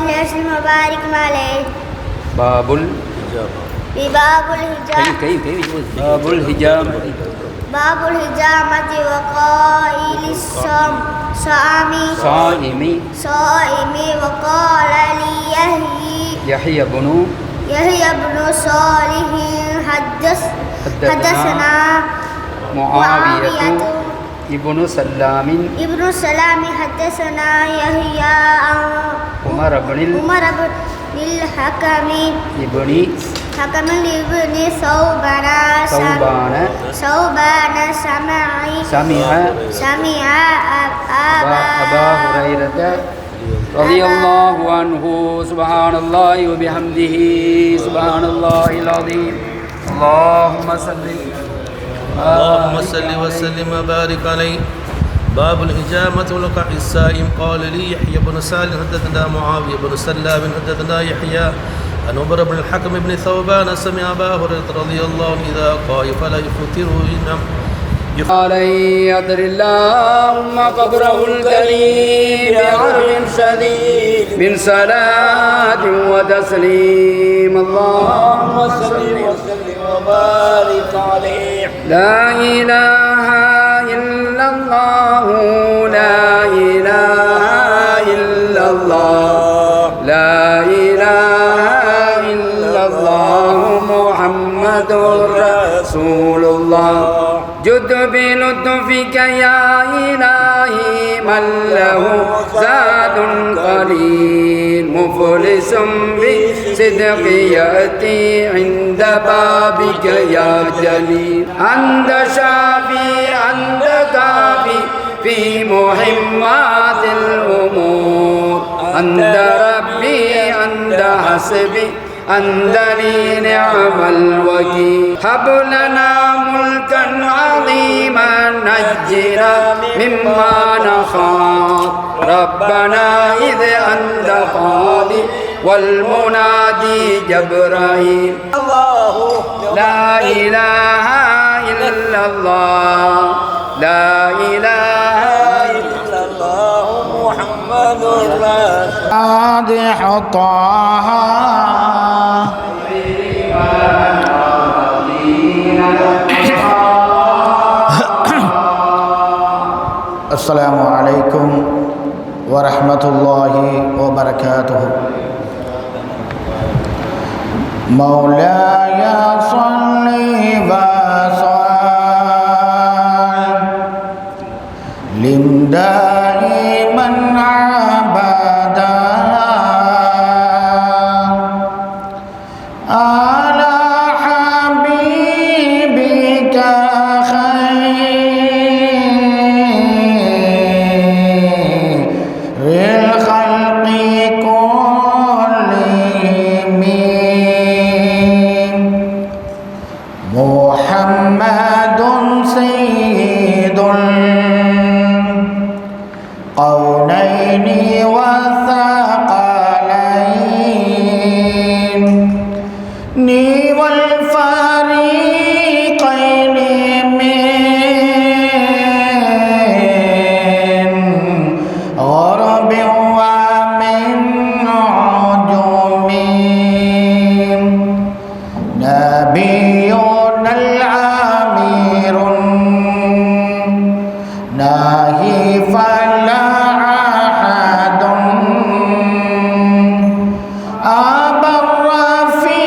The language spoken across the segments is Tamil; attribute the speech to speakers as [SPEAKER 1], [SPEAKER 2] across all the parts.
[SPEAKER 1] وصل وسلم وبارك عليه.
[SPEAKER 2] باب الهجامة
[SPEAKER 1] باب الهجامة وقائل صائم وقال لي يحيى بن صالح حدثنا معاوية
[SPEAKER 2] ابن سلام
[SPEAKER 1] حدثنا يحيى
[SPEAKER 2] عمر بن
[SPEAKER 1] الحكم ابن ثوبان سمع
[SPEAKER 2] أبا هريرة رضي الله عنه سبحان الله وبحمده سبحان الله العظيم. اللهم صل
[SPEAKER 3] وسلم وبارك عليه. باب الهجامة ولقاء السائم. قال لي يحيى بن صالح حدثنا معاوية بن سلام حدثنا يحيى عن عمر بن الحكم بن ثوبان سمع أبا هريرة رضي الله عنه إذا قال فلا يفطر
[SPEAKER 2] عليه يدر اللهم قبره الكريم بعرض شديد من صلاة وتسليم. اللهم صل وسلم وبارك عليه. لا إله إلا الله لا إله إلا الله لا إله إلا الله محمد رسول الله. جد بلطفك يا إلهي من له زاد قليل مفلس بصدق يأتي عند بابك يا جليل. أنت شافي أنت كافي في مهمات الأمور. أنت ربي أنت حسبي أنت لي نعم الوكيل. هب لنا ملكا عظيما نجنا مما نخاف ربنا إذ أنت قاضي والمنادي جبرائيل. الله لا إله إلا الله لا إله إلا الله محمد رسول الله.
[SPEAKER 4] السلام عليكم ورحمة الله وبركاته. مولاي صل وسلم دائما أبدا على حبيبك محمد سيد القونين والثقلين والفريقين من غرب ومن عجم. نبينا العامر ناهي فلا أحد أبر في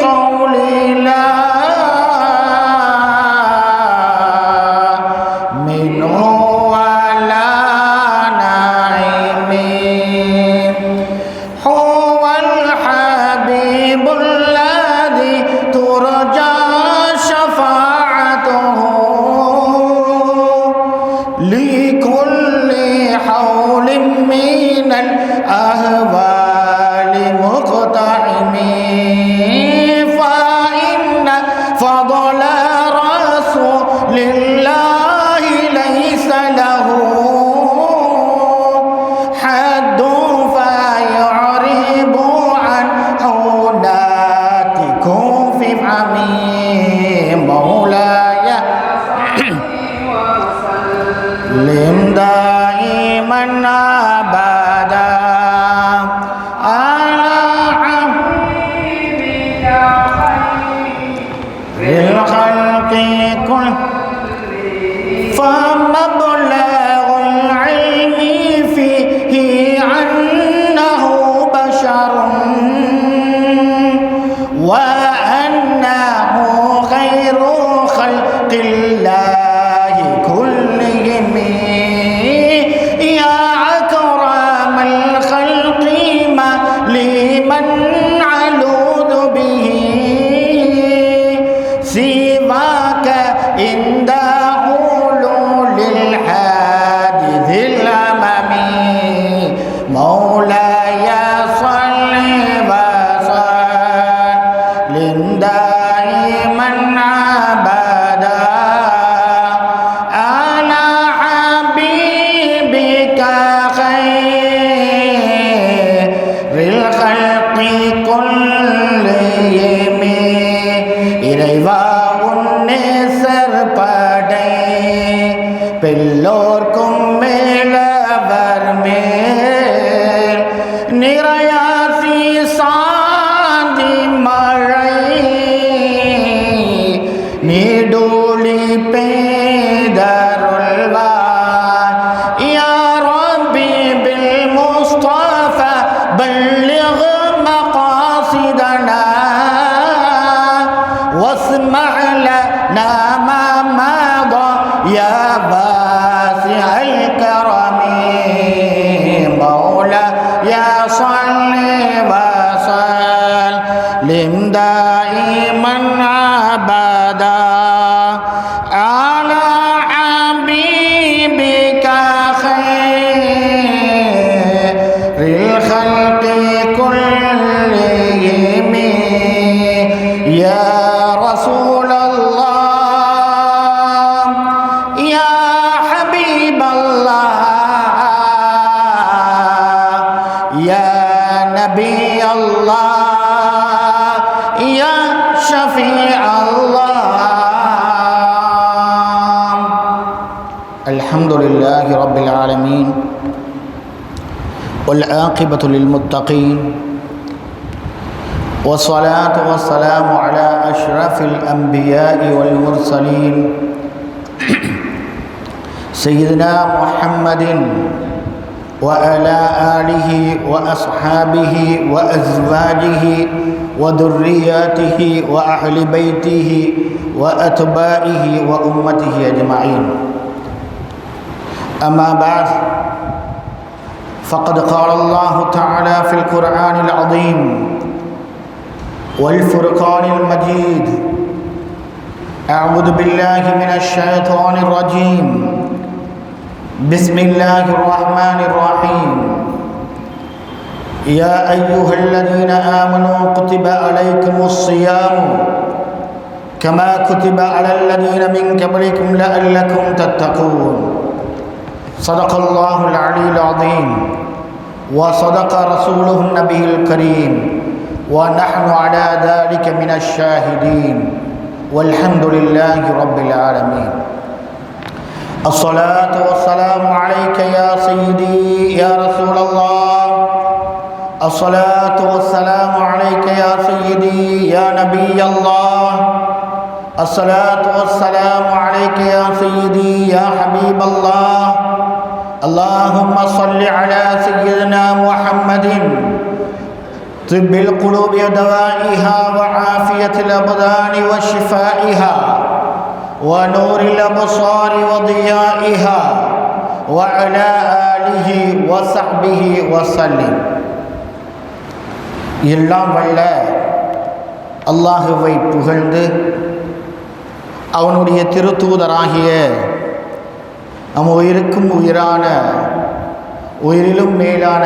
[SPEAKER 4] قول لا منه ولا نعيم. هو الحبيب الذي ترجى شفاعته لكل حول من الأهوال مقتحم. நிறையாசி சாந்தி மழை நீடூழி பெய்தருள்வாய் யா ரப்பி பில் முஸ்தஃபா பல்லிக் மகாசிதனா واسمع لنا ما مضى يا واسع الكرم مولاي صل وسلم دائما ابدا على حبيبك خير الخلق كلهم يا رسول الله يا حبيب الله يا نبي الله يا شفيع الله الحمد لله رب العالمين والعاقبة للمتقين والصلاة والسلام على أشرف الأنبياء والمرسلين سيدنا محمد وعلى آله وأصحابه وأزواجه وذرياته وأهل بيته وأتباعه وأمته أجمعين أما بعد فقد قال الله تعالى في القرآن العظيم والفرقان المجيد أعوذ بالله من الشيطان الرجيم بسم الله الرحمن الرحيم يا أيها الذين آمنوا كتب عليكم الصيام كما كتب على الذين من قبلكم لعلكم تتقون صدق الله العلي العظيم وصدق رسوله النبي الكريم ونحن على ذلك من الشاهدين والحمد لله رب العالمين الصلاة والسلام عليك يا سيدي يا رسول الله الصلاة والسلام عليك يا سيدي يا نبي الله الصلاة والسلام عليك يا سيدي يا حبيب الله اللهم صل على سيدنا محمد طب القلوب ودوائها وعافية الأبدان وشفائها ونور الأبصار وضيائها وعلى آله وصحبه وسلم எல்லாம் வல்ல அல்லாஹுவை புகழ்ந்து அவனுடைய திருத்தூதராகிய நம் உயிருக்கும் உயிரான உயிரிலும் மேலான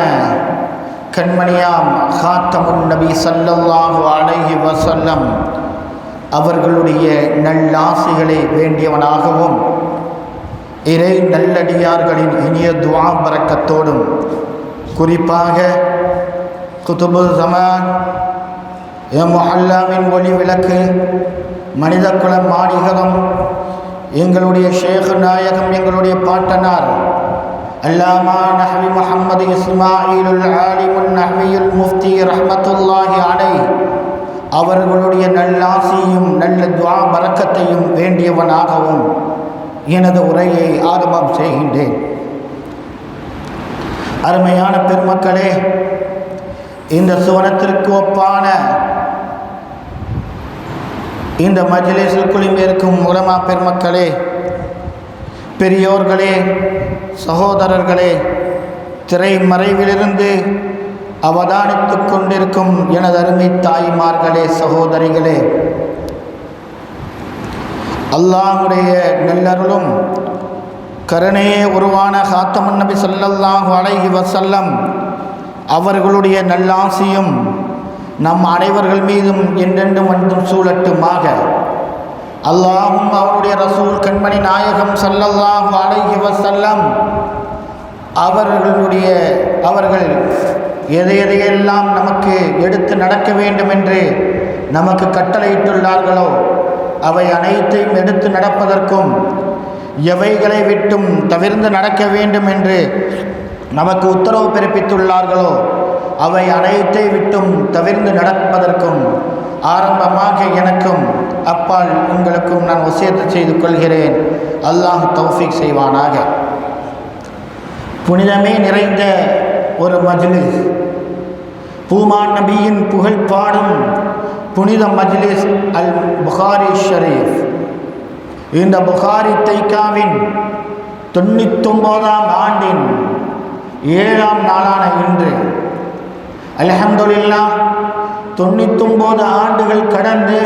[SPEAKER 4] கண்மணியாம் ஹாத்தமுன் நபி ஸல்லல்லாஹு அலைஹி வஸல்லம் அவர்களுடைய நல்லாசிகளை வேண்டியவனாகவும் இறை நல்லடியார்களின் இனிய துஆ பரக்கத்தோடும் குறிப்பாக குதுபு ஸமான் முஹல்லாவின் ஒளி விளக்கு மனித குலம் மாணிகரம் எங்களுடைய ஷேக் நாயகம் எங்களுடைய பாட்டனார் அல்லாமா நஹ்வி முஹம்மது இஸ்மாயிலுல் ஆலிமுல் நஹ்வியுல் முஃப்தி ரஹ்மத்துல்லாஹி அலைஹி அவர்களுடைய நல்லாசியும் நல்ல துஆ பரக்கத்தையும் வேண்டியவனாகவும் எனது உரையை ஆரம்பம் செய்கின்றேன். அருமையான பெருமக்களே, இந்த சுவனத்திற்கு ஒப்பான இந்த மஜ்லிஸில் குழுமியிருக்கும் உலமா பெருமக்களே, பெரியோர்களே, சகோதரர்களே, திரைமறைவிலிருந்து அவதானித்து கொண்டிருக்கும் எனது அருமை தாய்மார்களே, சகோதரிகளே, அல்லாஹ்வுடைய நல்லருளும் கருணையே உருவான ஹாத்தமுன் நபி ஸல்லல்லாஹு அலைஹி வஸல்லம் அவர்களுடைய நல்லாசியும் நம் அனைவர்கள் மீதும் என்றென்றும் வந்தும் சூழட்டுமாக. அல்லாஹும் அவருடைய ரசூல் கண்மணி நாயகம் ஸல்லல்லாஹு அலைஹி வஸல்லம் அவர்கள் எதையெல்லாம் நமக்கு எடுத்து நடக்க வேண்டும் என்று நமக்கு கட்டளையிட்டுள்ளார்களோ அவை அனைத்தையும் எடுத்து நடப்பதற்கும், எவைகளை விட்டும் தவிர்ந்து நடக்க வேண்டும் என்று நமக்கு உத்தரவு பிறப்பித்துள்ளார்களோ அவை அனைத்தை விட்டும் தவிர்ந்து நடப்பதற்கும் ஆரம்பமாக எனக்கும் அப்பால் உங்களுக்கும் நான் வசியத்து செய்து கொள்கிறேன். அல்லாஹ் தௌஃபீக் செய்வானாக. புனிதமே நிறைந்த ஒரு மஜ்லிஸ், பூமான் நபியின் புகழ் பாடும் புனித மஜ்லிஸ் அல் புகாரி ஷரீஃப். இந்த புகாரி தைக்காவின் 99ஆம் ஆண்டின் 7ஆம் நாளான இன்று அல்ஹம்துலில்லாஹ் 99 ஆண்டுகள் கடந்து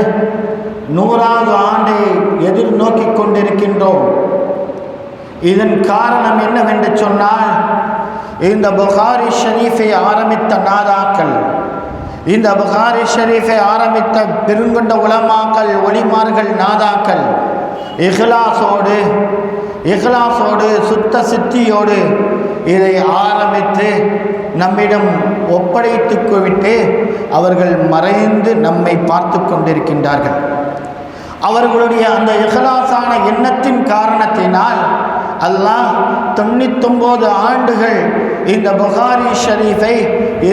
[SPEAKER 4] 100வது ஆண்டை எதிர்நோக்கி கொண்டிருக்கின்றோம். இதன் காரணம் என்னவென்று சொன்னால், இந்த புகாரி ஷரீஃபை ஆரம்பித்த நாதாக்கள், இந்த புகாரி ஷரீஃபை ஆரம்பித்த பெருங்கொண்ட உலமாக்கள், ஒளிமார்கள், நாதாக்கள் இஹ்லாஸோடு சுத்த சித்தியோடு இதை ஆரம்பித்து நம்மிடம் ஒப்படைத்து விட்டு அவர்கள் மறைந்து நம்மை பார்த்து கொண்டிருக்கின்றார்கள். அவர்களுடைய அந்த இஹ்லாஸான எண்ணத்தின் காரணத்தினால் அல்லாஹ் 99 ஆண்டுகள் இந்த புகாரி ஷரீஃபை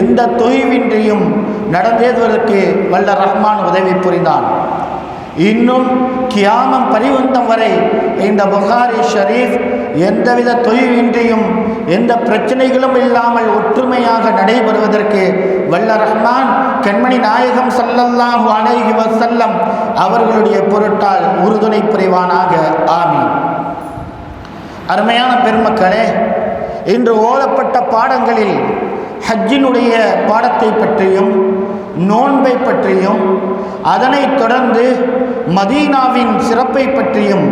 [SPEAKER 4] எந்த தொய்வின்றியும் நடந்தேறுவதற்கு வல்ல ரஹ்மான் உதவி புரிந்தான். இன்னும் கியாமம் பரிவந்தம் வரை இந்த புகாரி ஷரீஃப் எந்தவித தொய்வின்றியும் எந்த பிரச்சனைகளும் இல்லாமல் ஒற்றுமையாக நடைபெறுவதற்கு வல்ல ரஹ்மான் கண்மணி நாயகம் ஸல்லல்லாஹு அலைஹி வஸல்லம் அவர்களுடைய பொருட்டால் உறுதுணை புரிவானாக. ஆமீன். அருமையான பெருமக்களே, இன்று ஓதப்பட்ட பாடங்களில் ஹஜ்ஜினுடைய பாடத்தை பற்றியும் நோன்பை பற்றியும் அதனைத் தொடர்ந்து மதீனாவின் சிறப்பை பற்றியும்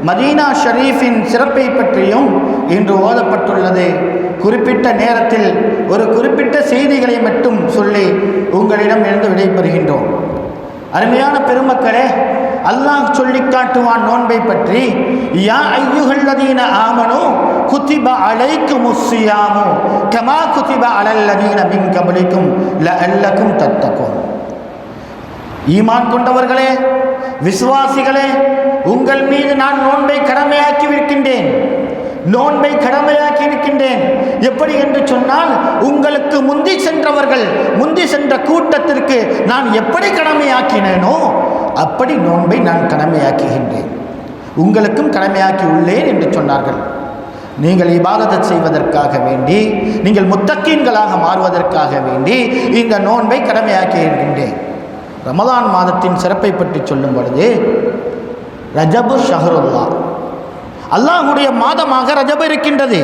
[SPEAKER 4] மதீனா ஷரீஃபின் சிறப்பை பற்றியும் இன்று ஓதப்பட்டுள்ளது. குறிப்பிட்ட நேரத்தில் ஒரு குறிப்பிட்ட செய்திகளை மட்டும் சொல்லி உங்களிடம் இருந்து விடைபெறுகின்றோம். அருமையான பெருமக்களே, அல்லாஹ் சொல்லி காட்டுவான் நோன்பை பற்றி, யா அய்யுஹல்லதீன ஆமனு குதிப அலைக்குமுஸ் ஸியாமு கமா குதிப அலல்லதீன மின் கப்லிக்கும் லஅல்லக்கும் தத்தகூன். ஈமான் கொண்டவர்களே, விசுவாசிகளே, உங்கள் மீது நான் நோன்பை கடமையாக்கி இருக்கின்றேன். நோன்பை கடமையாக்கி இருக்கின்றேன். எப்படி என்று சொன்னால், உங்களுக்கு முந்தி சென்றவர்கள், முந்தி சென்ற கூட்டத்திற்கு நான் எப்படி கடமையாக்கினேனோ அப்படி நோன்பை நான் கடமையாக்குகின்றேன். உங்களுக்கும் கடமையாக்கி உள்ளேன் என்று சொன்னார்கள். நீங்கள் இபாதத் செய்வதற்காக வேண்டி, நீங்கள் முத்தக்கீன்களாக மாறுவதற்காக வேண்டி இந்த நோன்பை கடமையாக்கி இருக்கின்றேன். ரமலான் மாதத்தின் சிறப்பை பற்றி சொல்லும் பொழுது, ரஜபு ஷஹருல்லாஹ், அல்லாஹுடைய மாதமாக ரஜபு இருக்கின்றது.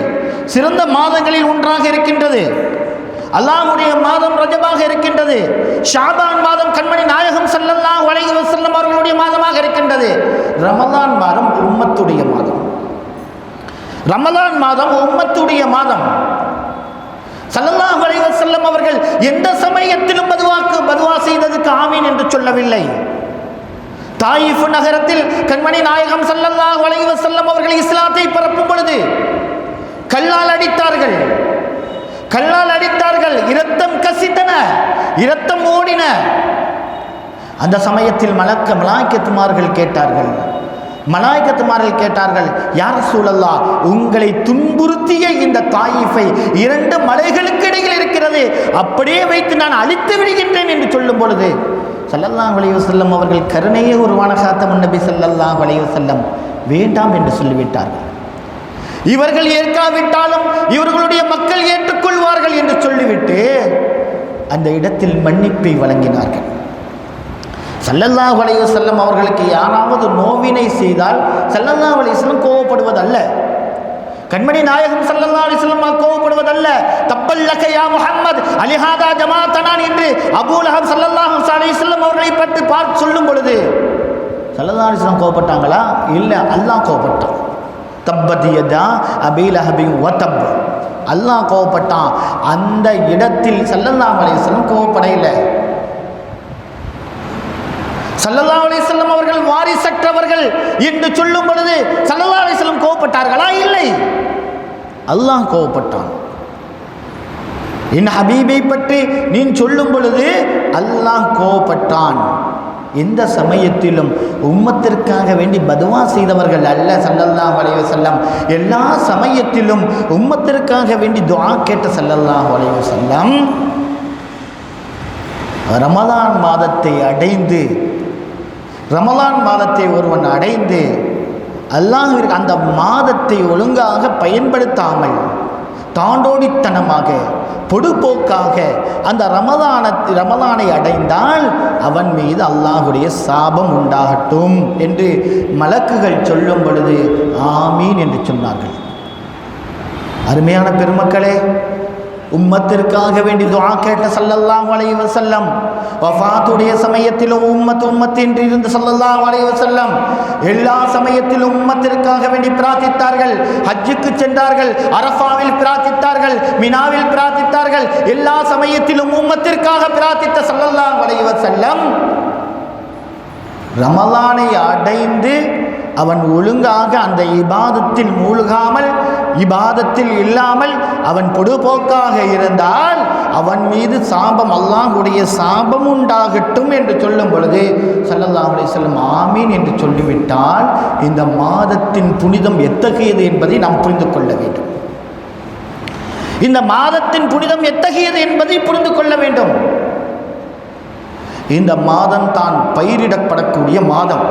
[SPEAKER 4] சிறந்த மாதங்களில் ஒன்றாக இருக்கின்றது. அல்லாஹுடைய மாதம் ரஜபாக இருக்கின்றது. ஷாபான் மாதம் கண்மணி நாயகம் ஸல்லல்லாஹு அலைஹி வஸல்லம் அவர்களுடைய மாதமாக இருக்கின்றது. ரமலான் மாதம் உம்மத்துடைய மாதம். ரமலான் மாதம் உம்மத்துடைய மாதம். ஸல்லல்லாஹு அலைஹி வஸல்லம் அவர்கள் எந்த சமயத்திலும் பதுவா செய்ததுக்கு ஆமீன் என்று சொல்லவில்லை. தாயிஃப் நகரத்தில் கண்மணி நாயகம் ஸல்லல்லாஹு அலைஹி வஸல்லம் அவர்கள் இஸ்லாத்தை பரப்பும் பொழுது கல்லால் அடித்தார்கள். இரத்தம் கசித்தன, இரத்தம் ஓடின. அந்த சமயத்தில் மலாய்க்கத்துமார்கள் கேட்டார்கள், யார் ரசூலல்லாஹ், உங்களை துன்புறுத்திய இந்த தாயிஃபை 2 மலைகளுக்கு இடையில் இருக்கிறது, அப்படியே வைத்து நான் அழித்து விடுகின்றேன் என்று சொல்லும் பொழுது ஸல்லல்லாஹு அலைஹி வஸல்லம் அவர்கள் கருணையே உருவான காத்தமுன் நபி ஸல்லல்லாஹு அலைஹி வஸல்லம் வேண்டாம் என்று சொல்லிவிட்டார்கள். இவர்கள் ஏற்காவிட்டாலும் இவர்களுடைய மக்கள் ஏற்றுக்கொள்வார்கள் என்று சொல்லிவிட்டு அந்த இடத்தில் மன்னிப்பை வழங்கினார்கள். ஸல்லல்லாஹு அலைஹி வஸல்லம் அவர்களுக்கு யாராவது நோவினை செய்தால் ஸல்லல்லாஹு அலைஹி வஸல்லம் கோபப்படுவதல்ல. கண்மணி நாயகம் ஸல்லல்லாஹு அலைஹி வஸல்லம் கோபப்படுவதல்ல. தப்பல்லக யா முஹம்மத் அலிஹாதா ஜமாஅத்தனான் என்று அபூ லஹப் ஸல்லல்லாஹு அலைஹி வஸல்லம் அவர்களை பற்றி பார்த்து சொல்லும் பொழுது ஸல்லல்லாஹு அலைஹி வஸல்லம் கோபப்பட்டாங்களா? இல்லை, அல்லாஹ் கோபப்பட்டான். தப்பத் யதா அபீ லஹபின் வ தப், அல்லாஹ் கோபப்பட்டான். அந்த இடத்தில் ஸல்லல்லாஹு அலைஹி வஸல்லம் கோபப்படையில்லை. ஸல்லல்லாஹு அலைஹி வஸல்லம் அவர்கள் வாரிசற்றவர்கள் என்று சொல்லும் பொழுது ஸல்லல்லாஹு அலைஹி வஸல்லம் கோபப்பட்டார்களா? இல்லை, அல்லாஹ் கோபப்பட்டான். என் ஹபீபை பற்றி நீ சொல்லும் பொழுது அல்லாஹ் கோபப்பட்டான். எந்த சமயத்திலும் உம்மத்திற்காக வேண்டி பதுவா செய்தவர்கள் அல்ல ஸல்லல்லாஹு அலைஹி வஸல்லம். எல்லா சமயத்திலும் உம்மத்திற்காக வேண்டி துஆ கேட்ட ஸல்லல்லாஹு அலைஹி வஸல்லம் ரமலான் மாதத்தை அடைந்து, ரமலான் மாதத்தை ஒருவன் அடைந்து அல்லாஹ்விற்கு அந்த மாதத்தை ஒழுங்காக பயன்படுத்தாமல் தாண்டோடித்தனமாக பொடுபோக்காக அந்த ரமலானை அடைந்தால் அவன் மீது அல்லாஹ்வுடைய சாபம் உண்டாகட்டும் என்று மலக்குகள் சொல்லும் பொழுது ஆமீன் என்று சொன்னார்கள். அருமையான பெருமக்களே, உம்மத்திற்காக வேண்டி துஆ கேட்ட ஸல்லல்லாஹு அலைஹி வஸல்லம் வஃபாத்துடைய சமயத்திலும் உம்மத் என்று இருந்து ஸல்லல்லாஹு அலைஹி வஸல்லம் எல்லா சமயத்திலும் உம்மத்திற்காக வேண்டி பிரார்த்தித்தார்கள். ஹஜ்ஜுக்கு சென்றார்கள், அரஃபாவில் பிரார்த்தித்தார்கள், மினாவில் பிரார்த்தித்தார்கள். எல்லா சமயத்திலும் உம்மத்திற்காக பிரார்த்தித்த ஸல்லல்லாஹு அலைஹி வஸல்லம் ரமலானை அடைந்து அவன் ஒழுங்காக அந்த இபாதத்தில் மூழ்காமல், இபாதத்தில் இல்லாமல் அவன் பொடுபோக்காக இருந்தால் அவன் மீது சாபம், அல்லாஹ்வுடைய சாபம் உண்டாகட்டும் என்று சொல்லும் பொழுது ஸல்லல்லாஹு அலைஹி வஸல்லம் ஆமீன் என்று சொல்லிவிட்டால் இந்த மாதத்தின் புனிதம் எத்தகையது என்பதை நாம் புரிந்து கொள்ள வேண்டும். இந்த மாதத்தின் புனிதம் எத்தகையது என்பதை புரிந்து கொள்ள வேண்டும். இந்த மாதம் தான் பயிரிடப்படக்கூடிய மாதம்.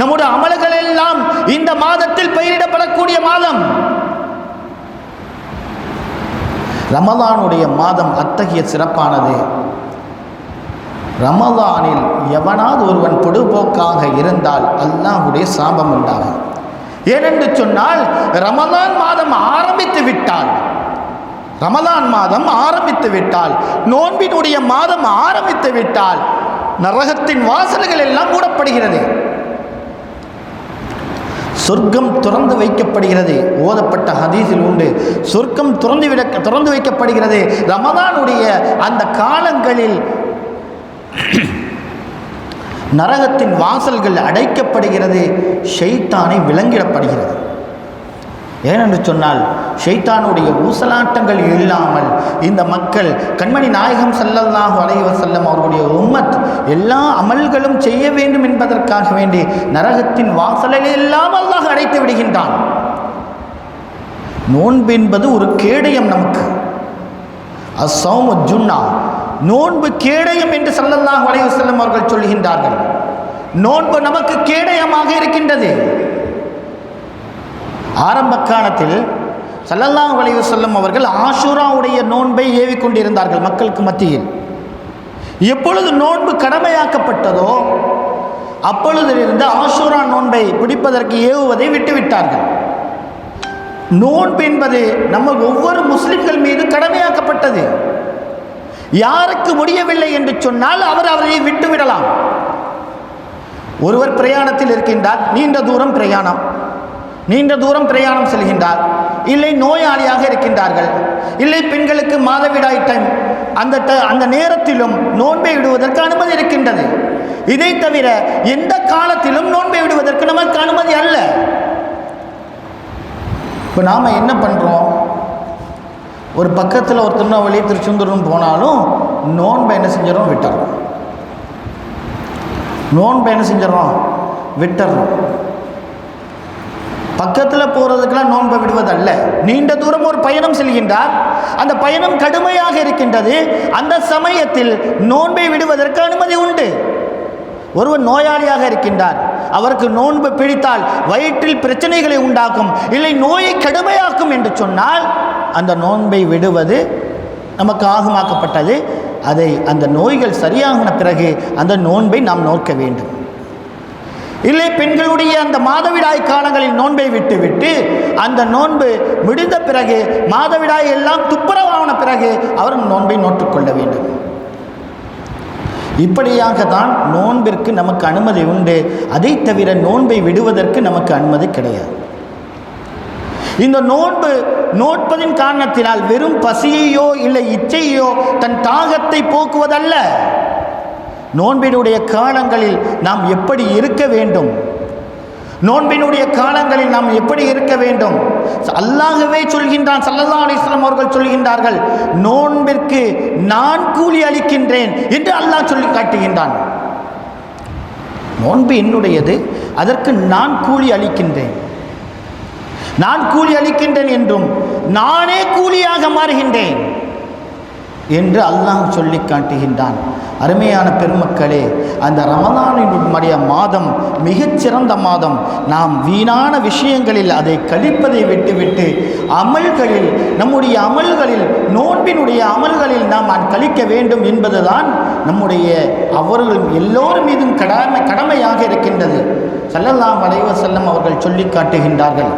[SPEAKER 4] நம்முடைய அமல்கள் எல்லாம் இந்த மாதத்தில் பயிரிடப்படக்கூடிய மாதம். ரமலானுடைய மாதம் அத்தகைய சிறப்பானது. ரமலானில் எவனாவது ஒருவன் பொடுபோக்காக இருந்தால் அல்லாஹ்வுடைய சாபம் உண்டாகும். ஏனென்று சொன்னால் ரமலான் மாதம் ஆரம்பித்து விட்டால், ரமலான் மாதம் ஆரம்பித்து விட்டால், நோன்பினுடைய மாதம் ஆரம்பித்து விட்டால் நரகத்தின் வாசல்கள் எல்லாம் மூடப்படுகிறது, சொர்க்கம் திறந்து வைக்கப்படுகிறது. ஓதப்பட்ட ஹதீஸில் உண்டு, சொர்க்கம் திறந்து வைக்கப்படுகிறது. ரமலானுடைய அந்த காலங்களில் நரகத்தின் வாசல்கள் அடைக்கப்படுகிறது, ஷைத்தானை விலங்கிடப்படுகிறது. ஏனென்று சொன்னால் ஷைத்தானுடைய ஊசலாட்டங்கள் இல்லாமல் இந்த மக்கள், கண்மணி நாயகம் ஸல்லல்லாஹு அலைஹி வஸல்லம் அவர்களுடைய உம்மத் எல்லா அமல்களும் செய்ய வேண்டும் என்பதற்காக வேண்டி நரகத்தின் வாசலை எல்லாம் அல்லாஹ் அடைத்து விடுகின்றான். நோன்பு என்பது ஒரு கேடயம் நமக்கு. அஸ்ஸௌமு ஜுன்னா, நோன்பு கேடயம் என்று ஸல்லல்லாஹு அலைஹி வஸல்லம் அவர்கள் சொல்கின்றார்கள். நோன்பு நமக்கு கேடயமாக இருக்கின்றது. ஆரம்ப காலத்தில் ஸல்லல்லாஹு அலைஹி வஸல்லம் அவர்கள் ஆஷூராவுடைய நோன்பை ஏவிக்கொண்டிருந்தார்கள் மக்களுக்கு மத்தியில். எப்பொழுது நோன்பு கடமையாக்கப்பட்டதோ அப்பொழுதிலிருந்து ஆஷூரா நோன்பை பிடிப்பதற்கு ஏவுவதை விட்டுவிட்டார்கள். நோன்பு என்பது நம்ம ஒவ்வொரு முஸ்லிம்கள் மீது கடமையாக்கப்பட்டது. யாருக்கு முடியவில்லை என்று சொன்னால் அவர் அவரை விட்டுவிடலாம். ஒருவர் பிரயாணத்தில் இருக்கின்றார், நீண்ட தூரம் பிரயாணம் செல்கின்றார், இல்லை நோயாளியாக இருக்கின்றார்கள், இல்லை பெண்களுக்கு மாதவிடாய் டைம், அந்த நேரத்திலும் நோன்பை விடுவதற்கு அனுமதி இருக்கின்றது. இதை தவிர எந்த காலத்திலும் நோன்பை விடுவதற்கு நமக்கு அனுமதி அல்ல. இப்போ நாம் என்ன பண்ணுறோம், ஒரு பக்கத்தில் ஒரு திருநெல்வேலி திருச்செந்தூர்னு போனாலும் நோன்பை என்ன செஞ்சிடறோம், விட்டுறோம். நோன்பை என்ன செஞ்சிடறோம், விட்டுறோம். பக்கத்தில் போகிறதுக்கெல்லாம் நோன்பை விடுவதல்ல. நீண்ட தூரம் ஒரு பயணம் செல்கின்றார், அந்த பயணம் கடுமையாக இருக்கின்றது, அந்த சமயத்தில் நோன்பை விடுவதற்கு அனுமதி உண்டு. ஒருவர் நோயாளியாக இருக்கின்றார், அவருக்கு நோன்பு பிடித்தால் வயிற்றில் பிரச்சனைகளை உண்டாக்கும், இல்லை நோயை கடுமையாக்கும் என்று சொன்னால் அந்த நோன்பை விடுவது நமக்கு ஆகமாக்கப்பட்டது. அந்த நோய்கள் சரியாகின பிறகு அந்த நோன்பை நாம் நோக்க வேண்டும். இல்லை பெண்களுடைய அந்த மாதவிடாய் காலங்களில் நோன்பை விட்டுவிட்டு அந்த நோன்பு முடிந்த பிறகு, மாதவிடாய் எல்லாம் துப்புரவான பிறகு அவர் நோன்பை நோற்றுக்கொள்ள வேண்டும். இப்படியாக தான் நோன்பிற்கு நமக்கு அனுமதி உண்டு. அதை தவிர நோன்பை விடுவதற்கு நமக்கு அனுமதி கிடையாது. இந்த நோன்பு நோட்பதின் காரணத்தினால் வெறும் பசியையோ இல்லை இச்சையோ தன் தாகத்தை போக்குவதல்ல. நோன்பினுடைய காலங்களில் நாம் எப்படி இருக்க வேண்டும், நோன்பினுடைய காலங்களில் நாம் எப்படி இருக்க வேண்டும், அல்லாஹ்வே சொல்கின்றான். ஸல்லல்லாஹு அலைஹி வஸல்லம் அவர்கள் சொல்கின்றார்கள், நோன்பிற்கு நான் கூலி அளிக்கின்றேன் என்று அல்லாஹ் சொல்லி காட்டுகின்றான். நோன்பு என்னுடையது, அதற்கு நான் கூலி அளிக்கின்றேன். நான் கூலி அளிக்கின்றேன் என்றும் நானே கூலியாக மாறுகின்றேன். என்று அல்லாஹ் சொல்லி காட்டுகின்றான். அருமையான பெருமக்களே, அந்த ரமலானுடைய மாதம் மிகச்சிறந்த மாதம். நாம் வீணான விஷயங்களில் அதை கழிப்பதை விட்டுவிட்டு அமல்களில், நம்முடைய அமல்களில், நோன்பினுடைய அமல்களில் நாம் கழிக்க வேண்டும் என்பதுதான் நம்முடைய அவர்கள் எல்லோரும் மீதும் கடமையாக இருக்கின்றது. ஸல்லல்லாஹு அலைஹி வஸல்லம் அவர்கள் சொல்லி காட்டுகின்றார்கள்,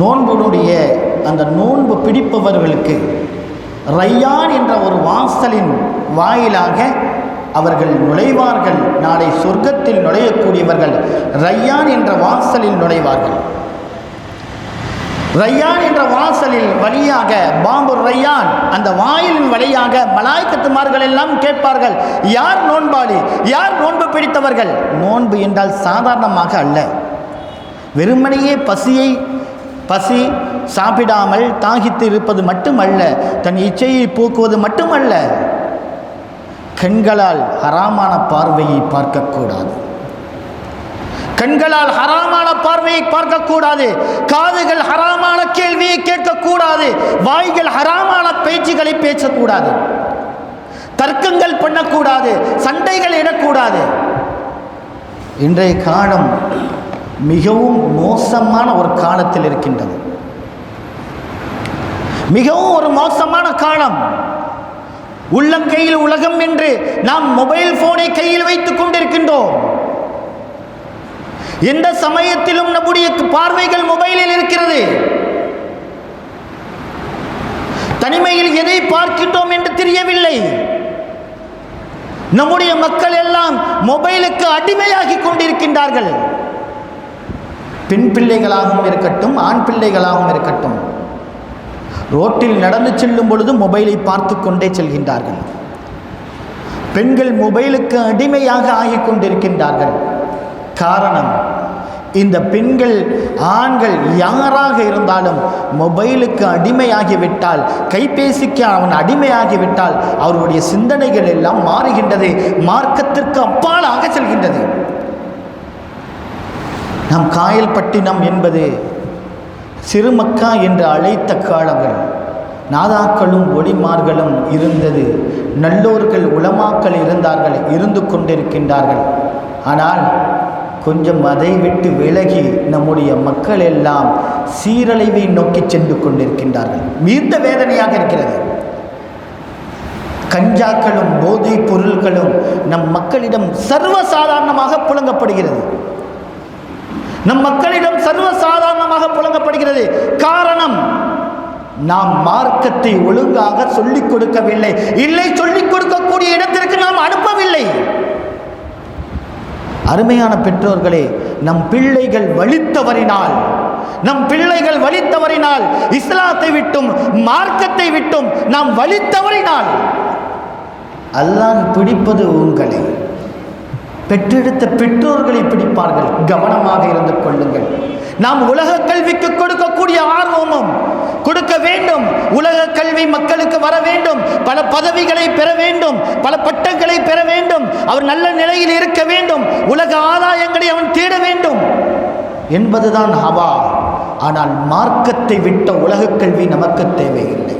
[SPEAKER 4] நோன்பினுடைய அந்த நோன்பு பிடிப்பவர்களுக்கு ரையான் என்ற ஒரு வாசலின் வாயிலாக அவர்கள் நுழைவார்கள். நாளை சொர்க்கத்தில் நுழையக்கூடியவர்கள் ரையான் என்ற வாசலில் நுழைவார்கள். ரையான் என்ற வாசலில் வழியாக, பாம்பு ரையான், அந்த வாயிலின் வழியாக மலாய்க்கத்துமார்கள் எல்லாம் கேட்பார்கள், யார் நோன்பாளி, யார் நோன்பு பிடித்தவர்கள்? நோன்பு என்றால் சாதாரணமாக அல்ல, வெறுமனையே பசி சாப்பிடாமல் தாகித்து இருப்பது மட்டுமல்ல, தன் இச்சையை போக்குவது மட்டுமல்ல, கண்களால் ஹராமான பார்வையை பார்க்கக்கூடாது, கண்களால் ஹராமான பார்வையை பார்க்கக்கூடாது, காதுகள் ஹராமான கேள்வியை கேட்கக்கூடாது, வாய்கள் ஹராமான பேச்சுகளை பேசக்கூடாது, தர்க்கங்கள் பண்ணக்கூடாது, சண்டைகள் இடக்கூடாது. இன்றைய காலம் மிகவும் மோசமான ஒரு காலத்தில் இருக்கின்றது. மிகவும் ஒரு மோசமான காலம். உள்ளங்கையில் உலகம் என்று நாம் மொபைல் போனை கையில் வைத்துக் கொண்டிருக்கின்றோம். எந்த சமயத்திலும் நம்முடைய பார்வைகள் மொபைலில் இருக்கிறது. தனிமையில் எதை பார்க்கின்றோம் என்று தெரியவில்லை. நம்முடைய மக்கள் எல்லாம் மொபைலுக்கு அடிமையாகி கொண்டிருக்கின்றார்கள். பெண் பிள்ளைகளாகவும் இருக்கட்டும், ஆண் பிள்ளைகளாகவும் இருக்கட்டும், ரோட்டில் நடந்து செல்லும் பொழுது மொபைலை பார்த்து கொண்டே செல்கின்றார்கள். பெண்கள் மொபைலுக்கு அடிமையாக ஆகிக் கொண்டிருக்கின்றார்கள். காரணம், இந்த பெண்கள், ஆண்கள் யாராக இருந்தாலும் மொபைலுக்கு அடிமையாகிவிட்டால், கைபேசிக்கு அவன் அடிமையாகிவிட்டால் அவருடைய சிந்தனைகள் எல்லாம் மாறுகின்றது, மார்க்கத்திற்கு அப்பாலாக செல்கின்றது. நாம் காயல்பட்டினம் என்பது சிறுமக்கா என்று அழைத்த காலங்கள். நாதாக்களும் ஒளிமார்களும் இருந்தது, நல்லோர்கள் உலமாக்கள் இருந்தார்கள், இருந்து கொண்டிருக்கின்றார்கள். ஆனால் கொஞ்சம் அதை விட்டு விலகி நம்முடைய மக்கள் எல்லாம் சீரழிவை நோக்கி சென்று கொண்டிருக்கின்றார்கள். மிகுந்த வேதனையாக இருக்கிறது. கஞ்சாக்களும் போதைப் பொருள்களும் நம் மக்களிடம் சர்வசாதாரணமாக புழங்கப்படுகிறது. நம் மக்களிடம் சர்வசாதாரணமாக புழங்கப்படுகிறது. காரணம், நாம் மார்க்கத்தை ஒழுங்காக சொல்லிக் கொடுக்கவில்லை, இல்லை சொல்லிக் கொடுக்கக்கூடிய இடத்திற்கு நாம் அனுப்பவில்லை. அருமையான பெற்றோர்களே, நம் பிள்ளைகள் வழித்தவறினால் இஸ்லாத்தை விட்டும் மார்க்கத்தை விட்டும் நாம் வழித்தவறினால் அல்லாஹ் பிடிப்பது உங்களை, பெற்றெடுத்த பெற்றோர்களை பிடிப்பார்கள். கவனமாக இருந்து கொள்ளுங்கள். நாம் உலக கல்விக்கு கொடுக்கக்கூடிய ஆர்வமும் கொடுக்க வேண்டும். உலக கல்வி மக்களுக்கு வர வேண்டும், பல பதவிகளை பெற வேண்டும், பல பட்டங்களை பெற வேண்டும், அவர் நல்ல நிலையில் இருக்க வேண்டும், உலக ஆதாயங்களை அவன் தேட வேண்டும் என்பதுதான் ஹவா. ஆனால் மார்க்கத்தை விட்ட உலக கல்வி நமக்கு தேவையில்லை.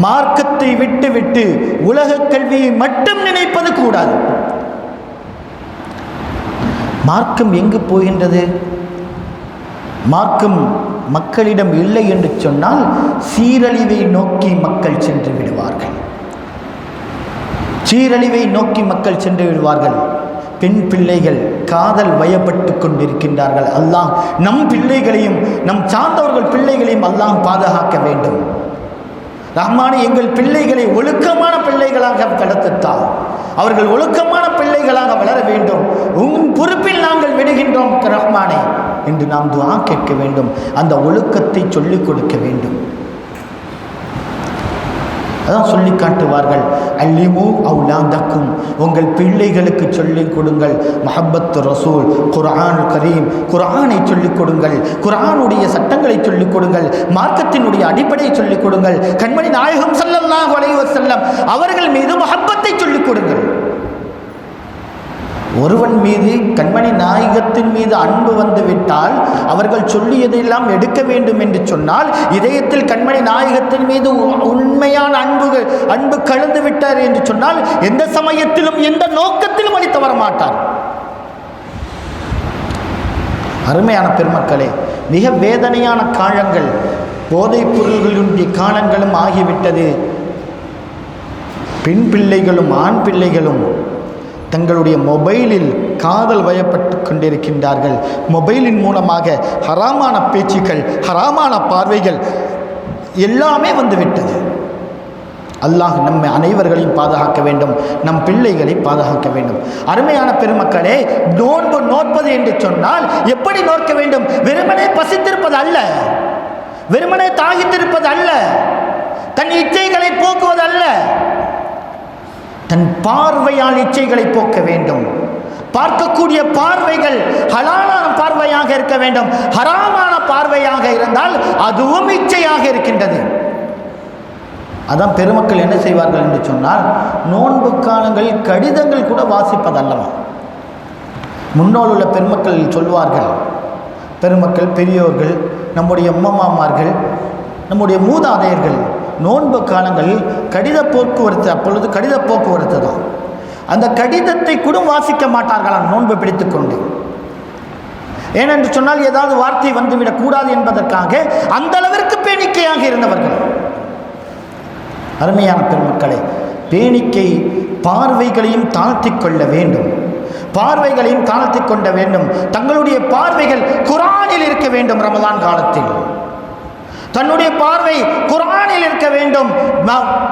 [SPEAKER 4] மார்க்கத்தை விட்டு உலக கல்வியை மட்டும் நினைப்பது கூடாது. மார்க்கம் எங்கு போகின்றது? மார்க்கம் மக்களிடம் இல்லை என்று சொன்னால் சீரழிவை நோக்கி மக்கள் சென்று விடுவார்கள். சீரழிவை நோக்கி மக்கள் சென்று விடுவார்கள். பெண் பிள்ளைகள் காதல் வயப்பட்டு கொண்டிருக்கின்றார்கள். அல்லாஹ் நம் பிள்ளைகளையும் நம் சார்ந்தவர்கள் பிள்ளைகளையும் அல்லாஹ் பாதுகாக்க வேண்டும். ரஹ்மானே, எங்கள் பிள்ளைகளை ஒழுக்கமான பிள்ளைகளாக கடத்துத்தால், அவர்கள் ஒழுக்கமான பிள்ளைகளாக வளர வேண்டும். உன் பொறுப்பில் நாங்கள் விடுகின்றோம் ரஹ்மானே என்று நாம் துஆ கேட்க வேண்டும். அந்த ஒழுக்கத்தை சொல்லிக் கொடுக்க வேண்டும். அதான் சொல்லி காட்டுவார்கள், அல்லிமு அவுலாதக்கும், உங்கள் பிள்ளைகளுக்கு சொல்லிக் கொடுங்கள் முஹப்பத்து ரசூல், குர்ஆன் கரீம், குர்ஆனை சொல்லிக் கொடுங்கள், குர்ஆனுடைய சட்டங்களை சொல்லிக் கொடுங்கள், மார்க்கத்தினுடைய அடிப்படையை சொல்லிக் கொடுங்கள், கண்மணி நாயகம் ஸல்லல்லாஹு அலைஹி வஸல்லம் அவர்கள் மீது முஹப்பத்தை சொல்லிக் கொடுங்கள். ஒருவன் மீது கண்மணி நாயகத்தின் மீது அன்பு வந்து விட்டால் அவர்கள் சொல்லியதெல்லாம் எடுக்க வேண்டும் என்று சொன்னால், இதயத்தில் கண்மணி நாயகத்தின் மீது உண்மையான அன்பு கலந்து விட்டார் என்று சொன்னால் எந்த சமயத்திலும் எந்த நோக்கத்திலும் அளித்து வரமாட்டார். அருமையான பெருமக்களே, மிக வேதனையான காலங்கள், போதைப் பொருள்களுடைய காலங்களும் ஆகிவிட்டது. பெண் பிள்ளைகளும் ஆண் பிள்ளைகளும் தங்களுடைய மொபைலில் காதல் வயப்பட்டு கொண்டிருக்கின்றார்கள். மொபைலின் மூலமாக ஹராமான பேச்சுக்கள், ஹராமான பார்வைகள் எல்லாமே வந்துவிட்டது. அல்லாஹ் நம்மை அனைவர்களையும் பாதுகாக்க வேண்டும், நம் பிள்ளைகளை பாதுகாக்க வேண்டும். அருமையான பெருமக்களே, நோன்பு நோற்பது என்று சொன்னால் எப்படி நோக்க வேண்டும்? வெறுமனே பசித்திருப்பது அல்ல, வெறுமனே தாகித்திருப்பது அல்ல, தன் இச்சைகளை போக்குவது அல்ல, தன் பார்வையால் இச்சைகளை போக்க வேண்டும். பார்க்கக்கூடிய பார்வைகள் ஹலாலான பார்வையாக இருக்க வேண்டும். ஹராமான பார்வையாக இருந்தால் அதுவும் இச்சையாக இருக்கின்றது. அதான் பெருமக்கள் என்ன செய்வார்கள் என்று சொன்னால், நோன்பு காலங்களில் கடிதங்கள் கூட வாசிப்பதல்லவா. முன்னோல் உள்ள பெருமக்கள் சொல்வார்கள், பெருமக்கள் பெரியோர்கள், நம்முடைய அம்மம்மாமார்கள், நம்முடைய மூதாதையர்கள் நோன்பு காலங்களில் கடித போக்குவரத்து, அப்பொழுது கடித போக்குவரத்து தான், அந்த கடிதத்தை கூட வாசிக்க மாட்டார்களாம் நோன்பு பிடித்துக்கொண்டு. ஏனென்று சொன்னால் ஏதாவது வார்த்தை வந்துவிடக்கூடாது என்பதற்காக அந்த அளவிற்கு பேணிக்கையாக இருந்தவர்கள். அருமையான பெருமக்களே, பேணிக்கை பார்வைகளையும் தாழ்த்தி கொள்ள வேண்டும், பார்வைகளையும் தாழ்த்தி கொள்ள வேண்டும். தங்களுடைய பார்வைகள் குர்ஆனில் இருக்க வேண்டும். ரமலான் காலத்தில் தன்னுடைய பார்வை குர்ஆனில் இருக்க வேண்டும்,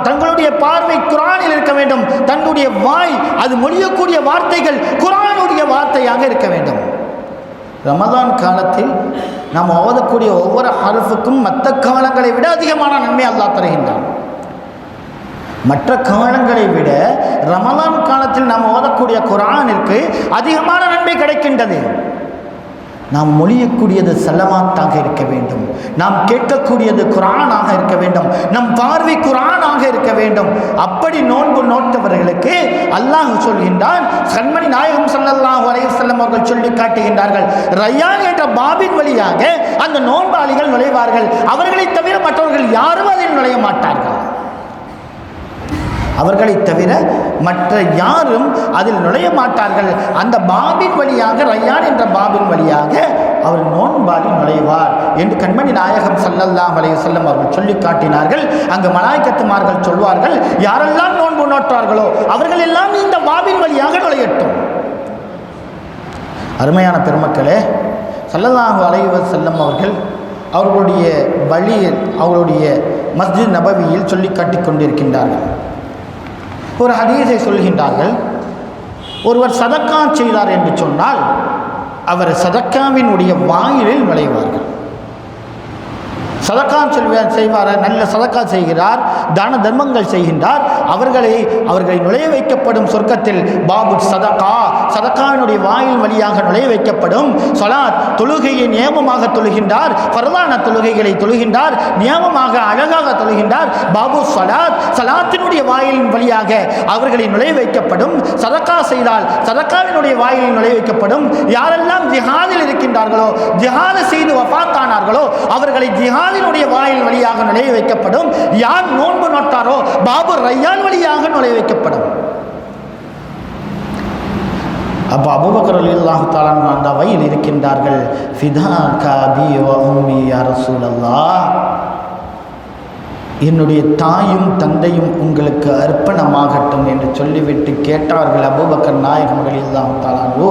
[SPEAKER 4] தங்களுடைய பார்வை குர்ஆனில் இருக்க வேண்டும். தன்னுடைய வாய், அது மொழியக்கூடிய வார்த்தைகள் குர்ஆனுடைய வார்த்தையாக இருக்க வேண்டும். ரமலான் காலத்தில் நாம் ஓதக்கூடிய ஒவ்வொரு ஹர்ஃபுக்கும் மற்ற காலங்களை விட அதிகமான நன்மை அல்லாஹ் தருகின்றான். மற்ற காலங்களை விட ரமலான் காலத்தில் நாம் ஓதக்கூடிய குர்ஆனிற்கு அதிகமான நன்மை கிடைக்கின்றது. நாம் மொழியக்கூடியது ஸலவாத்தாக இருக்க வேண்டும், நாம் கேட்கக்கூடியது குர்ஆனாக இருக்க வேண்டும், நம் பார்வை குர்ஆனாக இருக்க வேண்டும். அப்படி நோன்பு நோட்டவர்களுக்கு அல்லாஹ் சொல்கின்றான், கண்மணி நாயகம் ஸல்லல்லாஹு அலைஹி வஸல்லம் அவர்கள் சொல்லி காட்டுகின்றார்கள், ரய்யான் என்ற பாபின் வழியாக அந்த நோன்பாளிகள் நுழைவார்கள். அவர்களை தவிர மற்றவர்கள் யாரும் அதில் நுழைய மாட்டார்கள். அவர்களை தவிர மற்ற யாரும் அதில் நுழைய மாட்டார்கள். அந்த பாபின் வழியாக, ரய்யான் என்ற பாபின் வழியாக அவர் நோன்பாளி நுழைவார் என்று கண்மணி நாயகம் ஸல்லல்லாஹு அலைஹி வஸல்லம் அவர்கள் சொல்லி காட்டினார்கள். அங்கு மலாய்க்கத்துமார்கள் சொல்வார்கள், யாரெல்லாம் நோன்பு நோட்டார்களோ அவர்கள் எல்லாம் இந்த பாபின் வழியாக நுழையட்டும். அருமையான பெருமக்களே, ஸல்லல்லாஹு அலைஹி வஸல்லம் அவர்கள் அவர்களுடைய வழியில், அவர்களுடைய மஸ்ஜித் நபவியில் சொல்லி காட்டிக் கொண்டிருக்கின்றார்கள். ஒரு ஹதீஸை சொல்கின்றார்கள், ஒருவர் சதக்கா செய்தார் என்று சொன்னால் அவர் சதக்காவினுடைய வாயிலில் நுழைவார்கள். சதக்கா செய்வார், நல்ல சதக்கா செய்கிறார், தான தர்மங்கள் செய்கின்றார், அவர்களை நுழைய வைக்கப்படும் சொர்க்கத்தில் பாபு சதக்கா, சதக்காவினுடைய வாயில் வழியாக நுழைய வைக்கப்படும். சொலாத், தொழுகையை நியமமாக தொழுகின்றார், ஃபர்தான தொழுகைகளை தொழுகின்றார், நியமமாக அழகாக தொழுகின்றார். பாபு சலாத், சலாத்தினுடைய வாயிலின் வழியாக அவர்களை நுழைய வைக்கப்படும். சதக்கா செய்தால் சதக்காவினுடைய வாயிலில் நுழைய வைக்கப்படும். யாரெல்லாம் ஜிஹாதில் இருக்கின்றார்களோ, ஜிஹாது செய்து வஃபாத்தானார்களோ அவர்களை ஜிஹாதினுடைய வாயில் வழியாக நுழைய வைக்கப்படும். யார் நோன்பு நோட்டாரோ பாபு ரய்யான் வழியாக நுழைய வைக்கப்படும். அப்போ அபூபக்கர் ரலியல்லாஹு தஆலா அந்த வழியில் இருக்கின்றார்கள். ஃபிதாக அபி வ உம்மி யா ரசூலல்லாஹ், என்னுடைய தாயும் தந்தையும் உங்களுக்கு அர்ப்பணமாகட்டும் என்று சொல்லிவிட்டு கேட்டார்கள் அபூபக்கர் நாயகம் ரலியல்லாஹு தஆலா அன்ஹு,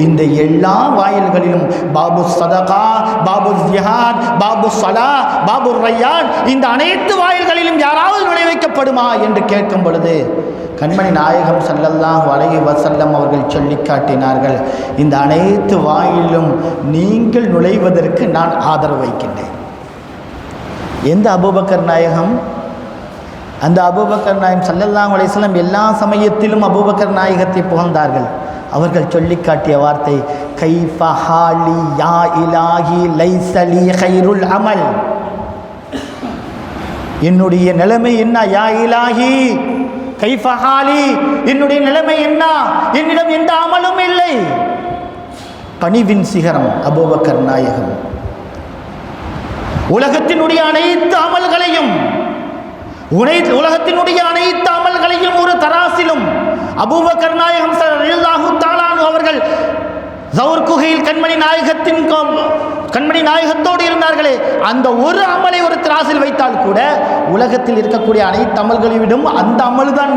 [SPEAKER 4] இந்த எல்லா வாயில்களிலும் பாபு சதகா, பாபு ஜிஹாத், பாபு ஸலா, பாபு ரய்யான், இந்த அனைத்து வாயில்களிலும் யாராவது நுழைய வைக்கப்படுமா என்று கேட்கும் பொழுது கண்மணி நாயகம் ஸல்லல்லாஹு அலைஹி வஸல்லம் அவர்கள் சொல்லி காட்டினார்கள், இந்த அனைத்து வாயிலும் நீங்கள் நுழைவதற்கு நான் ஆதரவு வைக்கின்றேன். எந்த அபூபக்கர் நாயகம்? அந்த அபூபக்கர் நாயகம் ஸல்லல்லாஹு அலைஹி வஸல்லம் எல்லா சமயத்திலும் அபூபக்கர் நாயகத்தை புகழ்ந்தார்கள். அவர்கள் சொல்லி காட்டிய வார்த்தை, கைஃப ஹாலி யா இலாஹி லைஸ லீ கைருல் அமல், என்னுடைய நிலைமை என்ன யா இலாஹி, கைஃபஹாலி, என்னுடைய நிலைமை என்ன, என்னிடம் எந்த அமலும் இல்லை. பணிவின் சிகரம் அபூபக்கர் நாயகம். உலகத்தினுடைய அனைத்து அமல்களையும் ஒரு தராசிலும் அபூபக்கர் நாயகம் ரலியல்லாஹு தஆலா அன்ஹு அவர்கள் ஜௌர் குகையில் கண்மணி நாயகத்தோடு இருந்தார்களே, அந்த ஒரு அமலை ஒரு திராசில் வைத்தால் கூட உலகத்தில் இருக்கக்கூடிய அனைத்து அமல்களை விடும் அந்த அமல் தான்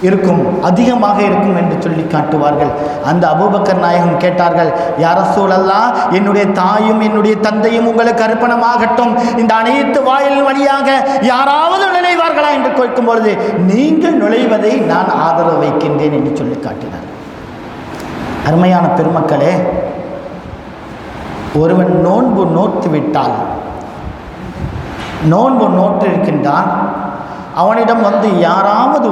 [SPEAKER 4] இருக்கும், அதிகமாக இருக்கும் என்று சொல்லி காட்டுவார்கள். அந்த அபூபக்கர் நாயகம் கேட்டார்கள், யா ரசூலல்லாஹ், என்னுடைய தாயும் என்னுடைய தந்தையும் உங்களுக்கு அர்ப்பணமாகட்டும், இந்த அனைத்து வாயில் வழியாக யாராவது நுழைவார்களா என்று கேட்கும் பொழுது, நீங்கள் நுழைவதை நான் ஆதரவு வைக்கின்றேன் என்று சொல்லி காட்டினார். அருமையான பெருமக்களே, ஒருவன் நோன்பு நோற்று விட்டால், நோன்பு நோற்றிருக்கின்றான், அவனிடம் வந்து யாராவது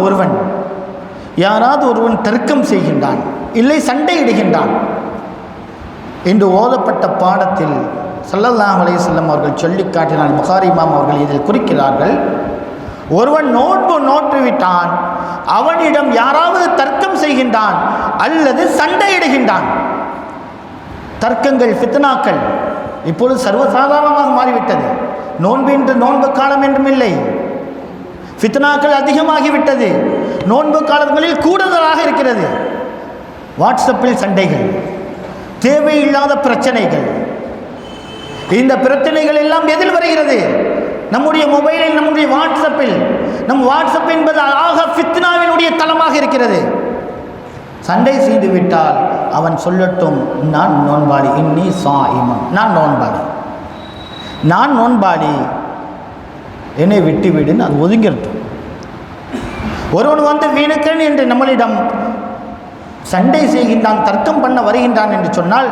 [SPEAKER 4] ஒருவன் தர்க்கம் செய்கின்றான், இல்லை சண்டையிடுகின்றான் என்று ஓதப்பட்ட பாடத்தில் ஸல்லல்லாஹு அலைஹி வஸல்லம் அவர்கள் சொல்லி காட்டினார். புகாரி இமாம் அவர்கள் இதில் குறிக்கிறார்கள், ஒருவன் நோன்பு நோற்றுவிட்டான், அவனிடம் யாராவது தர்க்கம் செய்கின்றான் அல்லது சண்டையிடுகின்றான். தர்க்கங்கள், ஃபித்னாக்கள் இப்பொழுது சர்வசாதாரணமாக மாறிவிட்டது. நோன்பு என்று நோன்பு காலம் என்றும் இல்லை, ஃபித்னாக்கள் அதிகமாகிவிட்டது. நோன்பு காலங்களில் கூடுதலாக இருக்கிறது. வாட்ஸ்அப்பில் சண்டைகள், தேவையில்லாத பிரச்சனைகள். இந்த பிரச்சனைகள் எல்லாம் எதில் வருகிறது? நம்முடைய மொபைலில், நம்முடைய வாட்ஸ்அப்பில். வாட்ஸ்அப் என்பது ஆக ஃபித்னாவினுடைய தளமாக இருக்கிறது. சண்டை செய்து விட்டால் அவன் சொல்லட்டும், நான் நோன்பாளி, இன்னி சாயிமன், நான் நோன்பாளி, என்னை விட்டுவிடுன்னு அது ஒதுங்கிடட்டும். ஒருவன் வந்து வீணுக்கன் என்று நம்மளிடம் சண்டை செய்கின்றான், தர்க்கம் பண்ண வருகின்றான் என்று சொன்னால்,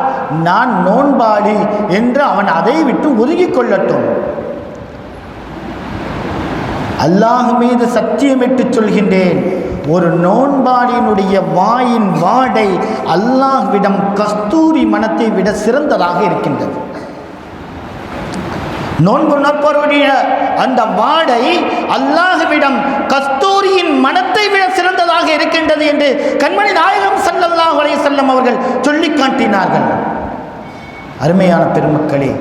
[SPEAKER 4] நான் நோன்பாளி என்று அவன் அதை விட்டு ஒதுங்கிக் கொள்ளட்டும். அல்லாஹ் மீது சத்தியமிட்டு சொல்கின்றேன், ஒரு நோன்பாளியினுடைய வாயின் வாடை அல்லாஹ்விடம் கஸ்தூரி மனத்தை விட சிறந்ததாக இருக்கின்றது. நோன்பு நோற்பவருடைய அந்த வாடை அல்லாஹ்விடம் கஸ்தூரியின் மனத்தை விட சிறந்ததாக இருக்கின்றது என்று கண்மணி நாயகம் ஸல்லல்லாஹு அலைஹி வஸல்லம் அவர்கள் சொல்லி காட்டினார்கள். அருமையான பெருமக்களே,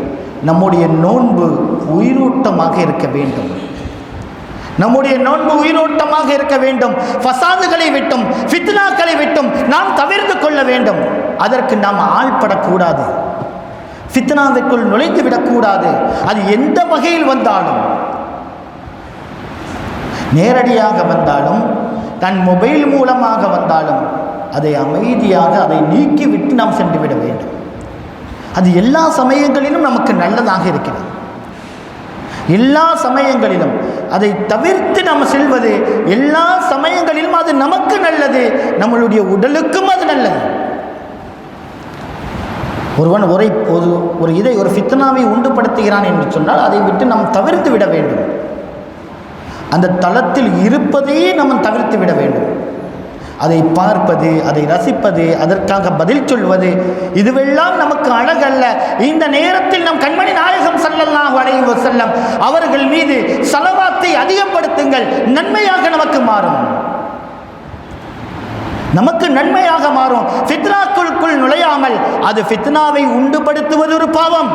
[SPEAKER 4] நம்முடைய நோன்பு உயிரோட்டமாக இருக்க வேண்டும். நம்முடைய நோன்பு உயிரோட்டமாக இருக்க வேண்டும். ஃபசாதுகளை விட்டும் ஃபித்னாக்களை விட்டும் நாம் தவிர்த்து கொள்ள வேண்டும். அதற்கு நாம் ஆள்படக்கூடாது, ஃபித்னாவிற்குள் நுழைந்து விடக்கூடாது. அது எந்த வகையில் வந்தாலும், நேரடியாக வந்தாலும், தன் மொபைல் மூலமாக வந்தாலும், அதை அமைதியாக அதை நீக்கிவிட்டு நாம் சென்று விட வேண்டும். அது எல்லா சமயங்களிலும் நமக்கு நல்லதாக இருக்கிறது. எல்லா சமயங்களிலும் அதை தவிர்த்து நாம் செல்வது எல்லா சமயங்களிலும் அது நமக்கு நல்லது, நம்மளுடைய உடலுக்கும் அது நல்லது. ஒருவன் ஒரு ஃபித்னாவை உண்டுபடுத்துகிறான் என்று சொன்னால் அதை விட்டு நாம் தவிர்த்து விட வேண்டும். அந்த தளத்தில் இருப்பதையே நாம் தவிர்த்து விட வேண்டும். அதை பார்ப்பது, அதை ரசிப்பது, அதற்காக பதில் சொல்வது, இதுவெல்லாம் நமக்கு அழகல்ல. இந்த நேரத்தில் நம் கண்மணி நாயகம் ஸல்லல்லாஹு அலைஹி வஸல்லம் அவர்கள் மீது ஸலவாத்தை அதிகப்படுத்துங்கள், நன்மையாக நமக்கு மாறும். நமக்கு நன்மையாக மாறும். ஃபித்னாக்குள் நுழையாமல் அது ஃபித்னாவை உண்டுபடுத்துவது ஒரு பாவம்,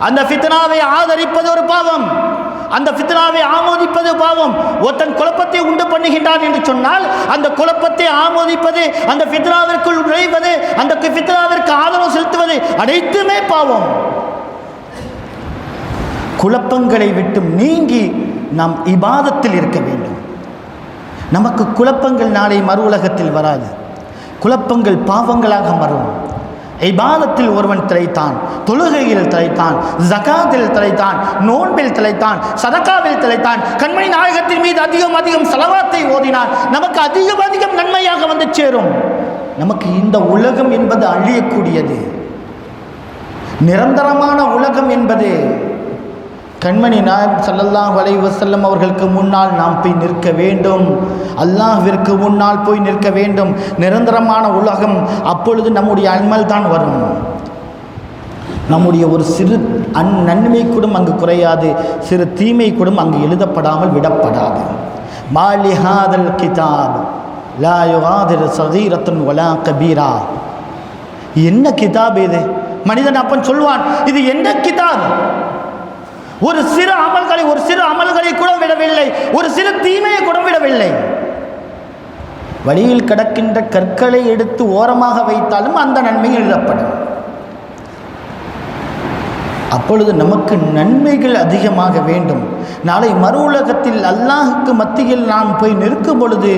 [SPEAKER 4] அந்த ஃபித்னாவை ஆதரிப்பது ஒரு பாவம், அந்த ஃபித்னாவை ஆமோதிப்பது பாவம். ஒருத்தன் குழப்பத்தை உண்டு பண்ணுகின்றான் என்று சொன்னால் அந்த குழப்பத்தை ஆமோதிப்பது, அந்த ஃபித்னாவிற்குள் நுழைவது, அந்த ஃபித்னாவிற்கு ஆதரவு செலுத்துவது அனைத்துமே பாவம். குழப்பங்களை விட்டு நீங்கி நாம் இபாதத்தில் இருக்க வேண்டும். நமக்கு குழப்பங்கள் நாளை மறு உலகத்தில் வராது. குழப்பங்கள் பாவங்களாக மாறும். இபாதத்தில் ஒருவன் திளைத்தான், தொழுகையில் திளைத்தான், ஜகாத்தில் திளைத்தான், நோன்பில் திளைத்தான், சதகாவில் திளைத்தான், கண்மணி நாயகத்தின் மீது அதிகம் ஸலவாத்தை ஓதினான், நமக்கு அதிகம் நன்மையாக வந்து சேரும். நமக்கு இந்த உலகம் என்பது அழியக்கூடியது. நிரந்தரமான உலகம் என்பது கண்மணி நாயகம் ஸல்லல்லாஹு அலைஹி வஸல்லம் அவர்களுக்கு முன்னால் நாம் போய் நிற்க வேண்டும். அல்லாஹ்விற்கு முன்னால் போய் நிற்க வேண்டும். நிரந்தரமான உலகம், அப்பொழுது நம்முடைய அமல் தான் வரும். நம்முடைய ஒரு சிறு நன்மை கூட அங்கு குறையாது, சிறு தீமை கூட அங்கு எழுதப்படாமல் விடப்படாது. மாலி ஹாதல் கிதாப் லா யுகாதிரு சகீரத்துன் வலா கபீரா. என்ன கிதாப் இது? மனிதன் அப்பன் சொல்வான், இது என்ன கிதாப்? ஒரு சிறு அமல்களை கூட விடவில்லை, ஒரு சிறு தீமையை கூட விடவில்லை. வழியில் கிடக்கின்ற கற்களை எடுத்து ஓரமாக வைத்தாலும் அந்த நன்மை எழுதப்படும். அப்பொழுது நமக்கு நன்மைகள் அதிகமாக வேண்டும். நாளை மறு உலகத்தில் அல்லாஹுக்கு மத்தியில் நாம் போய் நிற்கும் பொழுது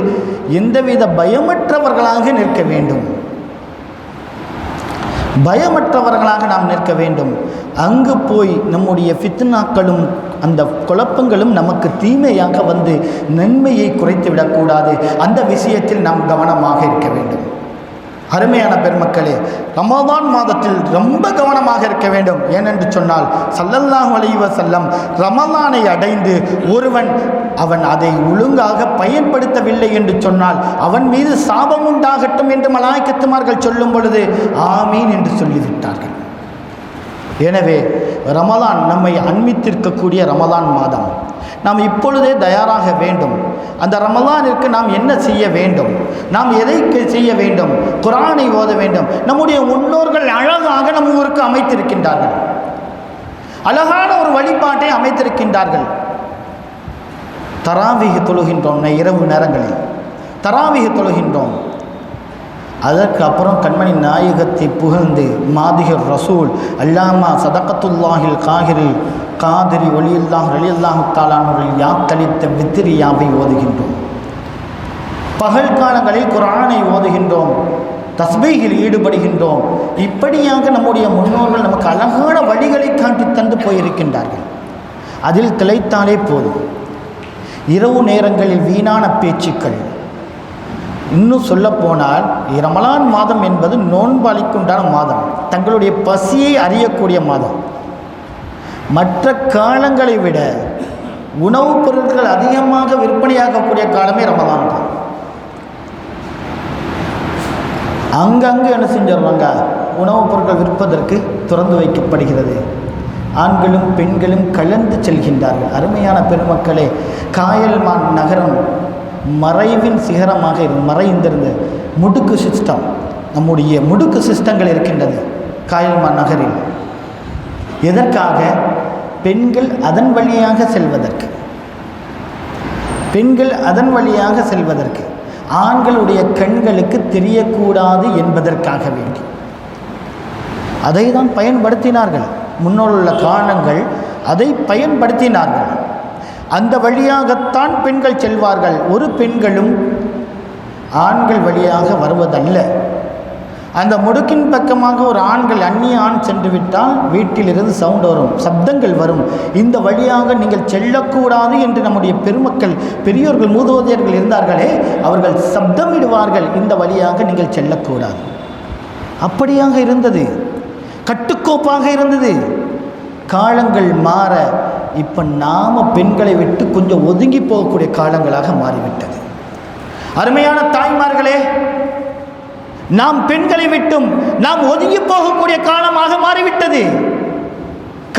[SPEAKER 4] எந்தவித பயமற்றவர்களாக நிற்க வேண்டும். பயமற்றவர்களாக நாம் நிற்க வேண்டும். அங்கு போய் நம்முடைய ஃபித்னாக்களும் அந்த குழப்பங்களும் நமக்கு தீமையாக வந்து நன்மையை குறைத்து விடக்கூடாது. அந்த விஷயத்தில் நாம் கவனமாக இருக்க வேண்டும். அருமையான பெருமக்களே, ரமதான் மாதத்தில் ரொம்ப கவனமாக இருக்க வேண்டும். ஏனென்று சொன்னால் ஸல்லல்லாஹு அலைஹி வஸல்லம் ரமதானை அடைந்து அவன் அதை ஒழுங்காக பயன்படுத்தவில்லை என்று சொன்னால் அவன் மீது சாபம் உண்டாகட்டும் என்று மலாய்க்கத்துமார்கள் சொல்லும் பொழுது ஆமீன் என்று சொல்லிவிட்டார்கள். எனவே ரமதான் நம்மை அண்மித்திருக்கக்கூடிய ரமதான் மாதம், நாம் இப்பொழுதே தயாராக வேண்டும். அந்த ரமலானிற்கு நாம் என்ன செய்ய வேண்டும், நாம் எதை செய்ய வேண்டும்? குர்ஆனை ஓத வேண்டும். நம்முடைய முன்னோர்கள் அழகாக நம் ஊருக்கு அமைத்திருக்கின்றார்கள், அழகான ஒரு வழிபாட்டை அமைத்திருக்கின்றார்கள். தராவீஹ் தொழுகின்றோம், இரவு நேரங்களில் தராவீஹ் தொழுகின்றோம். அதற்கு அப்புறம் கண்மணி நாயகத்தை புகழ்ந்து மாதிஹர் ரசூல் அல்லாமா சதகத்துல்லாஹில் காதிரி ஒலியுல்லாஹ் ரலியல்லாஹு தஆலாவுடைய யாத்தளித்த வித்திரியாவை ஓதுகின்றோம். பகல் காலங்களில் குர்ஆனை ஓதுகின்றோம், தஸ்பீஹில் ஈடுபடுகின்றோம். இப்படியாக நம்முடைய முன்னோர்கள் நமக்கு அழகான வழிகளை காட்டி தந்து போயிருக்கின்றார்கள். அதில் திளைத்தாலே போதும். இரவு நேரங்களில் வீணான பேச்சுக்கள், இன்னும் சொல்லப்போனால் ரமலான் மாதம் என்பது நோன்பாளிக்குண்டான மாதம், தங்களுடைய பசியை அறியக்கூடிய மாதம். மற்ற காலங்களை விட உணவுப் பொருட்கள் அதிகமாக விற்பனையாகக்கூடிய காலமே ரமலான் தான். அங்கங்கே என்ன செஞ்சிடுவாங்க, உணவுப் பொருட்கள் விற்பதற்கு திறந்து வைக்கப்படுகிறது. ஆண்களும் பெண்களும் கலந்து செல்கின்றார்கள். அருமையான பெருமக்களே, காயல்மான் நகரம் மறைவின் சிகரமாக மறைந்திருந்த முடுக்கு சிஸ்டம், நம்முடைய முடுக்கு சிஸ்டங்கள் இருக்கின்றது காயல்மான் நகரில். எதற்காக? பெண்கள் அதன் வழியாக செல்வதற்கு, ஆண்களுடைய கண்களுக்கு தெரியக்கூடாது என்பதற்காக வேண்டி அதை தான் பயன்படுத்தினார்கள். முன்னோருள்ள காரணங்கள் அதை பயன்படுத்தினார்கள். அந்த வழியாகத்தான் பெண்கள் செல்வார்கள். ஒரு பெண்களும் ஆண்கள் வழியாக வருவதல்ல. அந்த முடுக்கின் பக்கமாக ஒரு அந்நிய ஆண் சென்று விட்டால் வீட்டிலிருந்து சவுண்ட் வரும், சப்தங்கள் வரும். இந்த வழியாக நீங்கள் செல்லக்கூடாது என்று நம்முடைய பெரியோர்கள் மூதோதையர்கள் இருந்தார்களே, அவர்கள் சப்தமிடுவார்கள், இந்த வழியாக நீங்கள் செல்லக்கூடாது. அப்படியாக இருந்தது, கட்டுக்கோப்பாக இருந்தது. காலங்கள் மாற இப்போ நாம் பெண்களை விட்டு கொஞ்சம் ஒதுங்கி போகக்கூடிய காலங்களாக மாறிவிட்டது. அருமையான தாய்மார்களே, நாம் பெண்களை விட்டும் நாம் ஒதுங்கி போகக்கூடிய காலமாக மாறிவிட்டது.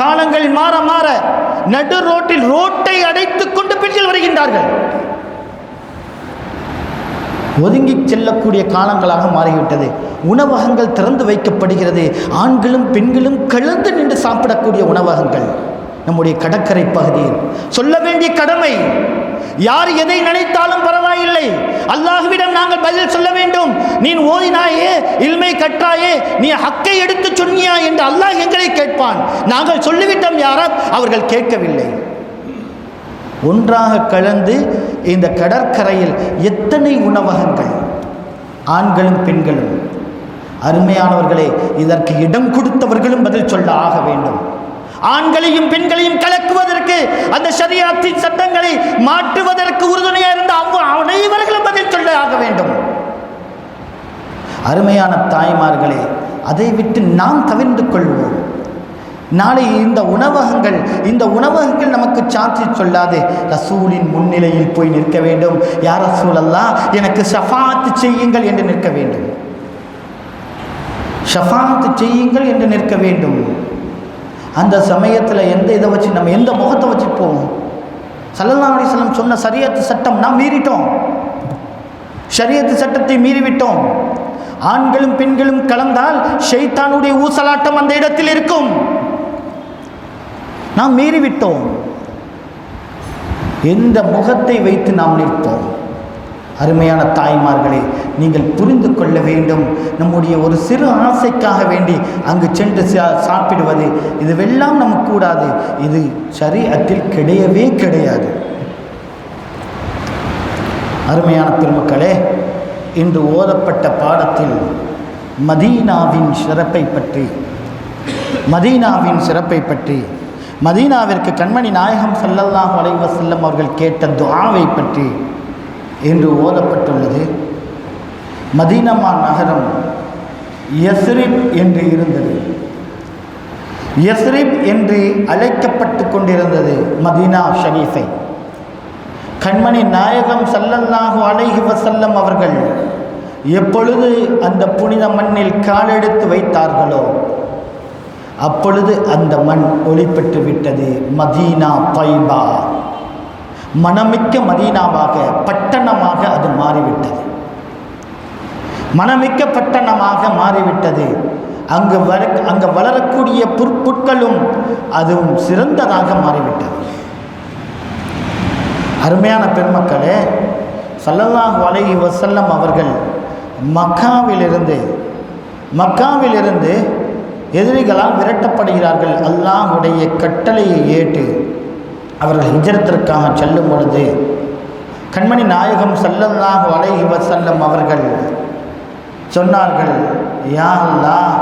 [SPEAKER 4] காலங்கள் மாற மாற நடு ரோட்டில் ரோட்டை அடைத்துக் கொண்டு பெண்கள் வருகின்றார்கள். ஒதுங்கி செல்லக்கூடிய காலங்களாக மாறிவிட்டது. உணவகங்கள் திறந்து வைக்கப்படுகிறது. ஆண்களும் பெண்களும் கலந்து நின்று சாப்பிடக்கூடிய உணவகங்கள் நம்முடைய கடற்கரை பகுதியில். சொல்ல வேண்டிய கடமை, யார் எதை நினைத்தாலும் பரவாயில்லை, அல்லாஹ்விடம் நாங்கள் பதில் சொல்ல வேண்டும். நீ ஓதினாயே, இல்மை கற்றாயே, நீ ஹக்கை எடுத்து சொன்னியா என்று அல்லாஹ் எங்களை கேட்பான். நாங்கள் சொல்லிவிட்டோம் யாரா, அவர்கள் கேட்கவில்லை. ஒன்றாக கலந்து இந்த கடற்கரையில் எத்தனை உணவகங்கள், ஆண்களும் பெண்களும். அருமையானவர்களே, இதற்கு இடம் கொடுத்தவர்களும் பதில் சொல்ல ஆக வேண்டும். ஆண்களையும் பெண்களையும் கலக்குவதற்கு, அந்த ஷரியத்தின் சட்டங்களை மாற்றுவதற்கு உறுதுணையாக இருந்த அனைவர்களும் பதில் சொல்ல ஆக வேண்டும். அருமையான தாய்மார்களே, அதை விட்டு நாம் தவிர்த்து கொள்வோம். நாளை இந்த உணவகங்கள் நமக்கு சாட்சி சொல்லாது. ரசூலின் முன்னிலையில் போய் நிற்க வேண்டும். யார் ரசூல் அல்லாஹ், எனக்கு ஷஃபாத் செய்யுங்கள் என்று நிற்க வேண்டும். ஷஃபாத் செய்யுங்கள் என்று நிற்க வேண்டும். அந்த சமயத்தில் எந்த இதை வச்சு நம்ம எந்த முகத்தை வச்சு போவோம்? ஸல்லல்லாஹு அலைஹி வஸல்லம் சொன்ன ஷரியத் சட்டம் நாம் மீறிட்டோம். ஷரியத் சட்டத்தை மீறிவிட்டோம். ஆண்களும் பெண்களும் கலந்தால் ஷைத்தானுடைய ஊசலாட்டம் அந்த இடத்தில் இருக்கும். நாம் மீறிவிட்டோம். எந்த முகத்தை வைத்து நாம் நிற்போம்? அருமையான தாய்மார்களே, நீங்கள் புரிந்து கொள்ள வேண்டும். நம்முடைய ஒரு சிறு ஆசைக்காக வேண்டி அங்கு சென்று சாப்பிடுவது இதுவெல்லாம் நமக்கு கூடாது. இது ஷரீஅத்தில் கிடையவே கிடையாது. அருமையான பெருமக்களே, இன்று ஓதப்பட்ட பாடத்தில் மதீனாவின் சிறப்பை பற்றி மதீனாவிற்கு கண்மணி நாயகம் ஸல்லல்லாஹு அலைஹி வஸல்லம் அவர்கள் கேட்ட துஆவை பற்றி இன்று ஓதப்பட்டுள்ளது. மதீனா நகரம் யஸ்ரிப் என்று இருந்தது. யஸ்ரிப் என்று அழைக்கப்பட்டு கொண்டிருந்தது மதீனா ஷரீஃபை. கண்மணி நாயகம் ஸல்லல்லாஹு அலைஹி வஸல்லம் அவர்கள் எப்பொழுது அந்த புனித மண்ணில் காலெடுத்து வைத்தார்களோ அப்பொழுது அந்த மண் ஒளிபெற்று விட்டது. மதீனா தைபா, மனமிக்க மதீனாவாக, பட்டணமாக அது மாறிவிட்டது. மனமிக்க பட்டணமாக மாறிவிட்டது. அங்கு வளரக்கூடிய புற்களும் அதுவும் சிறந்ததாக மாறிவிட்டது. அருமையான பெருமக்களே, ஸல்லல்லாஹு அலைஹி வஸல்லம் அவர்கள் மக்காவிலிருந்து எதிரிகளால் விரட்டப்படுகிறார்கள். அல்லாஹ்வுடைய கட்டளையை ஏற்று அவர்கள் ஹிஜ்ரத்திற்காக செல்லும் பொழுது கண்மணி நாயகம் ஸல்லல்லாஹு அலைஹி வஸல்லம் அவர்கள் சொன்னார்கள், யா அல்லாஹ்,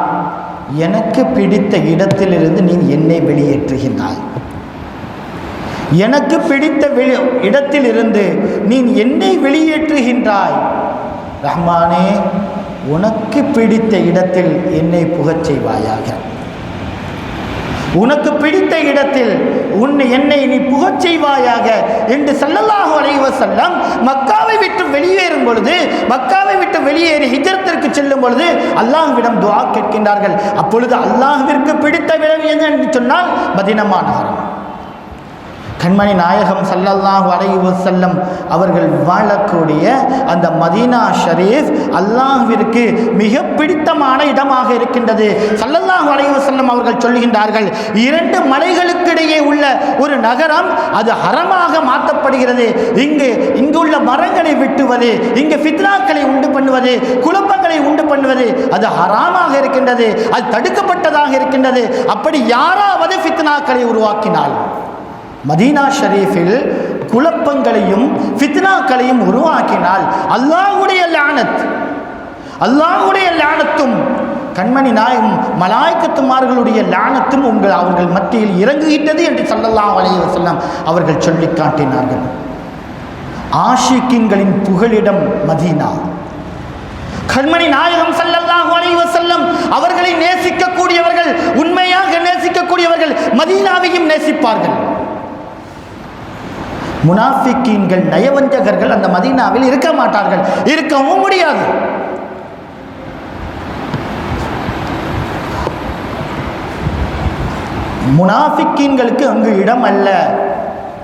[SPEAKER 4] எனக்கு பிடித்த இடத்திலிருந்து நீ என்னை வெளியேற்றுகின்றாய். எனக்கு பிடித்த இடத்திலிருந்து நீ என்னை வெளியேற்றுகின்றாய். ரஹ்மானே, உனக்கு பிடித்த இடத்தில் என்னை புகச் செய்வாயாக. உனக்கு பிடித்த இடத்தில் என்னை நீ புகச் செய்வாயாக என்று ஸல்லல்லாஹு அலைஹி வஸல்லம் மக்காவை விட்டு வெளியேறும் பொழுது, மக்காவை விட்டு வெளியேறி ஹிஜ்ரத்திற்கு செல்லும் பொழுது அல்லாஹ்விடம் துஆ கேட்கின்றார்கள். அப்பொழுது அல்லாஹ்விற்கு பிடித்த இடம் என்ன என்று சொன்னால் மதீனா நகரம். கண்மணி நாயகம் ஸல்லல்லாஹு அலைஹி வஸல்லம் அவர்கள் வாழக்கூடிய அந்த மதீனா ஷரீஃப் அல்லாஹ்விற்கு மிக பிடித்தமான இடமாக இருக்கின்றது. ஸல்லல்லாஹு அலைஹி வஸல்லம் அவர்கள் சொல்லுகின்றார்கள், 2 மலைகளுக்கிடையே உள்ள ஒரு நகரம் அது ஹரமாக மாற்றப்படுகிறது. இங்குள்ள மரங்களை வெட்டுவது, இங்கு ஃபித்னாக்களை உண்டு பண்ணுவது, குழப்பங்களை உண்டு பண்ணுவது அது ஹராமாக இருக்கின்றது. அது தடுக்கப்பட்டதாக இருக்கின்றது. அப்படி யாராவது ஃபித்னாக்களை உருவாக்கினால், மதீனா ஷரீஃபில் குழப்பங்களையும் ஃபித்னாக்களையும் உருவாக்கினால் அல்லாஹ்வுடைய லானத்தும் கண்மணி நாயகம் மலாய்க்கத்துமார்களுடைய லானத்தும் அவர்கள் மத்தியில் இறங்குகின்றது என்று ஸல்லல்லாஹு அலைஹி வஸல்லம் அவர்கள் சொல்லி காட்டினார்கள். ஆஷிக்கின்களின் புகலிடம் மதீனா. கண்மணி நாயகம் ஸல்லல்லாஹு அலைஹி வஸல்லம் அவர்களை நேசிக்கக்கூடியவர்கள், உண்மையாக நேசிக்கக்கூடியவர்கள் மதீனாவையும் நேசிப்பார்கள். முனாஃபிக்கீன்கள், நயவஞ்சகர்கள் அந்த மதீனாவில் இருக்க மாட்டார்கள், இருக்கவும் முடியாது. முனாஃபிக்கீன்களுக்கு அங்கு இடம் அல்ல.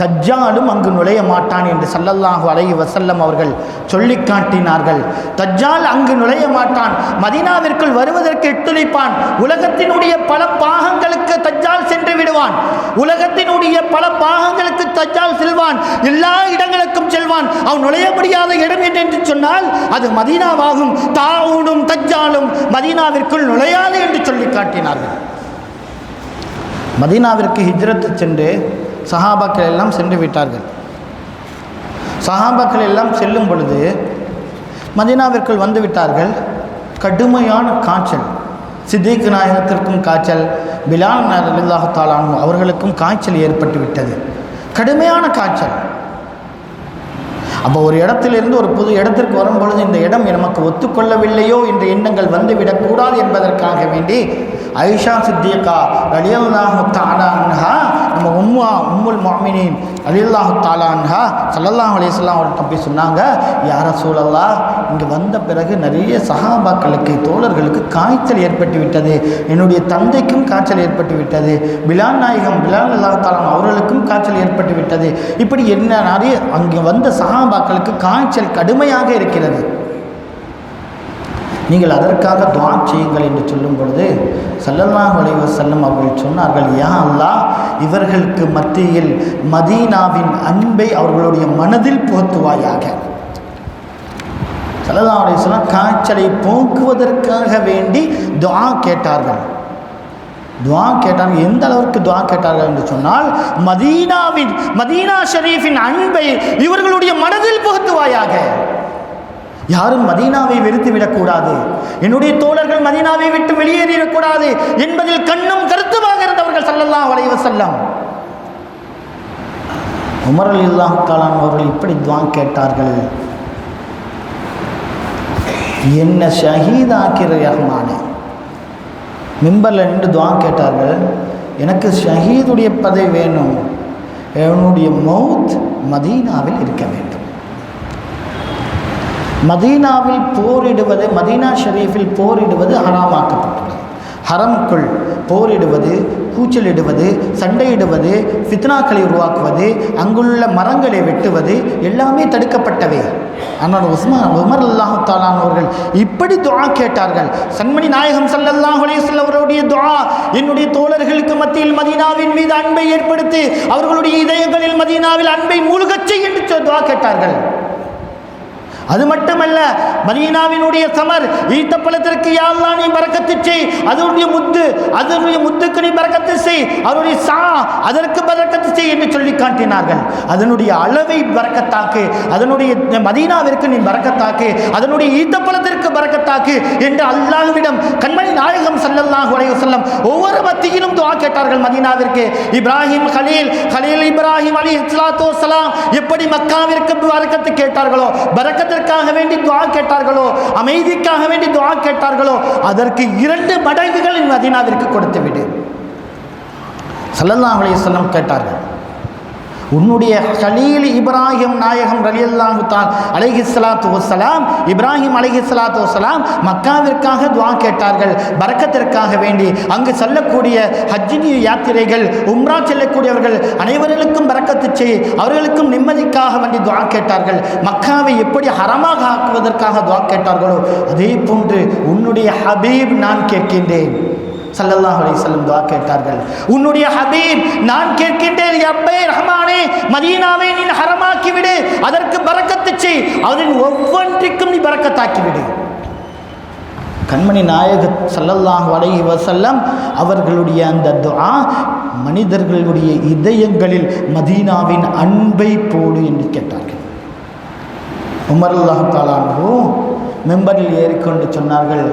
[SPEAKER 4] தஜ்ஜாலும் அங்கு நுழைய மாட்டான் என்று ஸல்லல்லாஹு அலைஹி வஸல்லம் அவர்கள் சொல்லி காட்டினார்கள். தஜ்ஜால் அங்கு நுழைய மாட்டான், மதீனாவிற்குள் வருவதற்கு எட்டுழைப்பான். உலகத்தினுடைய பல பாகங்களுக்கு தஜ்ஜால் சென்று விடுவான். உலகத்தினுடைய பல பாகங்களுக்கு தஜ்ஜால் செல்வான், எல்லா இடங்களுக்கும் செல்வான். அவன் நுழைய முடியாத இடம் என்று சொன்னால் அது மதீனாவாகும். தாவூனும் தஜ்ஜாலும் மதீனாவிற்குள் நுழையாது என்று சொல்லி காட்டினார்கள். மதீனாவிற்கு ஹிஜ்ரத் சென்று சஹாபாக்கள் எல்லாம் சென்று விட்டார்கள். சஹாபாக்கள் எல்லாம் செல்லும் பொழுது மதீனாவிற்குள் வந்து விட்டார்கள். கடுமையான காய்ச்சல், சித்திக் நாயகத்திற்கும் காய்ச்சல், பிலால் ரலியல்லாஹு தஆலா அன்ஹு அவர்களுக்கும் காய்ச்சல் ஏற்பட்டு விட்டது. கடுமையான காய்ச்சல். அப்போ ஒரு இடத்திலிருந்து ஒரு புது இடத்திற்கு வரும் பொழுது இந்த இடம் நமக்கு ஒத்துக்கொள்ளவில்லையோ என்ற எண்ணங்கள் வந்துவிடக்கூடாது என்பதற்காக வேண்டி ஆயிஷா சித்திகா ரலியல்லாஹு தஆலா அன்ஹா நம்ம உம்முல் முஃமினீன் ரலியல்லாஹு தஆலா அன்ஹா ஸல்லல்லாஹு அலைஹி வஸல்லம் அவர்கிட்ட போய் சொன்னாங்க, யா ரசூலல்லாஹ், இங்கே வந்த பிறகு நிறைய சஹாபாக்களுக்கு தோழர்களுக்கு காய்ச்சல் ஏற்பட்டு விட்டது, என்னுடைய தந்தைக்கும் காய்ச்சல் ஏற்பட்டு விட்டது, பிலால் ரலியல்லாஹு தஆலா அவர்களுக்கும் காய்ச்சல் ஏற்பட்டு விட்டது. இப்படி என்ன நிறைய அங்கே வந்த சஹாபாக்களுக்கு காய்ச்சல் கடுமையாக இருக்கிறது, நீங்கள் அதற்காக துஆ செய்யுங்கள் என்று சொல்லும் பொழுது ஸல்லல்லாஹு அலைஹி வஸல்லம் அவர்கள் சொன்னார்கள், யா அல்லாஹ், இவர்களுக்கு மத்தியில் மதீனாவின் அன்பை அவர்களுடைய மனதில் புகுத்துவாயாக. ஸல்லல்லாஹு அலைஹி வஸல்லம் காய்ச்சலை போக்குவதற்காக வேண்டி துஆ கேட்டார்கள். எந்த அளவுக்கு துஆ கேட்டார்கள் என்று சொன்னால், மதீனா ஷரீஃபின் அன்பை இவர்களுடைய மனதில் புகுத்துவாயாக. யாரும் மதீனாவை வெறுத்து விடக்கூடாது, என்னுடைய தோழர்கள் மதீனாவை விட்டு வெளியேறிடக்கூடாது என்பதில் கண்ணும் கருத்துமாக இருந்தவர்கள் ஸல்லல்லாஹு அலைஹி வஸல்லம். உமர் ரலியல்லாஹு தஆலா அவர்கள் இப்படி துஆ கேட்டார்கள், என்ன ஷஹீதாக்கிற ரஹ்மானே. மிம்பரில் நின்று துஆ கேட்டார்கள், எனக்கு ஷஹீதுடைய பதவி வேணும், என்னுடைய மௌத் மதீனாவில் இருக்க வேண்டும். மதீனாவில் போரிடுவது, மதீனா ஷரீஃபில் போரிடுவது ஹராமாக்கப்பட்டது. ஹரம்குள் போரிடுவது, கூச்சலிடுவது, சண்டையிடுவது, ஃபித்னாக்களை உருவாக்குவது, அங்குள்ள மரங்களை வெட்டுவது எல்லாமே தடுக்கப்பட்டவை. ஆனால் உமர் ரலியல்லாஹு தஆலா அவர்கள் இப்படி துஆ கேட்டார்கள். சன்மணி நாயகம் ஸல்லல்லாஹு அலைஹி வஸல்லம் அவருடைய துஆ, என்னுடைய தோழர்களுக்கு மத்தியில் மதீனாவின் மீது அன்பை ஏற்படுத்தி அவர்களுடைய இதயங்களில் மதீனாவில் அன்பை மூழ்கச் செய் என்று துஆ கேட்டார்கள். அது மட்டுமல்ல, மதீனாவினுடைய சமர் ஈத்தப்பழத்திற்கு யா அல்லாஹ் நீ பரக்கத்து செய், அதனுடைய முத்துக்கு நீ பரக்கத்து செய், அதனுடைய அதற்கு பரக்கத்து செய் என்று சொல்லி காட்டினார்கள். அதனுடைய அளவை பரக்கத்தாக்கு, அதனுடைய மதீனாவிற்கு நீ பரக்கத்தாக்கு, அதனுடைய ஈத்தப்பழத்திற்கு பரக்கத்தாக்கு என்று அல்லாஹ்விடம் கண்மணி நாயகம் ஸல்லல்லாஹு அலைஹி வஸல்லம் ஒவ்வொரு மத்தியிலும் துஆ கேட்டார்கள். மதீனாவிற்கு இப்ராஹிம் கலீல் இப்ராஹிம் அலைஹிஸ்ஸலாத்து வஸ்ஸலாம் எப்படி மக்காவிற்கு பரக்கத்து கேட்டார்களோ, பரக்கத்திற்காக வேண்டி துஆ கேட்டார்களோ, அமைதிக்காக வேண்டி துஆ கேட்டார்களோ, அதற்கு 2 மடங்குகள் மதீனாவிற்கு கொடுத்து விடு. ஸல்லல்லாஹு அலைஹி வஸல்லம் கேட்டார்கள், உன்னுடைய கலீல் இப்ராஹிம் நாயகம் ரலியல்லாஹு தஆலா அலைஹிஸ்ஸலாத்து வஸ்ஸலாம், இப்ராஹிம் அலைஹிஸ்ஸலாத்து வஸ்ஸலாம் மக்காவிற்காக துஆ கேட்டார்கள், பரக்கத்திற்காக வேண்டி. அங்கு செல்லக்கூடிய ஹஜ்ஜி யாத்திரைகள், உம்ரா செல்லக்கூடியவர்கள் அனைவர்களுக்கும் பரக்கத்து செய், அவர்களுக்கும் நிம்மதிக்காக வேண்டி துஆ கேட்டார்கள். மக்காவை எப்படி ஹரமாக ஆக்குவதற்காக துஆ கேட்டார்களோ, அதே போன்று உன்னுடைய ஹபீப் நான் கேட்கின்றேன். ஸல்லல்லாஹு அலைஹி வஸல்லம் துஆ கேட்டார்கள், உன்னுடைய ஹபீப் நான் கேட்கின்றேன், ரப்பே ரஹ்மானே, மதீனாவை நீ ஹரமாக்கி விடு, அதற்கு பரக்கத்து செய், அதன் ஒவ்வொன்றிற்கும் நீ பரக்கத்தாக்கி விடு. கண்மணி நாயகம் ஸல்லல்லாஹு அலைஹி வஸல்லம் அவர்களுடைய அந்த துஆ மனிதர்களுடைய இதயங்களில் மதீனாவின் அன்பை போடு என்று கேட்டார்கள். உமர் ரலியல்லாஹு தஆலா மெம்பரில் ஏறிக்கொண்டு சொன்னார்கள்,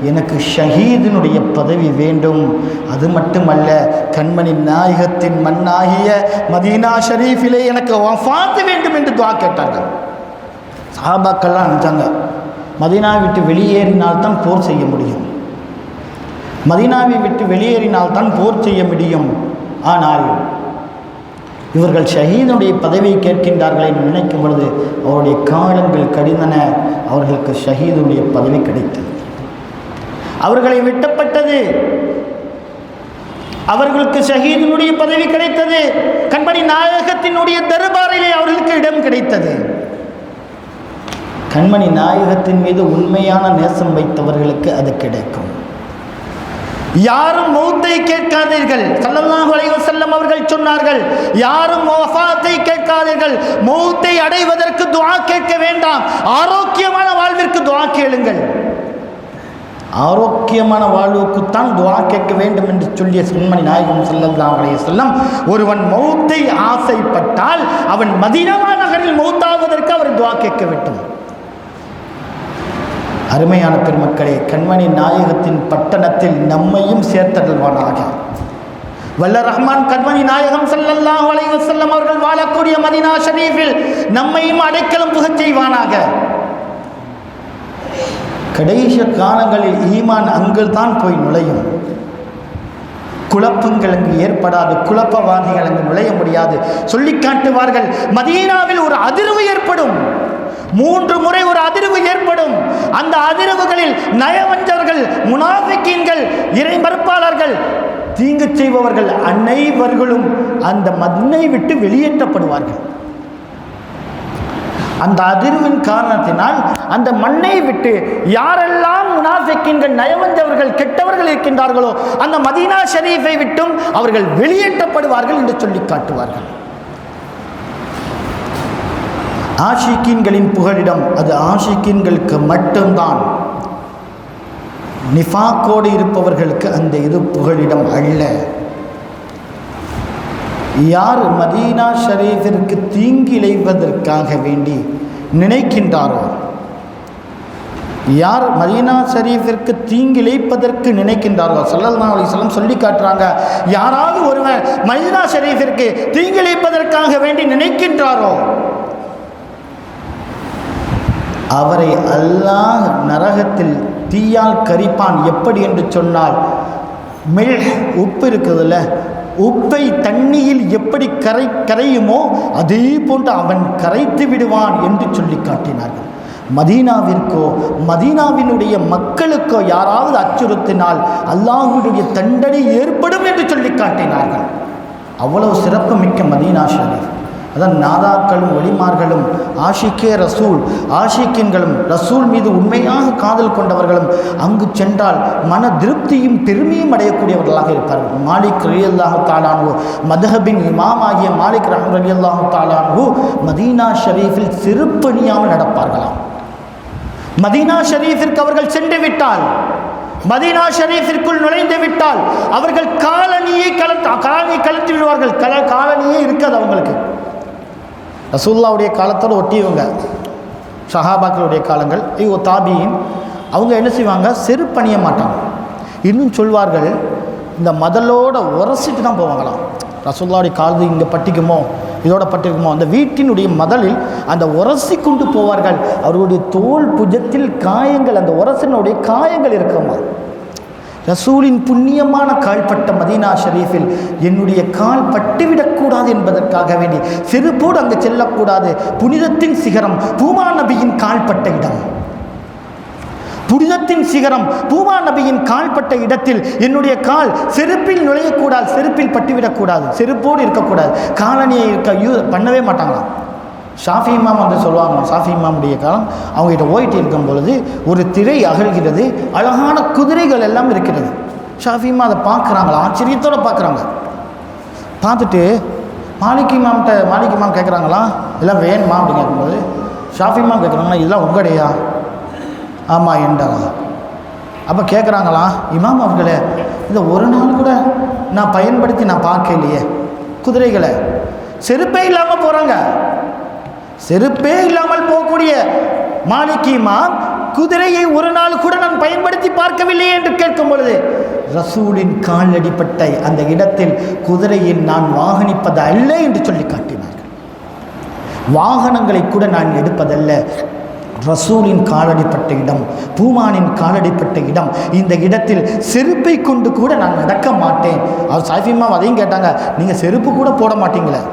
[SPEAKER 4] எனக்கு ஷஹீதினுடைய பதவி வேண்டும். அது மட்டுமல்ல, கண்மணி நாயகத்தின் மண்ணாகிய மதீனா ஷரீஃபிலே எனக்கு வஃபாத் வேண்டும் என்று துஆ கேட்டார்கள். சஹாபாக்கள்லாம் நினைச்சாங்க, மதீனாவை விட்டு வெளியேறினால்தான் போர் செய்ய முடியும், மதீனாவை விட்டு வெளியேறினால்தான் போர் செய்ய முடியும். ஆனால் இவர்கள் ஷஹீதுடைய பதவியை கேட்கின்றார்கள் என்று நினைக்கும் பொழுது அவருடைய காலங்கள் கடிந்தன. அவர்களுக்கு ஷஹீதுடைய பதவி கிடைத்தது, அவர்களை வெட்டப்பட்டது, அவர்களுக்கு ஷஹீதுடைய பதவி கிடைத்தது. கண்மணி நாயகத்தினுடைய தர்பாரிலே அவர்களுக்கு இடம் கிடைத்தது. கண்மணி நாயகத்தின் மீது உண்மையான நேசம் வைத்தவர்களுக்கு அது கிடைக்கும். யாரும் மௌத்தை கேட்காதீர்கள். ஸல்லல்லாஹு அலைஹி வஸல்லம் அவர்கள் சொன்னார்கள், யாரும் வஃபாத்தை கேட்காதீர்கள். மௌத்தை அடைவதற்கு துஆ கேட்க வேண்டாம், ஆரோக்கியமான வாழ்விற்கு துஆ கேளுங்கள். ஆரோக்கியமான வாழ்வுக்குத்தான் துஆ கேட்க வேண்டும் என்று சொல்லிய கண்மணி நாயகம் ஸல்லல்லாஹு அலைஹி வஸல்லம், ஒருவன் மௌத்தை ஆசைப்பட்டால் அவன் மதீனா நகரில் மௌத்தாவதற்கு அவர் துஆ கேட்க வேண்டும். அருமையான பெருமக்களே, கண்மணி நாயகத்தின் பட்டணத்தில் நம்மையும் சேர்த்தல்வானாக. வல்ல ரஹ்மான் கண்மணி நாயகம் ஸல்லல்லாஹு அலைஹி வஸல்லம் அவர்கள் வாழக்கூடிய மதீனா ஷரீஃபில் நம்மையும் அடைக்கலம் புகச் செய்வானாக. கடைசி காலங்களில் ஈமான் அங்குதான் போய் நுழையும். குழப்பங்கள் அங்கு ஏற்படாது, குழப்பவாதிகள் அங்கு நுழைய முடியாது. சொல்லி காட்டுவார்கள், மதீனாவில் ஒரு அதிர்வு ஏற்படும், 3 முறை ஒரு அதிர்வு ஏற்படும். அந்த அதிர்வுகளில் நயவஞ்சர்கள், முனாஃபிக்கீன்கள், இறை மறுப்பாளர்கள், தீங்கு செய்பவர்கள் அனைவர்களும் அந்த மண்ணை விட்டு வெளியேற்றப்படுவார்கள். அந்த அதிர்வின் காரணத்தினால் அந்த மண்ணை விட்டு யாரெல்லாம் முனாஃபிக்கீன்கள், நயவஞ்சவர்கள், கெட்டவர்கள் இருக்கின்றார்களோ அந்த மதீனா ஷரீஃபை விட்டும் அவர்கள் வெளியேற்றப்படுவார்கள் என்று சொல்லி காட்டுவார்கள். ஆஷிக்கீன்களின் புகலிடம் அது ஆஷிக்கீன்களுக்கு மட்டும்தான். நிஃபாக்கோடு இருப்பவர்களுக்கு அந்த இது புகலிடம் அல்ல. யார் மதீனா ஷரீஃபிற்கு தீங்கு இழைப்பதற்காக வேண்டி நினைக்கின்றாரோ, யார் மதீனா ஷரீஃபிற்கு தீங்கு இழைப்பதற்கு நினைக்கின்றாரோ, ஸல்லல்லாஹு அலைஹி வஸல்லம் சொல்லி காட்டுறாங்க, யாராவது ஒருவர் மதீனா ஷரீஃபிற்கு தீங்கு இழைப்பதற்காக வேண்டி நினைக்கின்றாரோ அவரை அல்லாஹ் நரகத்தில் தீயால் கரிப்பான். எப்படி என்று சொன்னால், உப்பு இருக்குதுல்ல, உப்பை தண்ணியில் எப்படி கரையுமோ அதே போன்று அவன் கரைத்து விடுவான் என்று சொல்லி காட்டினார்கள். மதீனாவிற்கோ மதீனாவினுடைய மக்களுக்கோ யாராவது அச்சுறுத்தினால் அல்லாஹ்வுடைய தண்டனை ஏற்படும் என்று சொல்லி காட்டினார்கள். அவ்வளவு சிறப்பு மிக்க மதீனா ஷரீஃப். அதான் நாதாக்களும் ஒளிமார்களும் ஆஷிக்கே ரசூல், ஆஷிக்கின்களும் ரசூல் மீது உண்மையாக காதல் கொண்டவர்களும் அங்கு சென்றால் மன திருப்தியும் பெருமையும் அடையக்கூடியவர்களாக இருப்பார்கள். மாலிக் ரலியல்லாஹு தஆலா அன்ஹு, மத்ஹபின் இமாம் ஆகிய மாலிக் ரலியல்லாஹு தஆலா அன்ஹு மதீனா ஷரீஃபில் செருப்பு அணியாமல் நடப்பார்களாம். மதீனா ஷரீஃபிற்கு அவர்கள் சென்று விட்டால், மதீனா ஷரீஃபிற்குள் நுழைந்து விட்டால் அவர்கள் காலணியை கலட்டி விடுவார்கள். காலணியே இருக்காது அவங்களுக்கு. ரசூலுல்லாஹ்வுடைய காலத்தோடு ஒட்டியவங்க சஹாபாக்களுடைய காலங்கள், தாபியின், அவங்க என்ன செய்வாங்க, செருப்பு அணிய மாட்டாங்க. இன்னும் சொல்வார்கள், இந்த மதலோட உரசிட்டு தான் போவாங்களாம். ரசூலுல்லாஹ்வுடைய காலத்து இங்கே பட்டிக்குமோ இதோட பட்டிருக்குமோ அந்த வீட்டினுடைய மதலில் அந்த உரசி கொண்டு போவார்கள். அவர்களுடைய தோல் புஜத்தில் காயங்கள், அந்த உரசினுடைய காயங்கள் இருக்குமா. ரசூலின் புண்ணியமான கால்பட்ட மதீனா ஷரீஃபில் என்னுடைய கால் பட்டுவிடக்கூடாது என்பதற்காக வேண்டி செருப்போடு அங்கு செல்லக்கூடாது. புனிதத்தின் சிகரம் பூமா நபியின் கால்பட்ட இடம், புனிதத்தின் சிகரம் பூமா நபியின் கால்பட்ட இடத்தில் என்னுடைய கால் செருப்பில் நுழையக்கூடாது, செருப்பில் பட்டுவிடக்கூடாது, செருப்போடு இருக்கக்கூடாது. காலணியை பண்ணவே மாட்டாங்களாம். ஷாஃபி இமாம் வந்து சொல்லுவாங்க, ஷாஃபி இமாமுடைய காலம், அவங்ககிட்ட ஓயிட்டு இருக்கும் பொழுது ஒரு திரை அகழ்கிறது, அழகான குதிரைகள் எல்லாம் இருக்கிறது. ஷாஃபி இமாம் அதை பார்க்குறாங்களா, ஆச்சரியத்தோடு பார்க்குறாங்க. பார்த்துட்டு மாலிக் இமாம் கேட்குறாங்களா, எல்லாம் வேணுமா அப்படின்னு கேட்கும்போது ஷாஃபி இமாம் கேட்குறாங்களா, இதெல்லாம் உங்கடையா? ஆமாம் என்றாங்க. அப்போ கேட்குறாங்களா, இமாம் அவர்களே, இதை ஒரு நாள் கூட நான் பயன்படுத்தி நான் பார்க்கலையே. குதிரைகளை செருப்பே இல்லாமல் போகிறாங்க. செருப்பே இல்லாமல் போகக்கூடிய மாலிக் இமாம் குதிரையை ஒரு நாள் கூட நான் பயன்படுத்தி பார்க்கவில்லையே என்று கேட்கும் பொழுது ரசூலின் கால் அடிப்பட்ட அந்த இடத்தில் குதிரையில் நான் வாகனிப்பது அல்ல என்று சொல்லி காட்டினார்கள். வாகனங்களை கூட நான் எடுப்பதல்ல, ரசூலின் காலடிப்பட்ட இடம், பூமானின் காலடிப்பட்ட இடம், இந்த இடத்தில் செருப்பை கொண்டு கூட நான் நடக்க மாட்டேன். அவர் சாஃபிமா அதையும் கேட்டாங்க, நீங்கள் செருப்பு கூட போட மாட்டீங்களே.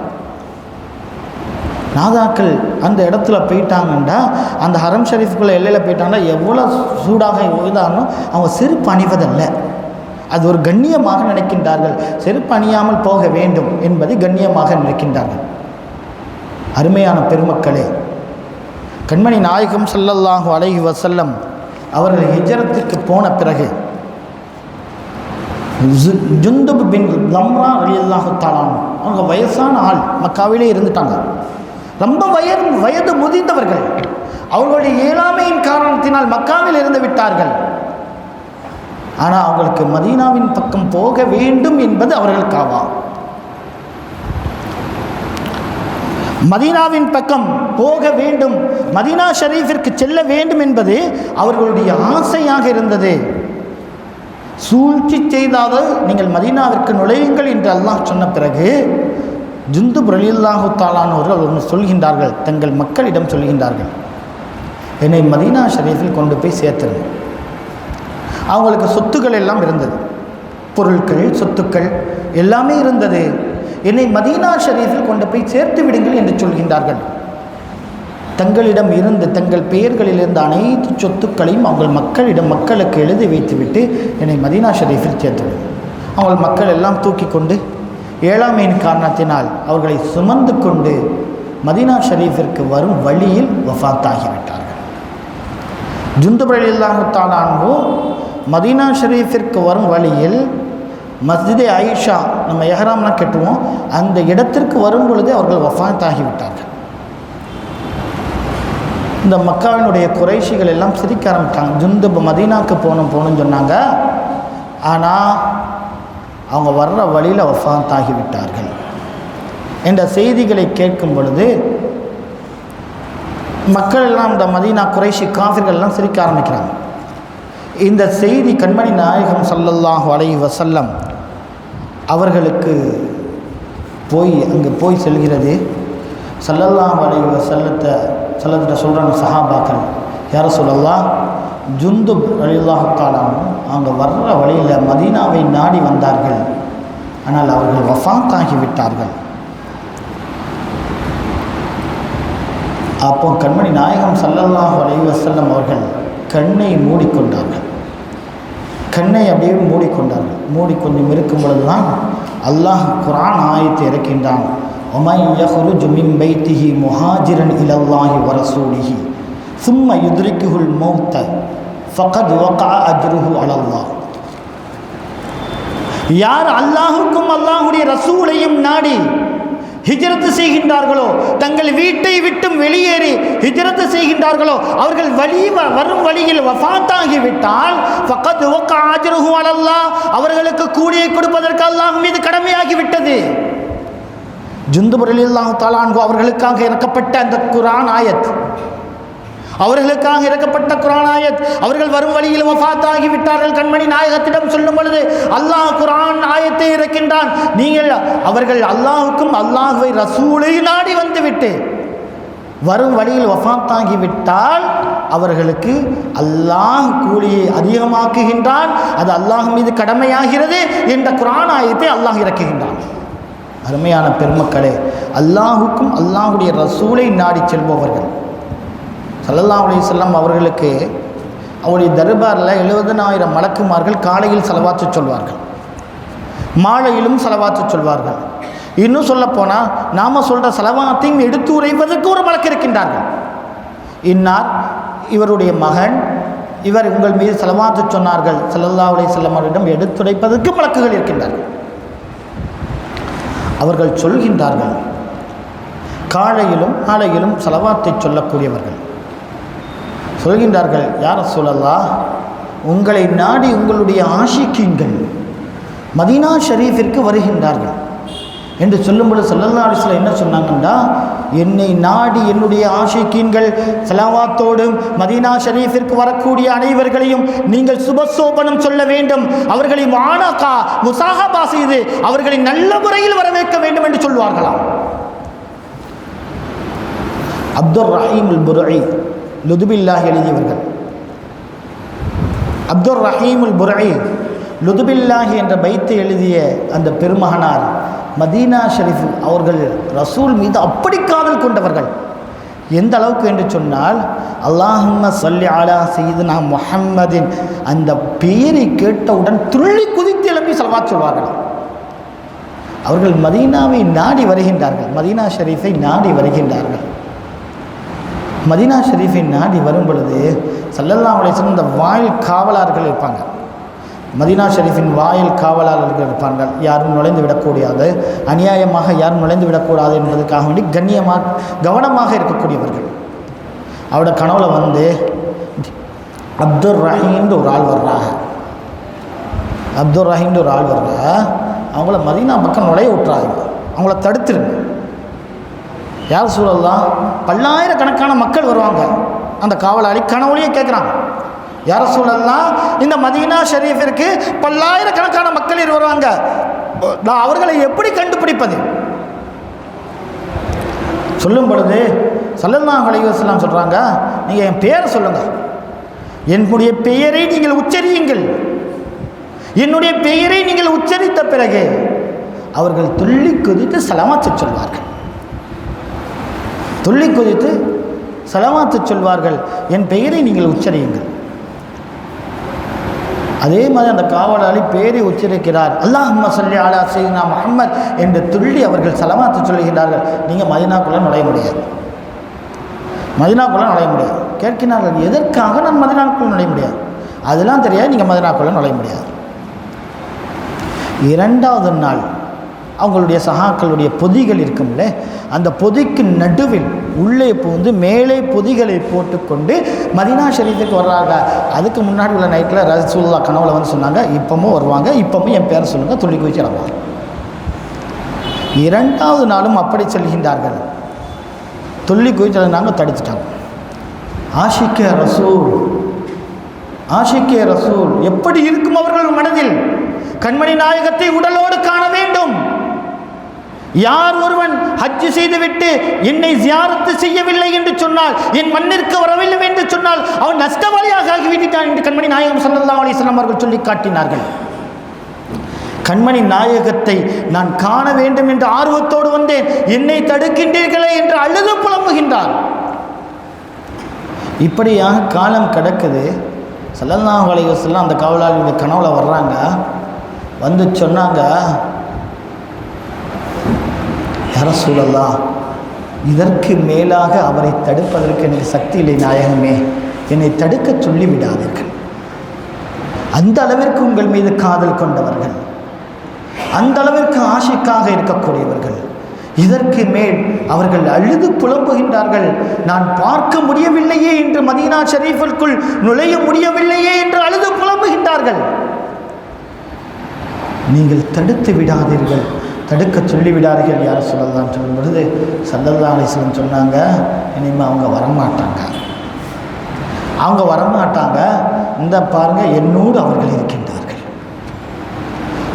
[SPEAKER 4] நாதாக்கள் அந்த இடத்துல போயிட்டாங்கன்னா, அந்த ஹரம் ஷரீஃபுக்குள்ள எல்லையில் போயிட்டாங்கன்னா எவ்வளோ சூடாக இதாகணும், அவங்க செருப்பு அணிவதல்ல, அது ஒரு கண்ணியமாக நினைக்கின்றார்கள். செருப்பு அணியாமல் போக வேண்டும் என்பதை கண்ணியமாக நினைக்கின்றார்கள். அருமையான பெருமக்களே, கண்மணி நாயகம் ஸல்லல்லாஹு அலைஹி வஸல்லம் அவர்கள் ஹிஜ்ரத்துக்கு போன பிறகு ஜுந்துப் பின் லம்ரா ரலியல்லாஹு தஆலா அவங்க வயசான ஆள், மக்காவிலே இருந்துட்டாங்க. ரொம்ப வயது முதிர்ந்தவர்கள். அவர்களுடைய இயலாமையின் காரணத்தினால் மக்காவில் இருந்து விட்டார்கள். ஆனால் அவங்களுக்கு மதீனாவின் பக்கம் போக வேண்டும் என்பது அவர்களுக்கு ஆவா. மதீனாவின் பக்கம் போக வேண்டும், மதீனா ஷரீஃபிற்கு செல்ல வேண்டும் என்பது அவர்களுடைய ஆசையாக இருந்தது. சூழ்ச்சி செய்தாவது நீங்கள் மதீனாவிற்கு நுழையுங்கள் என்று அல்லாஹ் சொன்ன பிறகு ஜுந்துப் ரலியல்லாஹு தஆலா அவர்கள் ஒன்று சொல்கின்றார்கள், தங்கள் மக்களிடம் சொல்கின்றார்கள், என்னை மதீனா ஷரீஃபில் கொண்டு போய் சேர்த்துருங்க. அவங்களுக்கு சொத்துக்கள் எல்லாம் இருந்தது. பொருட்கள், சொத்துக்கள் எல்லாமே இருந்தது. என்னை மதீனா ஷரீஃபில் கொண்டு போய் சேர்த்து விடுங்கள் என்று சொல்கின்றார்கள். தங்களிடம் இருந்து தங்கள் பெயர்களில் இருந்த அனைத்து சொத்துக்களையும் அவங்கள் மக்களுக்கு எழுதி வைத்துவிட்டு என்னை மதீனா ஷரீஃபில் சேர்த்துவிடும். அவங்கள் மக்கள் எல்லாம் தூக்கி கொண்டு ஏழாமையின் காரணத்தினால் அவர்களை சுமந்து கொண்டு மதீனா ஷரீஃபிற்கு வரும் வழியில் வஃபாத்தாகிவிட்டார்கள். ஜுந்துப் ரலியல்லாஹு தஆலா அன்ஹு மதீனா ஷரீஃபிற்கு வரும் வழியில் மஸ்ஜிதே ஆயிஷா, நம்ம எஹ்ராம்லாம் கட்டுவோம், அந்த இடத்திற்கு வரும் பொழுதே அவர்கள் வஃபாத்தாகிவிட்டார்கள். இந்த மக்காவினுடைய குறைஷிகள் எல்லாம் சிரிக்க ஆரம்பித்தாங்க. ஜுந்துப் மதீனாவுக்கு போகணும்னு சொன்னாங்க. ஆனால் அவங்க வர்ற வழியில் வஃபாத்தாகிவிட்டார்கள் என்ற செய்திகளை கேட்கும் பொழுது மக்கள் எல்லாம், இந்த மதீனா குறைஷி காஃபிர்கள் எல்லாம் சிரிக்க ஆரம்பிக்கிறாங்க. இந்த செய்தி கண்மணி நாயகம் ஸல்லல்லாஹு அலைஹி வஸல்லம் அவர்களுக்கு அங்கே போய் செல்கிறது. ஸல்லல்லாஹு அலைஹி வஸல்லத்தை சொல்கிறாங்க சஹாபாக்கள், யா ரசூலல்லாஹ், ஜுந்துப் ரலியல்லாஹு தஆலா அவங்க வர்ற வழியில் மதீனாவை நாடி வந்தார்கள், ஆனால் அவர்கள் வஃபாத்தாகிவிட்டார்கள். அப்போ கண்மணி நாயகம் ஸல்லல்லாஹு அலைஹி வஸல்லம் அவர்கள் கண்ணை மூடிக்கொண்டார்கள். கண்ணை அப்படியே மூடிக்கொண்டு இருக்கும் பொழுதுதான் அல்லாஹ் குர்ஆன் ஆயத்தை இறக்கின்றான். ஒமை யஹ்ருஜு மின் பைத்திஹி முஹாஜிரன் இலல்லாஹி வ ரசூலிஹி சும்ம யுத்ரிக்குஹுல் மௌத்த ஃபகத் வகஅ அஜ்ருஹு அலல்லாஹ். யார் அல்லாஹுக்கும் அல்லாஹுடைய ரசூலையும் நாடி ஹிஜ்ரத் செய்கின்றார்களோ, தங்கள் வீட்டை விட்டும் வெளியேறி ஹிஜ்ரத் செய்கின்றார்களோ, அவர்கள் வரும் வழியில் வஃபாத்தாகிவிட்டால் ஃபகத் வகஅ அஜ்ருஹு அலல்லாஹ், அவர்களுக்கு கூலியை கொடுப்பதற்கு அல்லாஹ் மீது கடமையாகிவிட்டது. ஜுந்துப் ரலியல்லாஹு தஆலா அன்ஹு அவர்களுக்காக இறக்கப்பட்ட அந்த குர்ஆன் ஆயத், அவர்கள் வரும் வழியில் வஃபாத்தாகி விட்டார்கள். கண்மணி நாயகத்திடம் சொல்லும் பொழுது அல்லாஹ் குர்ஆன் ஆயத்தை இறக்கின்றான். அவர்கள் அல்லாஹுக்கும் அல்லாஹ்வை ரசூலை நாடி வந்துவிட்டு வரும் வழியில் வஃபாத்தாகிவிட்டால் அவர்களுக்கு அல்லாஹ் கூலியை அதிகமாக்குகின்றான், அது அல்லாஹ் மீது கடமையாகிறது என்ற குர்ஆன் ஆயத்தை அல்லாஹ் இறக்குகின்றான். அருமையான பெருமக்களே, அல்லாஹுக்கும் அல்லாஹுடைய ரசூலை நாடி செல்பவர்கள் ஸல்லல்லாஹு அலைஹி வஸல்லம் அவர்களுக்கு அவருடைய தர்பாரில் 70,000 மலக்குமார்கள் காலையில் ஸலவாத்து சொல்வார்கள், மாலையிலும் ஸலவாத்து சொல்வார்கள். இன்னும் சொல்லப்போனால் நாம் சொல்கிற ஸலவாத்தையும் எடுத்து உரைப்பதற்கு ஒரு மலக்கு இருக்கின்றார்கள். இன்னார் இவருடைய மகன், இவர் உங்கள் மீது ஸலவாத்து சொன்னார்கள், ஸல்லல்லாஹு அலைஹி வஸல்லம் அவரிடம் எடுத்துரைப்பதற்கு மலக்குகள் இருக்கின்றார்கள். அவர்கள் சொல்கின்றார்கள், காலையிலும் மாலையிலும் ஸலவாத்தை சொல்லக்கூடியவர்கள் சொல்கின்றார்கள், யா ரசூலல்லாஹ், உங்களை நாடி உங்களுடைய ஆஷிகீன்கள் மதீனா ஷரீஃபிற்கு வருகின்றார்கள் என்று சொல்லும்போது ஸல்லல்லாஹு அலைஹி வஸல்லம் என்ன சொன்னாங்கன்னா, என்னை நாடி என்னுடைய ஆஷிகீன்கள் ஸலவாத்தோடு மதீனா ஷரீஃபிற்கு வரக்கூடிய அனைவர்களையும் நீங்கள் சுபசோபனம் சொல்ல வேண்டும், அவர்களை முசாஹபா செய்து அவர்களை நல்ல முறையில் வரவேற்க வேண்டும் என்று சொல்வார்களாம். அப்துர் ரஹீம் அல் புர்இ லுதுபில்லாஹி எழுதியவர்கள். அப்துர் ரஹீம் அல் புர்இ லுதுபில்லாஹி என்ற பைத்தை எழுதிய அந்த பெருமகனார் மதீனா ஷரீஃப் அவர்கள் ரசூல் மீது அப்படி காதல் கொண்டவர்கள். எந்த அளவுக்கு என்று சொன்னால், அல்லாஹும்ம ஸல்லி அலா சய்யிதுனா முஹம்மதின் அந்த பெயரை கேட்டவுடன் துள்ளி குதித்து எழுப்பி ஸலவாத் சொல்வார்கள். அவர்கள் மதீனாவை நாடி வருகின்றார்கள், மதீனா ஷரீஃபை நாடி வருகின்றார்கள். மதீனா ஷரீஃபை நாடி வரும் பொழுது ஸல்லல்லாஹு அலைஹி வஸல்லம் இந்த வாயில் காவலாளர்கள் இருப்பாங்க. மதீனா ஷரீஃபின் வாயில் காவலாளர்கள் இருப்பார்கள். யாரும் நுழைந்து விடக்கூடாது, அநியாயமாக யாரும் நுழைந்து விடக்கூடாது என்பதற்காக வேண்டி கவனமாக இருக்கக்கூடியவர்கள். அவரோட கனவுல வந்து அப்துர் ரஹீம்னு ஒரு ஆள் வர்றாங்க. அவங்கள மதீனா பக்கம் நுழைய விட்டுறாங்க, அவங்கள தடுத்துருங்க. யார் சூழல்லாம் பல்லாயிரக்கணக்கான மக்கள் வருவாங்க. அந்த காவலாளி கனவுலையே கேட்குறாங்க, யார் சூழல்லாம் இந்த மதீனா ஷரீஃபிற்கு பல்லாயிரக்கணக்கான மக்கள் வருவாங்க, நான் அவர்களை எப்படி கண்டுபிடிப்பது? சொல்லும் பொழுது ஸல்லல்லாஹு அலைஹி வஸல்லம் சொல்கிறாங்க, நீங்கள் என் பெயரை சொல்லுங்கள், என்னுடைய பெயரை நீங்கள் உச்சரியுங்கள், என்னுடைய பெயரை நீங்கள் உச்சரித்த பிறகு அவர்கள் துள்ளி குதித்து சலவாத்து சொல்வார்கள். துள்ளி குதித்து சலவாத்து சொல்வார்கள், என் பெயரை நீங்கள் உச்சரியுங்கள். அதே மாதிரி அந்த காவலாளி பேரை உச்சரிக்கிறார், அல்லாஹும்ம ஸல்லி அலா சய்யிதினா முஹம்மத் என்று துள்ளி அவர்கள் சலவாத்து சொல்லுகிறார்கள். நீங்கள் மதீனாக்குள்ள நுழைய முடியாது, மதீனாக்குள்ள நுழைய முடியாது. கேட்கிறார்கள், எதற்காக நான் மதீனாக்குள்ள நுழைய முடியாது? அதெல்லாம் தெரியாது, நீங்கள் மதீனாக்குள்ள நுழைய முடியாது. இரண்டாவது நாள் அவங்களுடைய சகாக்களுடைய பொதிகள் இருக்கும்ல, அந்த பொதிக்கு நடுவில் உள்ளே புகுந்து மேலே பொதிகளை போட்டுக்கொண்டு மதீனா ஷரீஃபுக்கு வர்றாங்க. அதுக்கு முன்னாடி உள்ள நைட்டில் ரசூலுல்லாஹ் கனவுல வந்து சொன்னாங்க, இப்பவும் வருவாங்க, இப்பவும் என் பேரை சொல்லுங்கள், துள்ளி குதிச்சு இறங்குவாங்க. இரண்டாவது நாளும் அப்படி சொல்கின்றார்கள். துள்ளி குதிச்சு நாங்கள் தடுத்துட்டாங்க. ஆஷிக்கே ரசூல், ஆஷிக்கே ரசூல் எப்படி இருக்கும் அவர்கள் மனதில்? கண்மணி நாயகத்தை உடலோடு காண வேண்டும். யார் ஒருவன் ஹஜ் செய்துவிட்டு என்னை ஜியாரத்து செய்யவில்லை என்று சொன்னால், என் மண்ணிற்கு வரவில்லை என்று சொன்னால் அவன் நஷ்டவாளியாக ஆகிவிட்டான் என்று கண்மணி நாயகம் ஸல்லல்லாஹு அலைஹி வஸல்லம் அவர்கள் சொல்லி காட்டினார்கள். கண்மணி நாயகத்தை நான் காண வேண்டும் என்று ஆர்வத்தோடு வந்தேன், என்னை தடுக்கின்றீர்களே என்று அழுது புலம்புகின்றார். இப்படியாக காலம் கடக்குது. ஸல்லல்லாஹு அலைஹி வஸல்லம் அந்த காவலாளியுடைய கனவுல வர்றாங்க. வந்து சொன்னாங்க, யா ரசூலல்லாஹ், இதற்கு மேலாக அவரை தடுப்பதற்கு எனக்கு சக்தி இல்லை நாயகமே, என்னை தடுக்க சொல்லி விடாதீர்கள். அந்த அளவிற்கு உங்கள் மீது காதல் கொண்டவர்கள், அந்த அளவிற்கு ஆஷிக்காக இருக்கக்கூடியவர்கள். இதற்கு மேல் அவர்கள் அழுது புலம்புகின்றார்கள், நான் பார்க்க முடியவில்லையே என்று, மதீனா ஷரீஃபிற்குள் நுழைய முடியவில்லையே என்று அழுது புலம்புகின்றார்கள். நீங்கள் தடுத்து விடாதீர்கள், தடுக்க சொல்லிவிடார்கள் யார் சொல்லலாம் சொல்லும் பொழுது ஸல்லல்லாஹு அலைஹி வஸல்லம் சொன்னாங்க, இனிமேல் அவங்க வரமாட்டாங்க, அவங்க வரமாட்டாங்க. இந்த பாருங்க, என்னோடு அவர்கள் இருக்கின்றார்கள்,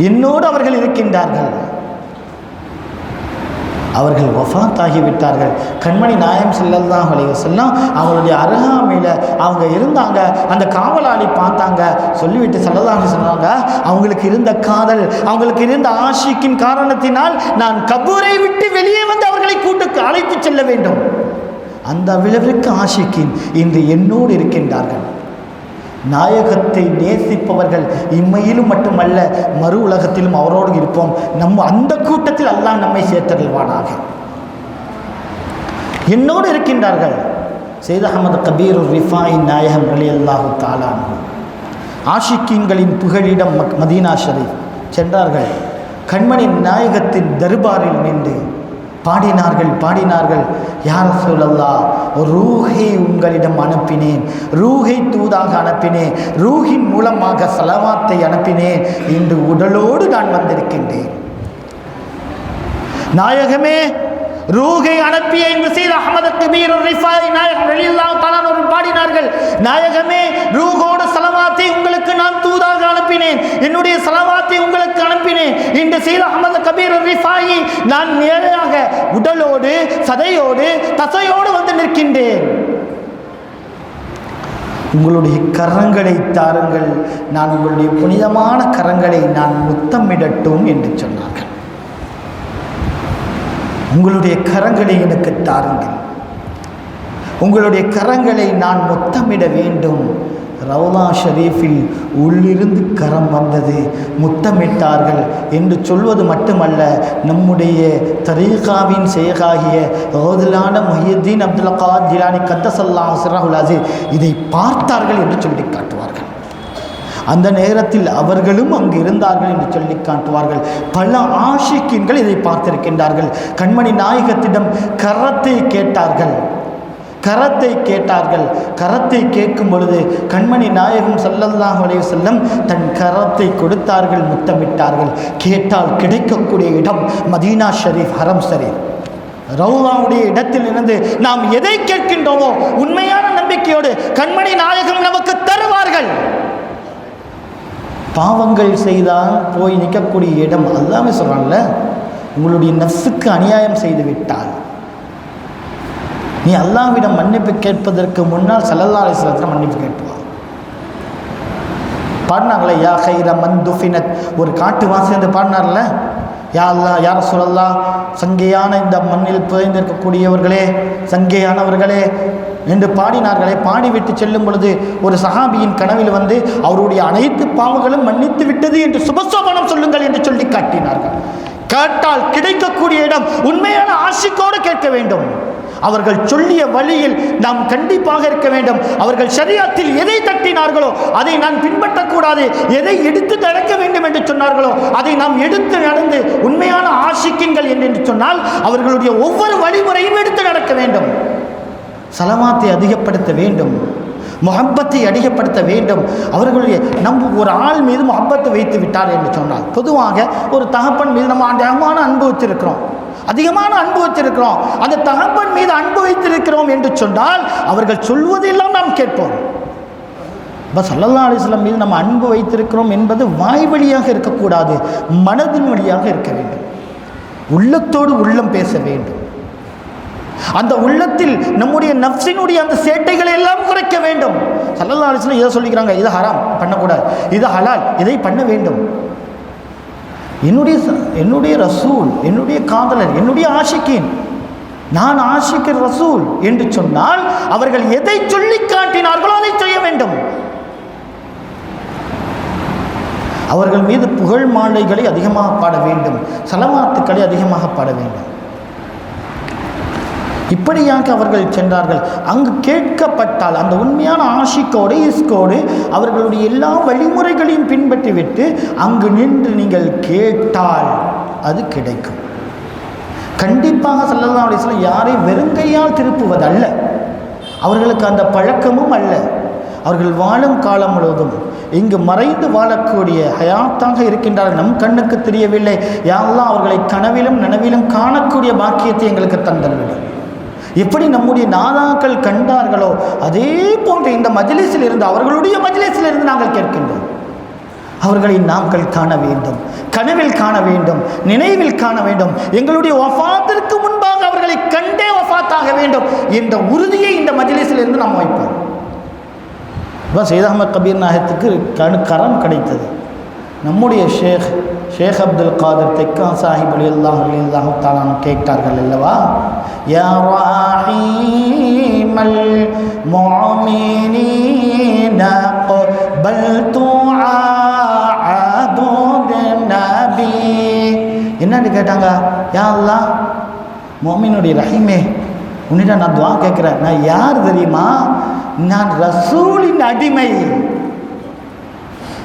[SPEAKER 4] என்னோடு அவர்கள் இருக்கின்றார்கள். அவர்கள் வஃபாத் ஆகிவிட்டார்கள். கண்மணி நாயகம் ஸல்லல்லாஹு அலைஹி வஸல்லம் அவங்களுடைய அருகாமையில் அவங்க இருந்தாங்க. அந்த காவலாளி பார்த்தாங்க, சொல்லிவிட்டு ஸல்லல்லாஹு அலைஹி சொன்னாங்க, அவங்களுக்கு இருந்த காதல், அவங்களுக்கு இருந்த ஆஷிக்கின் காரணத்தினால் நான் கபூரை விட்டு வெளியே வந்து அவர்களை கூட்டுக்கு அழைத்து செல்ல வேண்டும். அந்த விளைவிற்கு ஆஷிக்கின் இன்று என்னோடு இருக்கின்றார்கள். நாயகத்தை நேசிப்பவர்கள் இம்மையிலும் மட்டுமல்ல மறு உலகத்திலும் அவரோடு இருப்போம். நம்ம அந்த கூட்டத்தில் அல்லாஹ் நம்மை சேர்த்தருள்வானாக. என்னோடு இருக்கின்றார்கள். சையத் அஹ்மத் கபீர் ரிஃபாயி நாயகம் ரலியல்லாஹு தஆலா அன்ஹு ஆஷிக்கீன்களின் புகழிடம் மதீனா ஷரீஃப் சென்றார்கள். கண்மணி நாயகத்தின் தர்பாரில் நின்று பாடினார்கள், யா ரசூலல்லாஹ், ரூஹை உங்களிடம் அனுப்பினேன், ரூஹை தூதாக அனுப்பினேன், ரூஹின் மூலமாக ஸலவாத்தை அனுப்பினேன், இன்று உடலோடு நான் வந்திருக்கின்றேன். நாயகமே, ரூஹை அனுப்பிய என்று சையத் அஹ்மத் கபீர் ரிஃபாயி நாயகம் ரலியல்லாஹு தஆலா அவர்கள் பாடினார்கள், நாயகமே, ரூஹோடு ஸலவாத்தை உங்களுக்கு நான் தூதாக அனுப்பினேன், என்னுடைய ஸலவாத்தை உங்களுக்கு அனுப்பினேன். இன்று சையத் அஹ்மத் கபீர் ரிஃபாயி நான் நேராக உடலோடு சதையோடு தசையோடு வந்து நிற்கின்றேன். உங்களுடைய கரங்களை தாருங்கள், நான் உங்களுடைய புனிதமான கரங்களை நான் முத்தமிடட்டும் என்று சொன்னார்கள். உங்களுடைய கரங்களை எனக்கு தாருங்கள், உங்களுடைய கரங்களை நான் முத்தமிட வேண்டும். ரவுலா ஷரீஃபில் உள்ளிருந்து கரம் வந்தது, முத்தமிட்டார்கள் என்று சொல்வது மட்டுமல்ல, நம்முடைய தரீகாவின் ஷேகாகிய ரௌதுலான முஹியுத்தீன் அப்துல் காதிர் ஜிலானி கத்தஸல்லாஹு சிர்ரஹுல் அஸீஸ் இதை பார்த்தார்கள் என்று சொல்லி காட்டுவார்கள். அந்த நேரத்தில் அவர்களும் அங்கு இருந்தார்கள் என்று சொல்லி காட்டுவார்கள். பல ஆஷிக்கீன்கள் இதை பார்த்திருக்கின்றார்கள். கண்மணி நாயகத்திடம் கரத்தை கேட்டார்கள். கரத்தை கேட்கும் பொழுது கண்மணி நாயகம் ஸல்லல்லாஹு அலைஹி வஸல்லம் தன் கரத்தை கொடுத்தார்கள், முத்தமிட்டார்கள். கேட்டால் கிடைக்கக்கூடிய இடம் மதீனா ஷரீஃப், ஹரம் ஷரீஃப், ரவுலாவுடைய இடத்திலிருந்து நாம் எதை கேட்கின்றோமோ உண்மையான நம்பிக்கையோடு கண்மணி நாயகம் நமக்கு தருவார்கள். பாவங்கள் செய்தால் போய் நிற்கக்கூடிய இடம் எல்லாமே சொல்கிறான்ல, உங்களுடைய நஃப்ஸுக்கு அநியாயம் செய்து விட்டால் நீ அல்லாஹ்விடம் மன்னிப்பு கேட்பதற்கு முன்னால் ஸல்லல்லாஹு அலைஹி வஸல்லம் மன்னிப்பு கேட்பார். பாடினாங்களே, யா ஹைர மந்துஃபினத், ஒரு காட்டுவாசி என்று பாடினார்ல, யா அல்லாஹ் யா ரசூலல்லாஹ், சங்கையான இந்த மண்ணில் புதைந்திருக்கக்கூடியவர்களே, சங்கையானவர்களே என்று பாடினார்களே. பாடிவிட்டு செல்லும் பொழுது ஒரு சஹாபியின் கனவில் வந்து அவருடைய அனைத்து பாவங்களும் மன்னித்து விட்டது என்று சுபசோபனம் சொல்லுங்கள் என்று சொல்லி காட்டினார்கள். கேட்டால் கிடைக்கக்கூடிய இடம் உண்மையான ஆஷிக்கோடு கேட்க வேண்டும். அவர்கள் சொல்லிய வழியில் நாம் கண்டிப்பாக இருக்க வேண்டும். அவர்கள் ஷரியத்தில் எதை தட்டினார்களோ அதை நான் பின்பற்றக்கூடாது, எதை எடுத்து நடக்க வேண்டும் என்று சொன்னார்களோ அதை நாம் எடுத்து நடந்து உண்மையான ஆஷிக்கின்கள் என்று சொன்னால் அவர்களுடைய ஒவ்வொரு வழிமுறையும் எடுத்து நடக்க வேண்டும். சலமாத்தை அதிகப்படுத்த வேண்டும், முஹப்பத்தை அதிகப்படுத்த வேண்டும். அவர்களுடைய ஒரு ஆள் மீது முஹப்பத்தை வைத்து விட்டார் என்று சொன்னால், பொதுவாக ஒரு தகப்பன் மீது நம்ம அதிகமான அன்பு வச்சிருக்கிறோம், அந்த தகப்பன் மீது அன்பு வைத்திருக்கிறோம் என்று சொன்னால் அவர்கள் சொல்வதெல்லாம் நாம் கேட்போம். ஸல்லல்லாஹு அலைஹி வஸல்லம் மீது நம்ம அன்பு வைத்திருக்கிறோம் என்பது வாய் வழியாக இருக்கக்கூடாது, மனதின் வழியாக இருக்க வேண்டும். உள்ளத்தோடு உள்ளம் பேச வேண்டும். அந்த உள்ளத்தில் நம்முடைய நஃப்ஸினுடைய அந்த சேட்டைகளை எல்லாம் குறைக்க வேண்டும். ஸல்லல்லாஹு அலைஹி வஸல்லம் இதை சொல்லிக்கிறாங்க, இது ஹராம் பண்ணக்கூடாது, இது ஹலால், இதை பண்ண வேண்டும். என்னுடைய ரசூல், என்னுடைய காதலர், என்னுடைய ஆஷிக்கின், நான் ஆஷிக்கின் ரசூல் என்று சொன்னால் அவர்கள் எதை சொல்லி காட்டினார்களோ அதை செய்ய வேண்டும். அவர்கள் மீது புகழ் மாலைகளை அதிகமாக பாட வேண்டும், சலவாத்துக்களை அதிகமாக பாட வேண்டும். இப்படியாக அவர்கள் சென்றார்கள். அங்கு கேட்கப்பட்டால் அந்த உண்மையான ஆஷிக்கோடு இஸ்கோடு அவர்களுடைய எல்லா வழிமுறைகளையும் பின்பற்றிவிட்டு அங்கு நின்று நீங்கள் கேட்டால் அது கிடைக்கும். கண்டிப்பாக ஸல்லல்லாஹு அலைஹி வஸல்லம் யாரை வெறுங்கையால் திருப்புவதல்ல, அவர்களுக்கு அந்த பழக்கமும் அல்ல. அவர்கள் வாழும் காலம் முழுவதும் இங்கு மறைந்து வாழக்கூடிய ஹயாத்தாக இருக்கின்றார்கள், நம் கண்ணுக்கு தெரியவில்லை. யா அல்லாஹ் அவர்களை கனவிலும் நனவிலும் காணக்கூடிய பாக்கியத்தை எங்களுக்கு தந்தல்விடும். எப்படி நம்முடைய நாதாக்கள் கண்டார்களோ அதே போன்று இந்த மஜ்லிஸில் இருந்து, அவர்களுடைய மஜ்லிஸில் இருந்து நாங்கள் கேட்கின்றோம். அவர்களை நாங்கள் காண வேண்டும், கனவில் காண வேண்டும், நினைவில் காண வேண்டும். எங்களுடைய வஃபாத்திற்கு முன்பாக அவர்களை கண்டே வஃபாத்தாக வேண்டும் என்ற உறுதியை இந்த மஜ்லிஸில் இருந்து நாம் வைப்போம். சையத் அஹ்மத் கபீர் நாயகத்துக்கு கரம் கிடைத்தது. நம்முடைய ஷேக் அப்துல் காதர் தெக்கா சாஹிப் ரலியல்லாஹு தஆலா கேட்டார்கள் அல்லவா, யா ரஹீமல் முஅமினீன கபல்து அபுத் நபி, என்னன்னு கேட்டாங்க. யா அல்லாஹ், முஅமினுடைய ரஹீமே, உன்னிடம் நான் துஆ கேட்குறேன். நான் யார் தெரியுமா? நான் ரசூலின் அடிமை.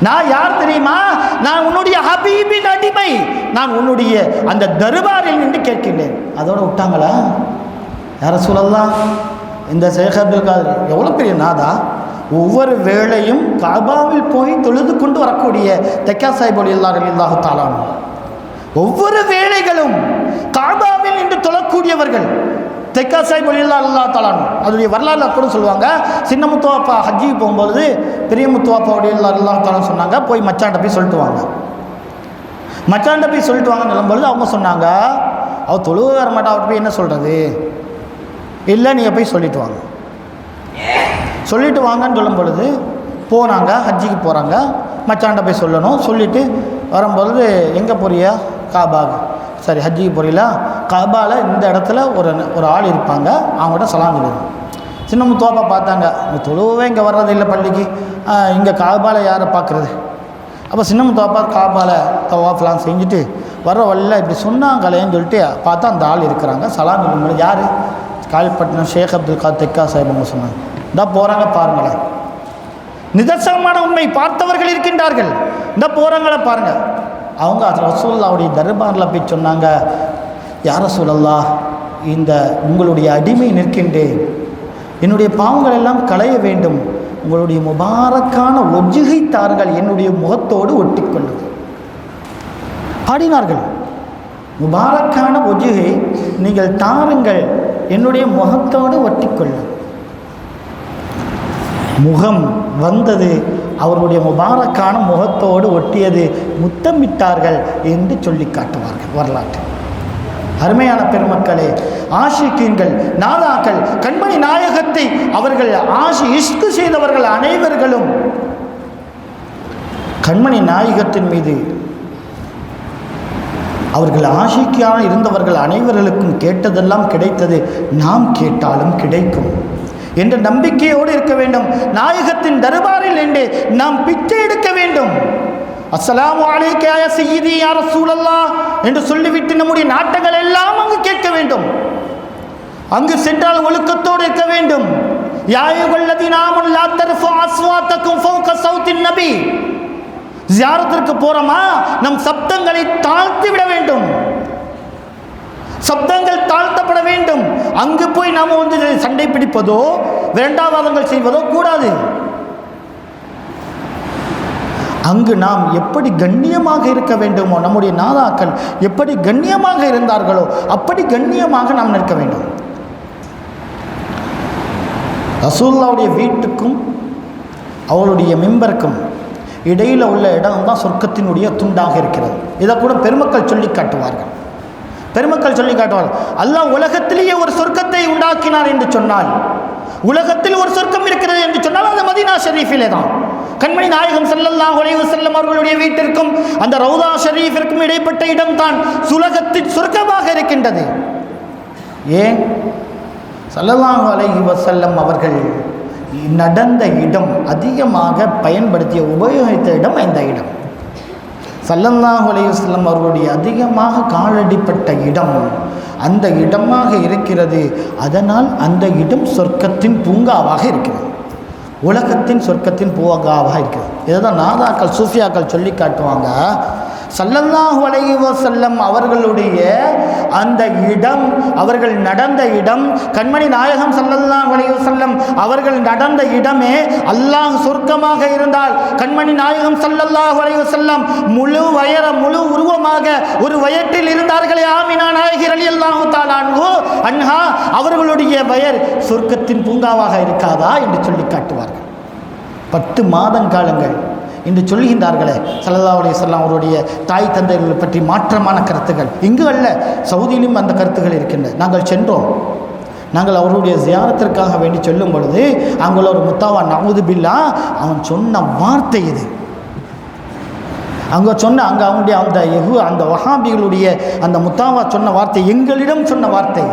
[SPEAKER 4] நான் யார் தெரியுமா? நான் உன்னுடைய ஹபீபின் அடிமை. நான் உன்னுடைய அந்த தர்பாரில் நின்று கேட்கின்றேன். அதோட விட்டாங்களா? யா ரசூலல்லாஹ், இந்த ஷேக் அப்துல் காதர் எவ்வளோ பெரிய நாதா, ஒவ்வொரு வேளையும் காபாவில் போய் தொழுது கொண்டு வரக்கூடிய தெக்கா சாஹிப் ரலியல்லாஹு தஆலா, ஒவ்வொரு வேளைகளும் காபாவில் நின்று தொழக்கூடியவர்கள் தெக்கா சாஹிப் ரலியல்லாஹு தஆலா. அதனுடைய வரலாறு கூட சொல்லுவாங்க. சின்ன முத்துவாப்பா ஹஜ்ஜிக்கு போகும்போது பெரிய முத்துவாப்பா ரலியல்லாஹு தஆலா சொன்னாங்க, போய் மச்சான்ட்ட போய் சொல்லிட்டு வாங்க. மச்சான்ட்ட போய் சொல்லிட்டு வாங்கன்னு சொல்லும்பொழுது அவங்க சொன்னாங்க, அவர் தொழுவ வர மாட்டா, அவர்கிட்ட போய் என்ன சொல்கிறது? இல்லை, நீங்கள் போய் சொல்லிட்டு வாங்க. சொல்லிட்டு வாங்கன்னு சொல்லும் பொழுது போனாங்க, ஹஜ்ஜிக்கு போகிறாங்க. மச்சான்ட்ட போய் சொல்லணும். சொல்லிவிட்டு வரும்பொழுது எங்கே போறியா? காபாக்கு. சரி, ஹஜ்ஜிக்கு போறீங்களா? காபாவில் இந்த இடத்துல ஒரு ஆள் இருப்பாங்க, அவங்கள்ட்ட சலாம் சொல்லுது. சின்ன முத்துவாப்பா பார்த்தாங்க, இந்த தொழுவே இங்கே வர்றது இல்லை பள்ளிக்கு, இங்கே காபாவில் யாரை பார்க்குறது? அப்போ சின்ன முத்துவாப்பா காபாவில் தவாஃப்லாம் செஞ்சுட்டு வர்ற வழியில் இப்படி சொன்னாங்களேன்னு சொல்லிட்டு பார்த்தா அந்த ஆள் இருக்கிறாங்க. சலாம் சொல்லும்போது யார்? காலிப்பட்டினம் ஷேக் அப்துல் காதர் தெக்கா சாஹிப் அவங்க சொன்னாங்க. இந்த போகிறாங்க பாருங்களேன், நிதர்சனமான உண்மை, பார்த்தவர்கள் இருக்கின்றார்கள். இந்த போகிறாங்கள பாருங்கள். அவங்க ரசூலுல்லாஹ்வுடைய தர்பாரில் போய் சொன்னாங்க, யா ரசூலல்லாஹ், இந்த உங்களுடைய அடிமை நிற்கின்றேன், என்னுடைய பாவங்கள் எல்லாம் களைய வேண்டும், உங்களுடைய முபாரக்கான ஒஜுகை தாருங்கள், என்னுடைய முகத்தோடு ஒட்டிக்கொள்ளுது. பாடினார்கள், முபாரக்கான ஒஜுகை நீங்கள் தாருங்கள், என்னுடைய முகத்தோடு ஒட்டிக்கொள்ளும். முகம் வந்தது, அவருடைய முபாரக்கான முகத்தோடு ஒட்டியது, முத்தமிட்டார்கள் என்று சொல்லி காட்டுவார்கள் வரலாற்று. அருமையான பெருமக்களே, ஆஷிக்கீன்கள், நாதாக்கள், கண்மணி நாயகத்தை அவர்கள் இஷ்கு செய்தவர்கள் அனைவர்களும் கண்மணி நாயகத்தின் மீது அவர்கள் ஆஷிக்கியாக இருந்தவர்கள் அனைவர்களுக்கும் கேட்டதெல்லாம் கிடைத்தது, நாம் கேட்டாலும் கிடைக்கும் என்ற நம்பிக்கையோடு இருக்க வேண்டும். நாயகத்தின் தர்பாரில் என்று நாம் பிச்சை எடுக்க வேண்டும். அஸ்ஸலாமு அலைக்க யா சய்யிதி யா ரசூலல்லாஹ் என்று சொல்லிவிட்டு நம்முடைய நாட்டங்கள் எல்லாம் அங்கு கேட்க வேண்டும். அங்கு சென்றால் ஒழுக்கத்தோடு இருக்க வேண்டும். யா அய்யுஹல்லதீன ஆமனு லா தர்ஃபு அஸ்வாத்தக்கும் ஃபௌக ஸௌத்தின் நபி. ஜியாரத்திற்கு போறோமா, நம் சப்தங்களை தாழ்த்தி விட வேண்டும். சப்தங்கள் தாழ்த்தப்பட வேண்டும். அங்கு போய் நாம் சண்டை பிடிப்பதோ வேண்டாவாதங்கள் செய்வதோ கூடாது. அங்கு நாம் எப்படி கண்ணியமாக இருக்க வேண்டுமோ, நம்முடைய நாதாக்கள் எப்படி கண்ணியமாக இருந்தார்களோ அப்படி கண்ணியமாக நாம் நிற்க வேண்டும். ரசூலுல்லாஹ்வுடைய வீட்டுக்கும் அவருடைய மிம்பருக்கும் இடையில் உள்ள இடம் தான் சொர்க்கத்தினுடைய துண்டாக இருக்கிறது. இதை கூட பெருமக்கள் சொல்லி காட்டுவார்கள். அல்லாஹ் உலகத்திலேயே ஒரு சொர்க்கத்தை உண்டாக்கினார் என்று சொன்னால், உலகத்தில் ஒரு சொர்க்கம் இருக்கிறது என்று சொன்னால் அது மதீனா ஷரீஃபிலே தான். கண்மணி நாயகம் ஸல்லல்லாஹு அலைஹி வஸல்லம் அவர்களுடைய வீட்டிற்கும் அந்த ரவுதா ஷரீஃபிற்கும் இடைப்பட்ட இடம் தான் உலகத்தின் சொர்க்கமாக இருக்கின்றது. ஏன்? ஸல்லல்லாஹு அலைஹி வஸல்லம் அவர்கள் நடந்த இடம், அதிகமாக பயன்படுத்திய உபயோகித்த இடம் இந்த இடம். ஸல்லல்லாஹு அலைஹி வஸல்லம் அவர்களுடைய அதிகமாக காலடிப்பட்ட இடம் அந்த இடமாக இருக்கிறது. அதனால் அந்த இடம் சொர்க்கத்தின் பூங்காவாக இருக்கிறது, உலகத்தின் சொர்க்கத்தின் பூங்காவாக இருக்கிறது. இதுதான் நாதாக்கள் சூஃபியாக்கள் சொல்லி காட்டுவாங்க. ஸல்லல்லாஹு அலைஹி வஸல்லம் அவர்களுடைய அந்த இடம், அவர்கள் நடந்த இடம், கண்மணி நாயகம் ஸல்லல்லாஹு அலைஹி வஸல்லம் அவர்கள் நடந்த இடமே அல்லாஹ் சொர்க்கமாக இருந்தால், கண்மணி நாயகம் ஸல்லல்லாஹு அலைஹி வஸல்லம் முழு உருவமாக ஒரு வயற்றில் இருந்தார்களே ஆமினா நாயகி ரலியல்லாஹு தஆலா அன்ஹா, அவர்களுடைய வயர் சொர்க்கத்தின் பூங்காவாக இருக்காதா என்று சொல்லி காட்டுவார்கள். 10 மாதங்காலங்கள் என்று சொல்கின்றார்களே ஸல்லல்லாஹு அலைஹி வஸல்லம் அவருடைய தாய் தந்தைகளை பற்றி மாற்றமான கருத்துக்கள் இங்கு அல்ல, சவுதியிலும் அந்த கருத்துக்கள் இருக்கின்றன. நாங்கள் சென்றோம். நாங்கள் அவருடைய ஜியாரத்திற்காக வேண்டி சொல்லும் பொழுது அங்குள்ள ஒரு முத்தாவா நவுது பில்லா அவன் சொன்ன வார்த்தை இது. அங்கே அவனுடைய அந்த வஹாபிகளுடைய அந்த முத்தாவா சொன்ன வார்த்தை, எங்களிடம் சொன்ன வார்த்தை.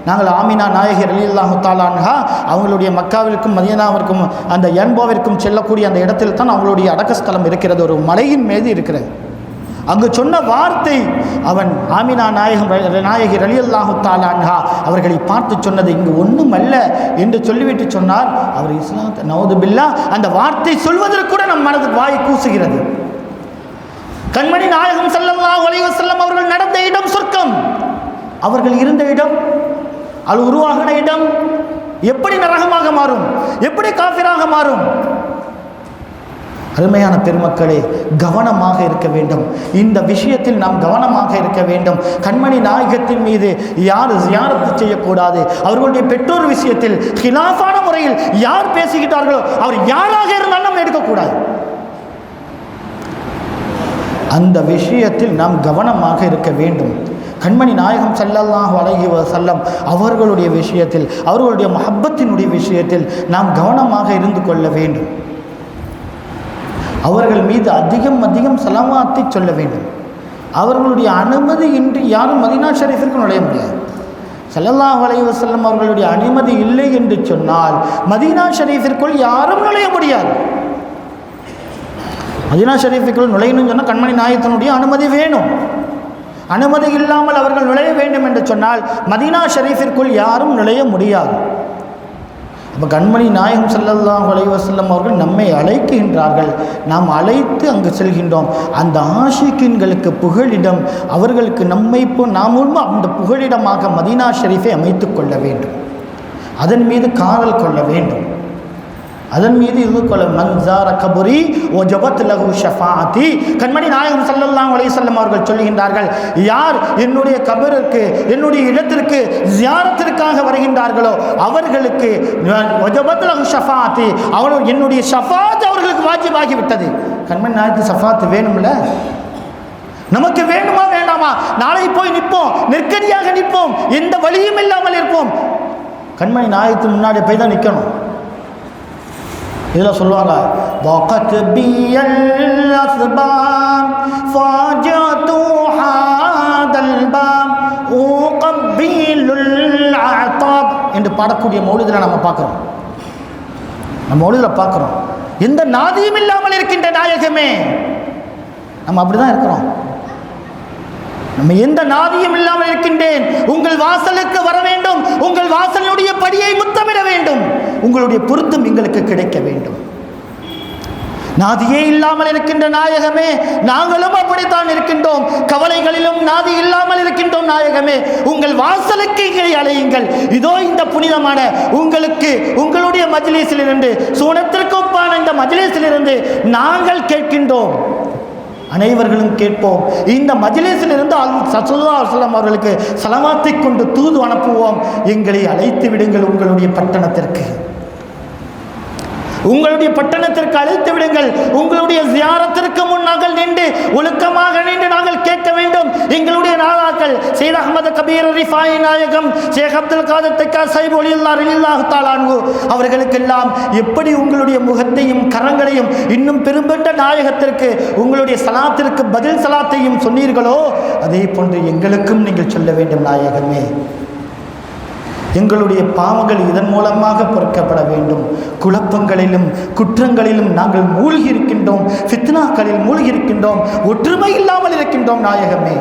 [SPEAKER 4] நாங்கள் ஆமினா நாயகி ரலியல்லாஹு தஆலா அன்ஹா அவங்களுடைய மக்காவிற்கும் மதீனாவிற்கும் அந்த யன்போவிற்கும் செல்லக்கூடிய அந்த இடத்தில் தான் அவங்களுடைய அடக்கஸ்தலம் இருக்கிறது, ஒரு மலையின் மீது இருக்கிறது. அங்கு சொன்ன வார்த்தை, அவன் ஆமினா நாயகி ரலியல்லாஹு தஆலா அன்ஹா அவர்களை பார்த்து சொன்னது இங்கு ஒன்றும் அல்ல என்று சொல்லிவிட்டு சொன்னார். அவர் இஸ்லாத்தை நவுது பில்லா அந்த வார்த்தை சொல்வதற்கு கூட நம் மனதுக்கு வாய் கூசுகிறது. கண்மணி நாயகம் ஸல்லல்லாஹு அலைஹி வஸல்லம் அவர்கள் நடந்த இடம் சொர்க்கம், அவர்கள் இருந்த இடம், அது உருவாகின இடம் எப்படி நரகமாக மாறும், எப்படி காஃபிராக மாறும்? அருமையான பெருமக்களே, கவனமாக இருக்க வேண்டும். இந்த விஷயத்தில் நாம் கவனமாக இருக்க வேண்டும். கண்மணி நாயகத்தின் மீது யார் ஜியாரத்து செய்யக்கூடாது. அவர்களுடைய பெற்றோர் விஷயத்தில் ஹிலாஃபான முறையில் யார் பேசுகிறார்களோ அவர் யாராக இருந்தாலும் நம்ம எடுக்கக்கூடாது. அந்த விஷயத்தில் நாம் கவனமாக இருக்க வேண்டும். கண்மணி நாயகம் ஸல்லல்லாஹு அலைஹி வஸல்லம் அவர்களுடைய விஷயத்தில், அவர்களுடைய மஹப்பத்தினுடைய விஷயத்தில் நாம் கவனமாக இருந்து கொள்ள வேண்டும். அவர்கள் மீது அதிகம் ஸலவாத்தை சொல்ல வேண்டும். அவர்களுடைய அனுமதி இன்றி யாரும் மதீனா ஷரீஃபிற்கு நுழைய முடியாது. ஸல்லல்லாஹு அலைஹி வஸல்லம் அவர்களுடைய அனுமதி இல்லை என்று சொன்னால் மதீனா ஷரீஃபிற்குள் யாரும் நுழைய முடியாது. மதீனா ஷரீஃபிற்குள் நுழையணும்னு சொன்னால் கண்மணி நாயகத்தினுடைய அனுமதி வேணும். அனுமதி இல்லாமல் அவர்கள் நுழைய வேண்டும் என்று சொன்னால் மதீனா ஷரீஃபிற்குள் யாரும் நுழைய முடியாது. அப்போ கண்மணி நாயகம் ஸல்லல்லாஹு அலைஹி வஸல்லம் அவர்கள் நம்மை அழைக்கின்றார்கள், நாம் அழைத்து அங்கு செல்கின்றோம். அந்த ஆஷிக்கின்களுக்கு புகழிடம், அவர்களுக்கு நம்மை நாமும் அந்த புகழிடமாக மதீனா ஷரீஃபை அமைத்து கொள்ள வேண்டும். அதன் மீது காதல் கொள்ள வேண்டும். அதன் மீது இது கொள்ள மன்சார கபுரி ஓ ஜபத் லகு ஷஃபாஅத்தி. கண்மணி நாயகம் ஸல்லல்லாஹு அலைஹி வஸல்லம் அவர்கள் சொல்கின்றார்கள், யார் என்னுடைய கபருக்கு, என்னுடைய இடத்திற்கு ஜியாரத்திற்காக வருகின்றார்களோ அவர்களுக்கு ஜபத் லகு ஷஃபாஅத்தி, அவர்கள் என்னுடைய ஷஃபாத் அவர்களுக்கு வாஜிபாகிவிட்டது. கண்மணி நாயகத்துக்கு ஷஃபாத் வேணும்ல, நமக்கு வேணுமா வேண்டாமா? நாளை போய் நிற்போம், நெருக்கடியாக நிற்போம், எந்த வழியும் இல்லாமல் இருப்போம். கண்மணி நாயகத்துக்கு முன்னாடி போய் தான் நிற்கணும். இதில் சொல்லுவாங்க வகத் பியல் அஸ்பாம் ஃபாஜது ஹாதல் பாம் உகபிலுல் அதாப் என்று பாடக்கூடிய மௌலிதில் நம்ம பார்க்குறோம். நம்ம மௌலிதில் பார்க்குறோம், எந்த நாதியும் இல்லாமல் இருக்கின்ற நாயகமே. நம்ம அப்படிதான் இருக்கிறோம். நம்ம எந்த நாதியும் இல்லாமல் இருக்கின்றேன், உங்கள் வாசலுக்கு வர வேண்டும், உங்கள் வாசலுடைய படியை முத்தமிட வேண்டும், உங்களுடைய பொருத்தம் எங்களுக்கு கிடைக்க வேண்டும். நாதியே இல்லாமல் இருக்கின்ற நாயகமே, நாங்களும் அப்படித்தான் இருக்கின்றோம். கவலைகளிலும் நாதி இல்லாமல் இருக்கின்றோம் நாயகமே. உங்கள் வாசலுக்கு அழையுங்கள். இதோ இந்த புனிதமான உங்களுக்கு உங்களுடைய மஜ்லிஸிலிருந்து, சூனத்திற்கு ஒப்பான இந்த மஜ்லிஸிலிருந்து நாங்கள் கேட்கின்றோம். அனைவர்களும் கேட்போம். இந்த மஜ்லிஸில் இருந்து ஸல்லல்லாஹு அலைஹி வஸல்லம் அவர்களுக்கு ஸலவாத்தை கொண்டு தூது அனுப்புவோம். எங்களை அழைத்து விடுங்கள் உங்களுடைய பட்டணத்திற்கு, உங்களுடைய பட்டணத்திற்கு அழைத்து விடுங்கள். உங்களுடைய ஜியாரத்திற்கு முன் நாங்கள் நின்று ஒழுக்கமாக நின்று நாங்கள் கேட்க வேண்டும். எங்களுடைய நாதாக்கள் சையத் அஹ்மத் கபீர் ரிஃபாயி நாயகம், ஷேக் அப்துல் காதர் தக்கா சாஹிப் ரலியல்லாஹு தஆலா அன்ஹு அவர்களுக்கெல்லாம் எப்படி உங்களுடைய முகத்தையும் கரங்களையும் இன்னும் பெரும்பெற்ற நாயகத்திற்கு உங்களுடைய சலாத்திற்கு பதில் சலாத்தையும் சொன்னீர்களோ அதே போன்று எங்களுக்கும் நீங்கள் சொல்ல வேண்டும் நாயகமே. எங்களுடைய பாவங்கள் இதன் மூலமாக பொறுக்கப்பட வேண்டும். குழப்பங்களிலும் குற்றங்களிலும் நாங்கள் மூழ்கி இருக்கின்றோம், ஃபித்னாக்களில் மூழ்கி இருக்கின்றோம், ஒற்றுமை இல்லாமல் இருக்கின்றோம் நாயகமே.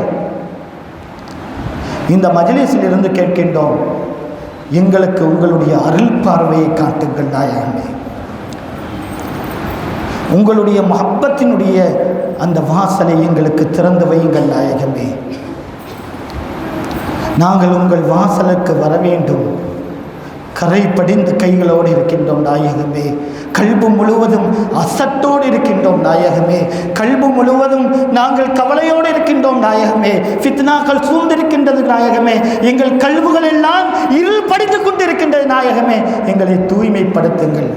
[SPEAKER 4] இந்த மஜ்லிஸில் இருந்து கேட்கின்றோம், எங்களுக்கு உங்களுடைய அருள் பார்வையை காட்டுங்கள் நாயகமே. உங்களுடைய மஹப்பத்தினுடைய அந்த வாசலை எங்களுக்கு திறந்து வையுங்கள் நாயகமே. நாங்கள் உங்கள் வாசலுக்கு வர வேண்டும். கரை படிந்து கைகளோடு இருக்கின்றோம் நாயகமே. கல்பு முழுவதும் அசட்டோடு இருக்கின்றோம் நாயகமே. கல்பு முழுவதும் நாங்கள் கவலையோடு இருக்கின்றோம் நாயகமே. ஃபித்னாக்கள் சூழ்ந்திருக்கின்றது நாயகமே. எங்கள் கல்புகள் எல்லாம் இருள் படித்து கொண்டிருக்கின்றது நாயகமே. எங்களை தூய்மைப்படுத்துங்கள்.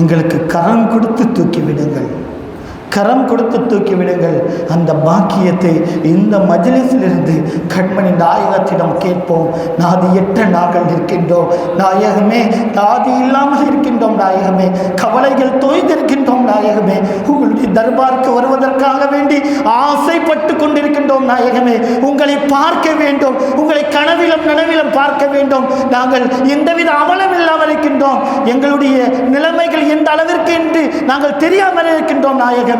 [SPEAKER 4] எங்களுக்கு கரம் கொடுத்து தூக்கிவிடுங்கள், கரம் கொடுத்து தூக்கிவிடுங்கள். அந்த பாக்கியத்தை இந்த மஜ்லிஸிலிருந்து கண்மணி நாயகத்திடம் கேட்போம். நாதியற்ற நாங்கள் இருக்கின்றோம் நாயகமே, நாதி இல்லாமல் இருக்கின்றோம் நாயகமே. கவலைகள் தோய்ந்திருக்கின்றோம் நாயகமே. உங்களுடைய தர்பாருக்கு வருவதற்காக வேண்டி ஆசைப்பட்டு கொண்டிருக்கின்றோம் நாயகமே. உங்களை பார்க்க வேண்டும், உங்களை கனவிலும் நனவிலும் பார்க்க வேண்டும். நாங்கள் எந்தவித அமலம் இல்லாமல் இருக்கின்றோம். எங்களுடைய நிலைமைகள் எந்த அளவிற்கு என்று நாங்கள் தெரியாமல் இருக்கின்றோம் நாயகமே.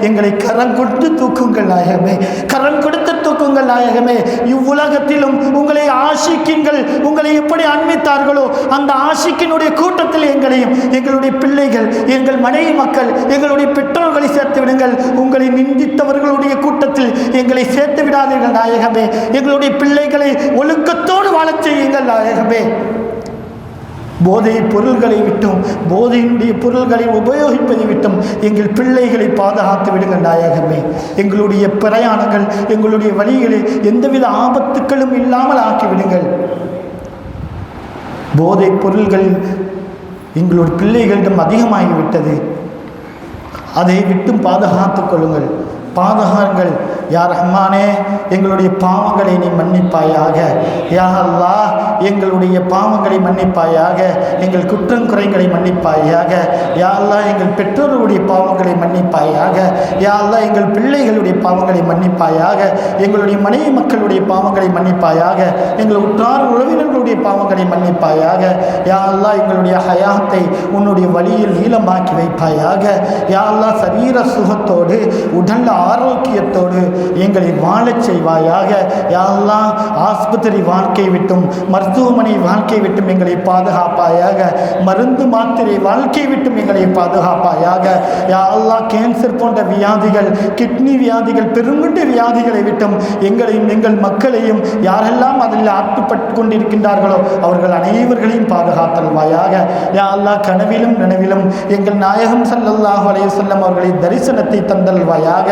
[SPEAKER 4] எங்களை கரம் கொடுத்து தூக்குங்கள் நாயகமே, கரம் கொடுத்து தூக்குங்கள் நாயகமே. இவ்வுலகத்திலும் உங்களை ஆஷிக்கின்கள் உங்களை எப்படி அன்பித்தார்களோ அந்த ஆஷிக்கினுடைய கூட்டத்தில் எங்களையும் எங்களுடைய பிள்ளைகள், எங்கள் மனைவி மக்கள், எங்களுடைய பெற்றோர்களை சேர்த்து விடுங்கள். உங்களை நிந்தித்தவர்களுடைய கூட்டத்தில் எங்களை சேர்த்து விடாதீர்கள் நாயகமே. எங்களுடைய பிள்ளைகளை ஒழுக்கத்தோடு வாழச் செய்யுங்கள் நாயகமே. போதை பொருள்களை விட்டும், போதையினுடைய பொருள்களை உபயோகிப்பதை விட்டும் எங்கள் பிள்ளைகளை பாதுகாத்து விடுங்கள் நாயகமே. எங்களுடைய பிரயாணங்கள், எங்களுடைய வழிகளில் எந்தவித ஆபத்துக்களும் இல்லாமல் ஆக்கிவிடுங்கள். போதை பொருள்கள் எங்களுடைய பிள்ளைகளிடம் அதிகமாகிவிட்டது, அதை விட்டும் பாதுகாத்துக் கொள்ளுங்கள், பாதுகாங்கள். யா ரஹ்மானே, எங்களுடைய பாவங்களை நீ மன்னிப்பாயாக. யா அல்லாஹ், எங்களுடைய பாவங்களை மன்னிப்பாயாக, எங்கள் குற்றம் குறைகளை மன்னிப்பாயாக. யா அல்லாஹ், எங்கள் பெற்றோர்களுடைய பாவங்களை மன்னிப்பாயாக. யா அல்லாஹ், எங்கள் பிள்ளைகளுடைய பாவங்களை மன்னிப்பாயாக. எங்களுடைய மனைவி மக்களுடைய பாவங்களை மன்னிப்பாயாக. எங்கள் உற்றார் உறவினர்களுடைய பாவங்களை மன்னிப்பாயாக. யா அல்லாஹ், எங்களுடைய ஹயாத்தை உன்னுடைய வழியில் நீளமாக்கி வைப்பாயாக. யா அல்லாஹ், சரீர சுகத்தோடு உடல் ஆரோக்கியத்தோடு எங்களை வாழச் செய்வாயாக. யா அல்லாஹ், ஆஸ்பத்திரி வாழ்க்கை விட்டும் மருத்துவமனை வாழ்க்கை விட்டும் எங்களை பாதுகாப்பாயாக. மருந்து மாத்திரை வாழ்க்கை விட்டும் எங்களை பாதுகாப்பாயாக. யா அல்லாஹ், கேன்சர் போன்ற வியாதிகள், கிட்னி வியாதிகள், பெருங்குண்ட வியாதிகளை விட்டும் எங்களையும் எங்கள் மக்களையும் யாரெல்லாம் அதில் ஆட்டுப்பட்டு கொண்டிருக்கின்றார்களோ அவர்கள் அனைவர்களையும் பாதுகாத்தல்வாயாக. யா அல்லாஹ், கனவிலும் நனவிலும் எங்கள் நாயகம் ஸல்லல்லாஹு அலைஹி வஸல்லம் அவர்களை தரிசனத்தை தந்தல்வாயாக.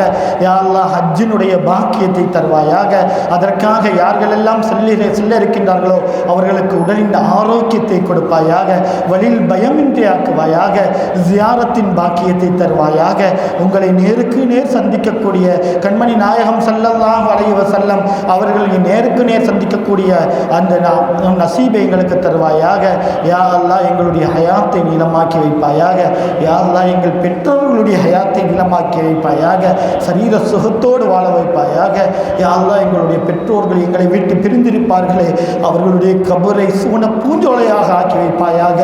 [SPEAKER 4] யா அல்லாஹ், ஹஜ்ஜின் கபரினுடைய பாக்கியத்தை தருவாயாக. அதற்காக யார்களெல்லாம் செல்ல இருக்கின்றார்களோ அவர்களுக்கு உடலின் ஆரோக்கியத்தை கொடுப்பாயாக. வழியில் பயமின்றி ஆக்குவாயாக. ஜியாரத்தின் பாக்கியத்தை தருவாயாக. உங்களை நேருக்கு நேர் சந்திக்கக்கூடிய கண்மணி நாயகம் ஸல்லல்லாஹு அலைஹி வஸல்லம் அவர்களை நேருக்கு நேர் சந்திக்கக்கூடிய அந்த நசீபை எங்களுக்கு தருவாயாக. யா அல்லாஹ் எங்களுடைய ஹயாத்தை நீளமாக்கி வைப்பாயாக. யா அல்லாஹ் எங்கள் பெற்றோர்களுடைய ஹயாத்தை நீளமாக்கி வைப்பாயாக. சரீர சுகத்தோடு வாழ வைப்பாயாக. யா அல்லாஹ் எங்களுடைய பெற்றோர்கள் எங்களை விட்டு பிரிந்திருப்பார்களே அவர்களுடைய கபரை சூன பூஞ்சோலையாக ஆக்கி வைப்பாயாக.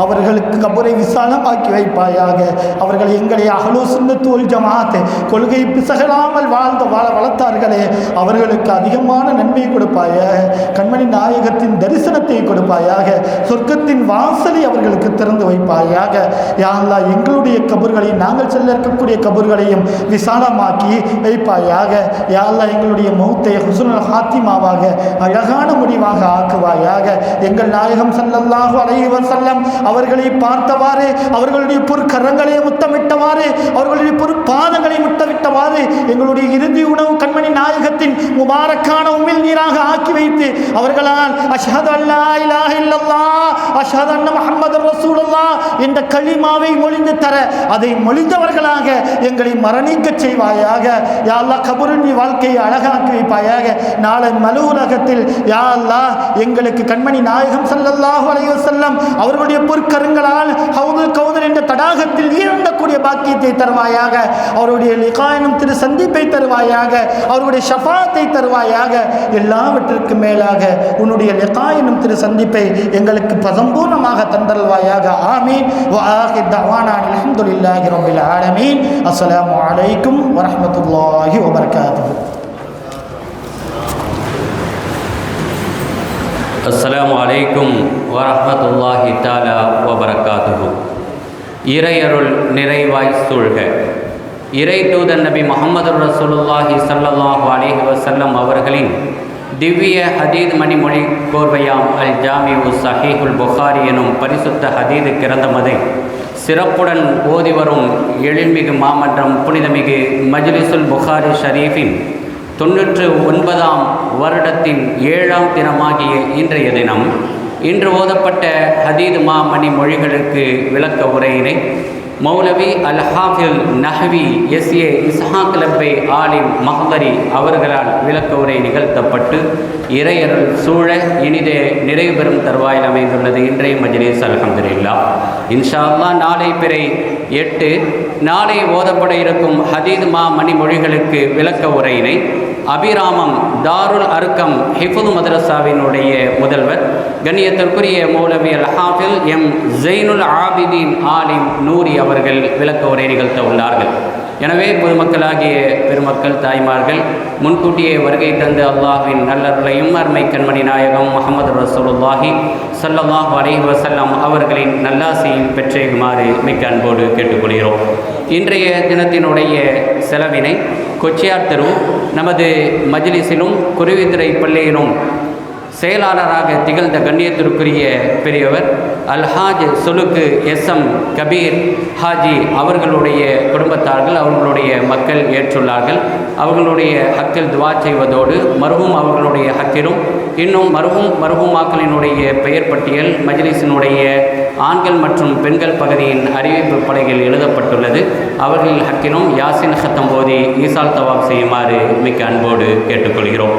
[SPEAKER 4] அவர்களுக்கு கபரை விசாலமாக்கி வைப்பாயாக. அவர்கள் எங்களை அஹ்லு சுன்னத் வல் ஜமாஅத் கொள்கை பிசகலாமல் வளர்த்தார்களே அவர்களுக்கு அதிகமான நன்மை கொடுப்பாயாக. கண்மணி நாயகத்தின் தரிசனத்தை கொடுப்பாயாக. சொர்க்கத்தின் வாசலை அவர்களுக்கு திறந்து வைப்பாயாக. யா அல்லாஹ் எங்களுடைய கபர்களை நாங்கள் செல்ல இருக்கக்கூடிய கபர்களையும் விசாலமாக்கி வைப்பாயாக. யா அல்லாஹ் எங்களுடைய மௌத்தை ஹுஸ்னுல் ஹாத்திமாவாக அழகான முடிவாக ஆக்குவாயாக. எங்கள் நாயகம் ஸல்லல்லாஹு அலைஹி வஸல்லம் அவர்களை பார்த்தவாறு அவர்களுடைய பொற்கரங்களை முத்தமிட்டவாறு அவர்களுடைய பொற்பாதங்களை முத்தமிட்டவாறு எங்களுடைய இறுதி உணவு கண்மணி நாயகத்தின் முபாரக்கான உமிழ் நீராக ஆக்கி வைத்து அவர்களால் அஷ்ஹது அல்லா இலாஹ இல்லல்லாஹ் அஷ்ஹது அன்ன முஹம்மதுர் ரசூலுல்லாஹ் என்ற கலிமாவை மொழிந்து தர அதை மொழிந்தவர்களாக எங்களை மரணிக்க செய்வாயாக. யா அல்லாஹ் கபரின் வாழ்க்கையை அழகாக்கி வைப்பாயாக. நாளை மலு உலகத்தில் யா அல்லாஹ் எங்களுக்கு கண்மணி நாயகம் ஸல்லல்லாஹு அலைஹி வஸல்லம் அவர்களுடைய பொற்கரங்களால் ஹவுதுல் கௌதர் என்ற தடாகத்தில் ஈரண்டக்கூடிய பாக்கியத்தை தருவாயாக. அவருடைய லிகாயினும் திரு சந்திப்பை தருவாயாக. அவருடைய ஷஃபாத்தை தருவாயாக. எல்லாவற்றிற்கு மேலாக உன்னுடைய லிகாயினும் திரு சந்திப்பை எங்களுக்கு பசம்பூர்ணமாக தந்தல்வாயாக. ஆமீன். வ ஆகிர் தஅவானா அல்ஹம்துலில்லாஹி ரப்பில் ஆலமீன். அஸ்ஸலாமு அலைக்கும் வரஹ்மத்துல்லாஹி வ பரகாத்துஹு.
[SPEAKER 5] அஸ்ஸலாமு அலைக்கும் வரஹ்மத்துல்லாஹி தஆலா வ பரகாத்துஹு. இறையருள் நிறைவாய் சூழ்க. இறை தூதர் நபி முஹம்மது ரசூலுல்லாஹி ஸல்லல்லாஹு அலைஹி வஸல்லம் அவர்களின் திவ்ய ஹதீத் மணிமொழி கோர்வையாம் அல் ஜாமிஉ ஸஹீஹுல் புகாரி எனும் பரிசுத்த ஹதீது கிரந்தமதை சிறப்புடன் ஓதி வரும் எழில்மிகு மாமன்றம் புனிதமிகு மஜ்லிஸுல் புகாரி ஷரீஃபின் 99ஆம் வருடத்தின் 7ஆம் தினமாகிய இன்றைய தினம் இன்று ஓதப்பட்ட ஹதீது மாமணி மொழிகளுக்கு விளக்க உரையினை மௌலவி அல் ஹாஃபில் நஹ்வி எஸ்ஏ இஸ்ஹாக் லப்பை ஆலிம் மஹ்தரி அவர்களால் விளக்க உரை நிகழ்த்தப்பட்டு இறையருள் சூழ இனிதே நிறைவு பெறும் தருவாயில் அமைந்துள்ளது இன்றைய மஜ்லிஸ். அல்ஹம்துலில்லாஹ். இன்ஷா அல்லாஹ் நாளை பிறை 8 நாளை ஓதப்பட இருக்கும் ஹதீது மாமணி மொழிகளுக்கு விளக்க உரையினை அபிராமம் தாருல் அர்க்கம் ஹிஃபுது மதரசாவினுடைய முதல்வர் கண்ணியத்திற்குரிய மௌலவி அல் ஹாஃபில் எம் ஜெய்னுல் ஆபிதீன் ஆலிம் நூரி அவர்கள் விளக்க உரை நிகழ்த்த உள்ளார்கள். எனவே பொதுமக்களாகிய பெருமக்கள் தாய்மார்கள் முன்கூட்டியே வருகை தந்து அல்லாஹ்வின் நல்லருளையும் அருமை கண்மணி நாயகம் முஹம்மது ரசூலுல்லாஹி ஸல்லல்லாஹு அலைஹி வஸல்லம் அவர்களின் நல்லாசியும் பெற்றேகுமாறு மிக்க அன்போடு கேட்டுக்கொள்கிறோம். இன்றைய தினத்தினுடைய செலவினை கொச்சியார் தெரு நமது மஜ்லிஸிலும் குருவித்துறை பள்ளியிலும் செயலாளராக திகழ்ந்த கண்ணியத்திற்குரிய பெரியவர் அல்ஹாஜ் சொலுக்கு எஸ்எம் கபீர் ஹாஜி அவர்களுடைய குடும்பத்தார்கள் அவர்களுடைய மக்கள் ஏற்றுள்ளார்கள். அவர்களுடைய ஹக்கில் துவா செய்வதோடு மர்ஹூம் அவர்களுடைய ஹக்கிலும் இன்னும் மர்ஹூமாக்களினுடைய பெயர் பட்டியல் மஜ்லிஸினுடைய ஆண்கள் மற்றும் பெண்கள் பகுதியின் அறிவிப்பு பலகையில் எழுதப்பட்டுள்ளது. அவர்கள் ஹக்கிலும் யாசின் ஹத்தம் ஓதி ஈசால் தவாப் செய்யுமாறு மிக்க அன்போடு கேட்டுக்கொள்கிறோம்.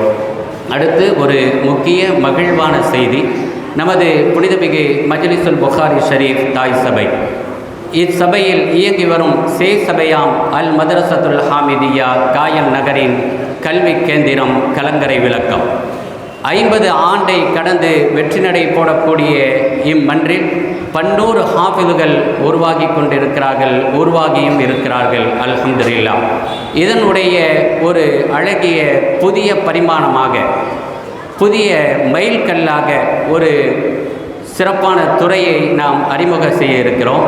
[SPEAKER 5] அடுத்து ஒரு முக்கிய மகிழ்வான செய்தி. நமது புனிதமிகு மஜ்லிஸுல் புகாரி ஷரீஃப் தாய் சபை இச்சபையில் இயங்கி வரும் சபையாம் அல் மதரசத்துல் ஹாமிதியா காயல் நகரின் கல்வி கேந்திரம் கலங்கரை விளக்கம் 50 ஆண்டை கடந்து வெற்றி நடை போடக்கூடிய இம்மன்றில் 100 ஹாஃபிதுகள் உருவாகியும் இருக்கிறார்கள். அல்ஹம்துலில்லாஹ். இதனுடைய ஒரு அழகிய புதிய பரிமாணமாக புதிய மைல்கல்லாக ஒரு சிறப்பான துறையை நாம் அறிமுக செய்ய இருக்கிறோம்.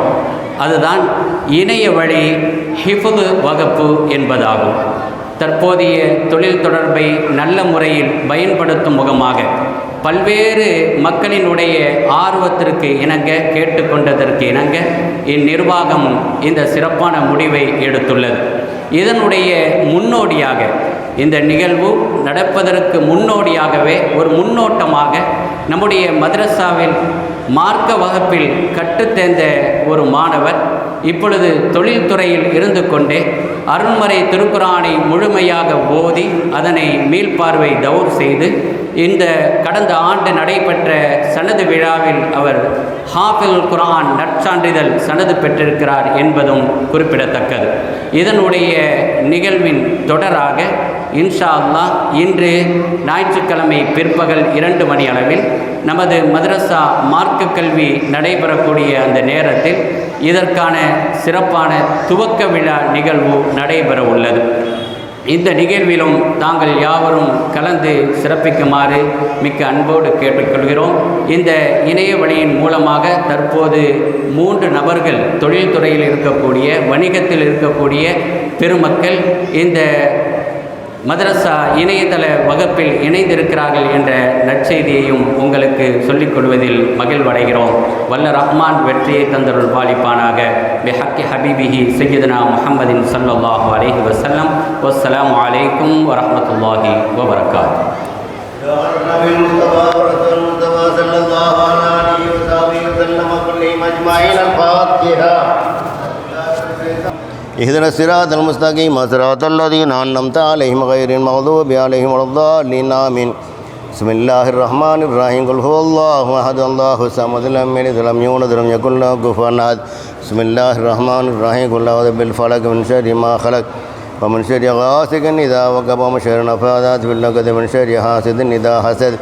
[SPEAKER 5] அதுதான் இணைய வழி ஹிஃபுது வகுப்பு என்பதாகும். தற்போதைய தொழில் தொடர்பை நல்ல முறையில் பயன்படுத்தும் முகமாக பல்வேறு மக்களினுடைய ஆர்வத்திற்கு இணங்க கேட்டுக்கொண்டதற்கு இணங்க இந்நிர்வாகம் இந்த சிறப்பான முடிவை எடுத்துள்ளது. இதனுடைய முன்னோடியாக இந்த நிகழ்வு நடப்பதற்கு முன்னோடியாகவே ஒரு முன்னோட்டமாக நம்முடைய மதரசாவில் மார்க்க வகுப்பில் கற்றுத்தேர்ந்த ஒரு மாணவர் இப்பொழுது தொழில்துறையில் இருந்து கொண்டே அருள்மறை திருக்குரானை முழுமையாக ஓதி அதனை மீள்பார்வை தௌர் செய்து இந்த கடந்த ஆண்டு நடைபெற்ற சனது விழாவில் அவர் ஹாஃபில் குர்ஆன் நற்சான்றிதழ் சனது பெற்றிருக்கிறார் என்பதும் குறிப்பிடத்தக்கது. இதனுடைய நிகழ்வின் தொடராக இன்ஷா அல்லாஹ் இன்று ஞாயிற்றுக்கிழமை பிற்பகல் 2 மணி அளவில் நமது மதரசா மார்க்க கல்வி நடைபெறக்கூடிய அந்த நேரத்தில் இதற்கான சிறப்பான துவக்க விழா நிகழ்வு நடைபெற உள்ளது. இந்த நிகழ்விலும் தாங்கள் யாவரும் கலந்து சிறப்பிக்குமாறு மிக்க அன்போடு கேட்டுக்கொள்கிறோம். இந்த இணைய வழியின் மூலமாக தற்போது 3 நபர்கள் தொழில்துறையில் இருக்கக்கூடிய வணிகத்தில் இருக்கக்கூடிய பெருமக்கள் இந்த மதரசா இணையதள வகுப்பில் இணைந்திருக்கிறார்கள் என்ற நற்செய்தியையும் உங்களுக்கு சொல்லிக் கொள்வதில் மகிழ்வடைகிறோம். வல்ல ரஹ்மான் வெற்றியை தந்தருள் பாலிப்பானாக. பிஹக்கி ஹபீபிஹி சையதுனா முஹம்மதின் ஸல்லல்லாஹு அலைஹி வஸல்லம். வஸ்ஸலாமு அலைக்கும் வரஹ்மத்துல்லாஹி வபரகாத்துஹு.
[SPEAKER 6] اهدنا الصراط المستقيم صراط الذين أنعمت عليهم غير المغضوب عليهم ولا الضالين آمين. بسم الله الرحمن الرحيم. قل هو الله أحد الله الصمد لم يلد ولم يولد ولم يكن له كفوا أحد. بسم الله الرحمن الرحيم. قل أعوذ بالفلق من شر ما خلق ومن شر غاسق إذا وقب ومن شر النفاثات في العقد ومن شر حاسد إذا حسد.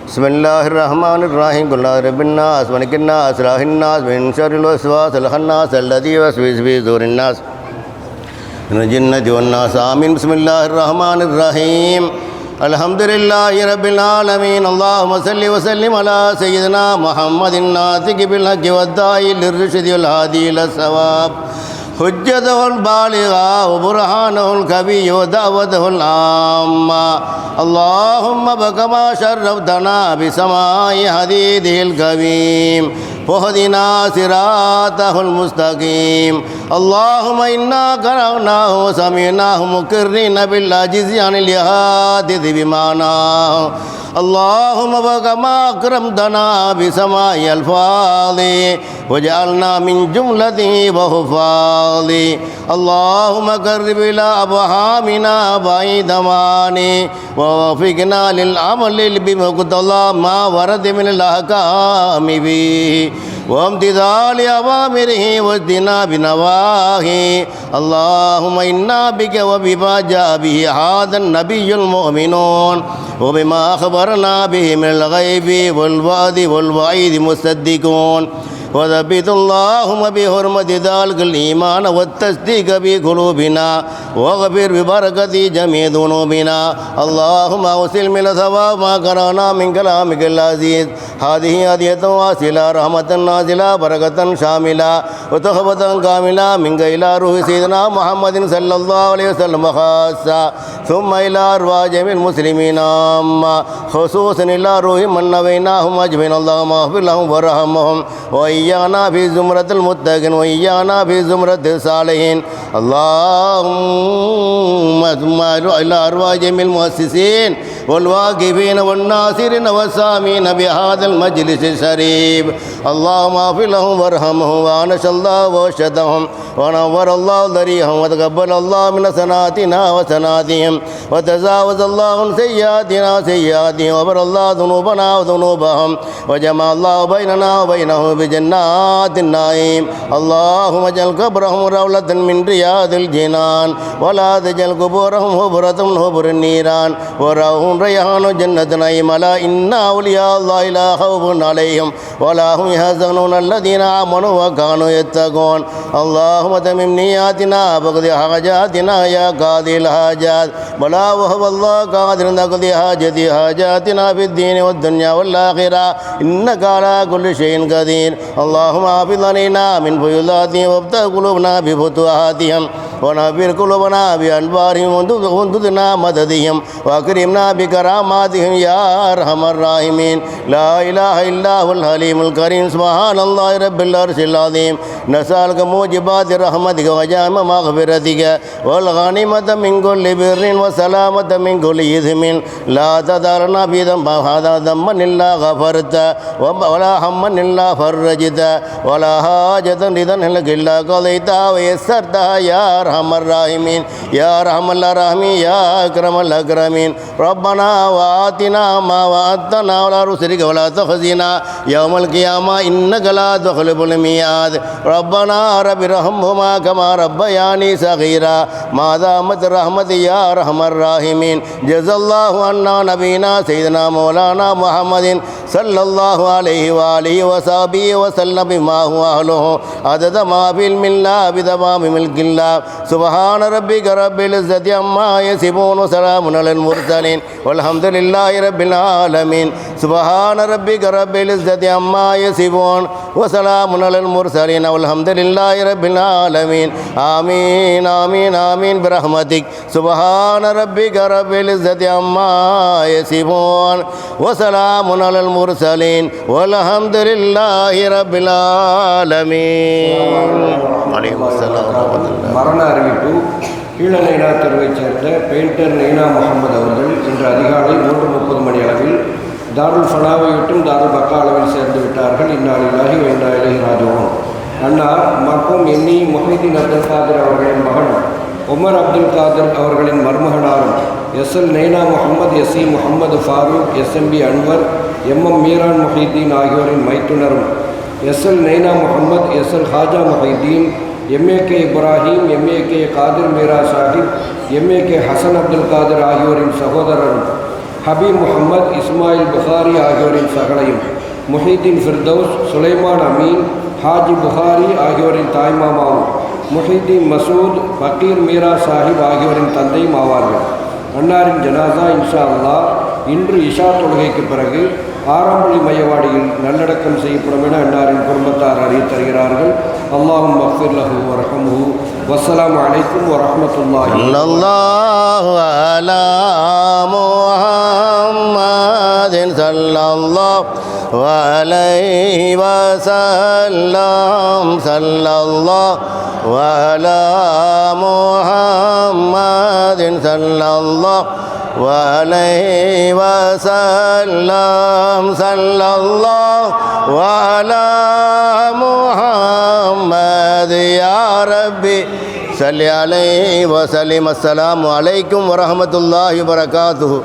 [SPEAKER 6] بسم الله الرحمن الرحيم. قل أعوذ برب الناس ملك الناس إله الناس من شر الوسواس الخناس الذي يوسوس في صدور الناس من الجنة والناس آمين. بسم الله الرحمن الرحيم. الحمد لله رب العالمين. اللهم صل وسلم على سيدنا محمد الناطق بالحق والداعي للرشد والهادي إلى الصواب حجته البالغة وبرهانه الكبير ودعوته العامة. اللهم بكما شرفتنا بسماء حديده الكريم فاهدنا صراطه المستقيم. اللهم إنا قرأناه وسمعناه مقرين بالعجز عن الإحاطة بمعناه. اللهم بكما أكرمتنا بسماء الفاضل وجعلنا من جملته وحفاظ. اللهم قرب إلى أفهامنا بعيد ماني ووفقنا للعمل بمقتضى ما ورد من الأحكام به وامتثال أوامره واجتناب نواهيه. اللهم إنا بك وبما جاء به هذا النبي المؤمنون وبما أخبرنا به من الغيب والوعد والوعيد مصدقون. وثبت اللهم بحرمة ذلك الإيمان والتصديق بقلوبنا واغفر ببركة جميع ذنوبنا. اللهم أوصل من ثواب ما قرأنا من كلامك العزيز. هذه هدية واصلة رحمة نازلة بركة شاملة وتخبة كاملة منك إلى روح سيدنا محمد صلى الله عليه وسلم خاصة ثم إلى أرواح جميع المسلمين عامة خصوصا إلى روح من نويناهم أجمعين. اللهم اغفر لهم وارحمهم وإيانا في زمرة المتقين وإيانا في زمرة الصالحين. اللهم إلى أرواح جميع المؤسسين والواقفين والناصرين والسامين بهذا المجلس الشريف. اللهم اغفر لهم وارحمهم وأنس الله واشهدهم ونور الله ذريهم وتقبل الله من حسناتنا وحسناتهم وتجاوز الله عن سيئاتنا وسيئاتهم وغفر الله ذنوبنا وذنوبهم وجمع الله بيننا وبينهم بجنات النعيم. اللهم اجعل قبرهم روضة من رياض الجنان ولا تجعل قبورهم حفرة من حفر النيران وروح ريحان جنة نعيم. ألا إن أولياء الله لا خوف عليهم ولا هم يحزنون الذين آمنوا وكانوا يتقون. اللهم تمم نياتنا فاقض حاجاتنا يا قاضي الحاجات بلا وهو الله قادر نقضي حاجاتنا في الدين والدنيا والآخرة إنك على كل شيء قدير. اللهم حافظ علينا من فيضاتهم وافتح قلوبنا بفتوحاتهم ونبر قلوبنا بأنوارهم وانتدنا مددهم وأكرمنا بكراماتهم يا أرحم الراحمين لا إله إلا هو الحليم الكريم سبحان الله رب العرش العظيم نسألك موجبات رحمتك وجامع مغفرتك والغنيمة من كل بر وسلامة من كل إثم لا تدارنا في ذنب هذا ذنبا إلا غفرت ولا هما إلا فرجت ولا حاجة رضا لك إلا قضيتها ويسرتها يا أرحم الراحمين يا أرحم الراحمين يا أكرم الأكرمين ربنا وآتنا ما وعدتنا ولا رسلك ولا تخزنا يوم القيامة إنك لا تخلف الميعاد ربنا رب ارحمهما كما ربياني صغيرا ما دامت رحمتي يا أرحم الراحمين جزا الله عنا نبينا سيدنا مولانا محمد صلى الله عليه وآله وصحبه وسلم بما هو أهله عدد ما في علم الله بتمام ملك الله سبحان ربك رب العزة عما يصفون وسلام على المرسلين والحمد لله رب العالمين سبحان ربك رب العزة عما يصفون وسلام على المرسلين والحمد لله رب العالمين آمين آمين آمين برحمتك سبحان ربك رب العزة عما يصفون وسلام على المرسلين والحمد لله رب العالمين عليكم السلام ورحمة الله
[SPEAKER 7] மரண அறிவிப்பு. கீழநைனா தெருவைச் சேர்ந்த பெயிண்டர் நைனா முகமது அவர்கள் இன்று அதிகாலை 3:30 மணி அளவில் தாருல் ஃபனாவை விட்டும் தாருல் பக்கா அளவில் சேர்ந்து விட்டார்கள். இந்நாளிலாகி வைனா இலைஹி ராஜிஊன். அன்னார் மர்ஹூம் எண்ணி முஹைதீன் அப்துல் காதிர் அவர்களின் மகன் உமர் அப்துல் காதிர் அவர்களின் மருமகனாரும் SL Naina Mohammed, SE Mohammed Farooq, SMB Anwar, MM Meeran Muhaideen ஆகியோரின் மைத்துனரும் SL Naina Mohammed, SL Haja Muhaideen, MAK Ibrahim, MAK Kadir Meera Sahib, MAK Hasan Abdul Kadir ஆகியோரின் சகோதரரும் ஹபீப் முகமது, இஸ்மாயில் புகாரி ஆகியோரின் சகலையும் முஹைதீன் ஃபிர்தௌஸ், சுலைமான் அமீன், ஹாஜி புகாரி ஆகியோரின் தாய்மாமாவும் முஹைதீன் மசூத், பக்கீர் மீரா சாஹிப் ஆகியோரின் தந்தையும் ஆவார்கள். அன்னாரின் ஜனாசா இன்ஷா அல்லாஹ் இன்று இஷா தொழுகைக்கு பிறகு ஆரம்பொழி மையவாடியில் நல்லடக்கம் செய்யப்படும் என அன்னாரின் குடும்பத்தார் அறிவித்தருகிறார்கள். அல்லாஹும் மக்ஃபிர் லஹு வரஹம்ஹு. வஸ்ஸலாமு அலைக்கும் வரஹ்மத்துல்லாஹி.
[SPEAKER 6] ஸல்லல்லாஹு அலா முஹம்மதின் ஸல்லல்லாஹு அலைஹி வஸல்லம் ஸல்லல்லாஹு அலா முஹம்மதின் ஸல்லல்லாஹு அலைஹி வஸல்லம் ஸல்லல்லாஹு அலா முஹம்மது யா ரப்பி ஸல்லி அலைஹி வஸல்லிம். அஸ்ஸலாமு அலைக்கும் வரஹ்மத்துல்லாஹி வபரகாத்துஹு.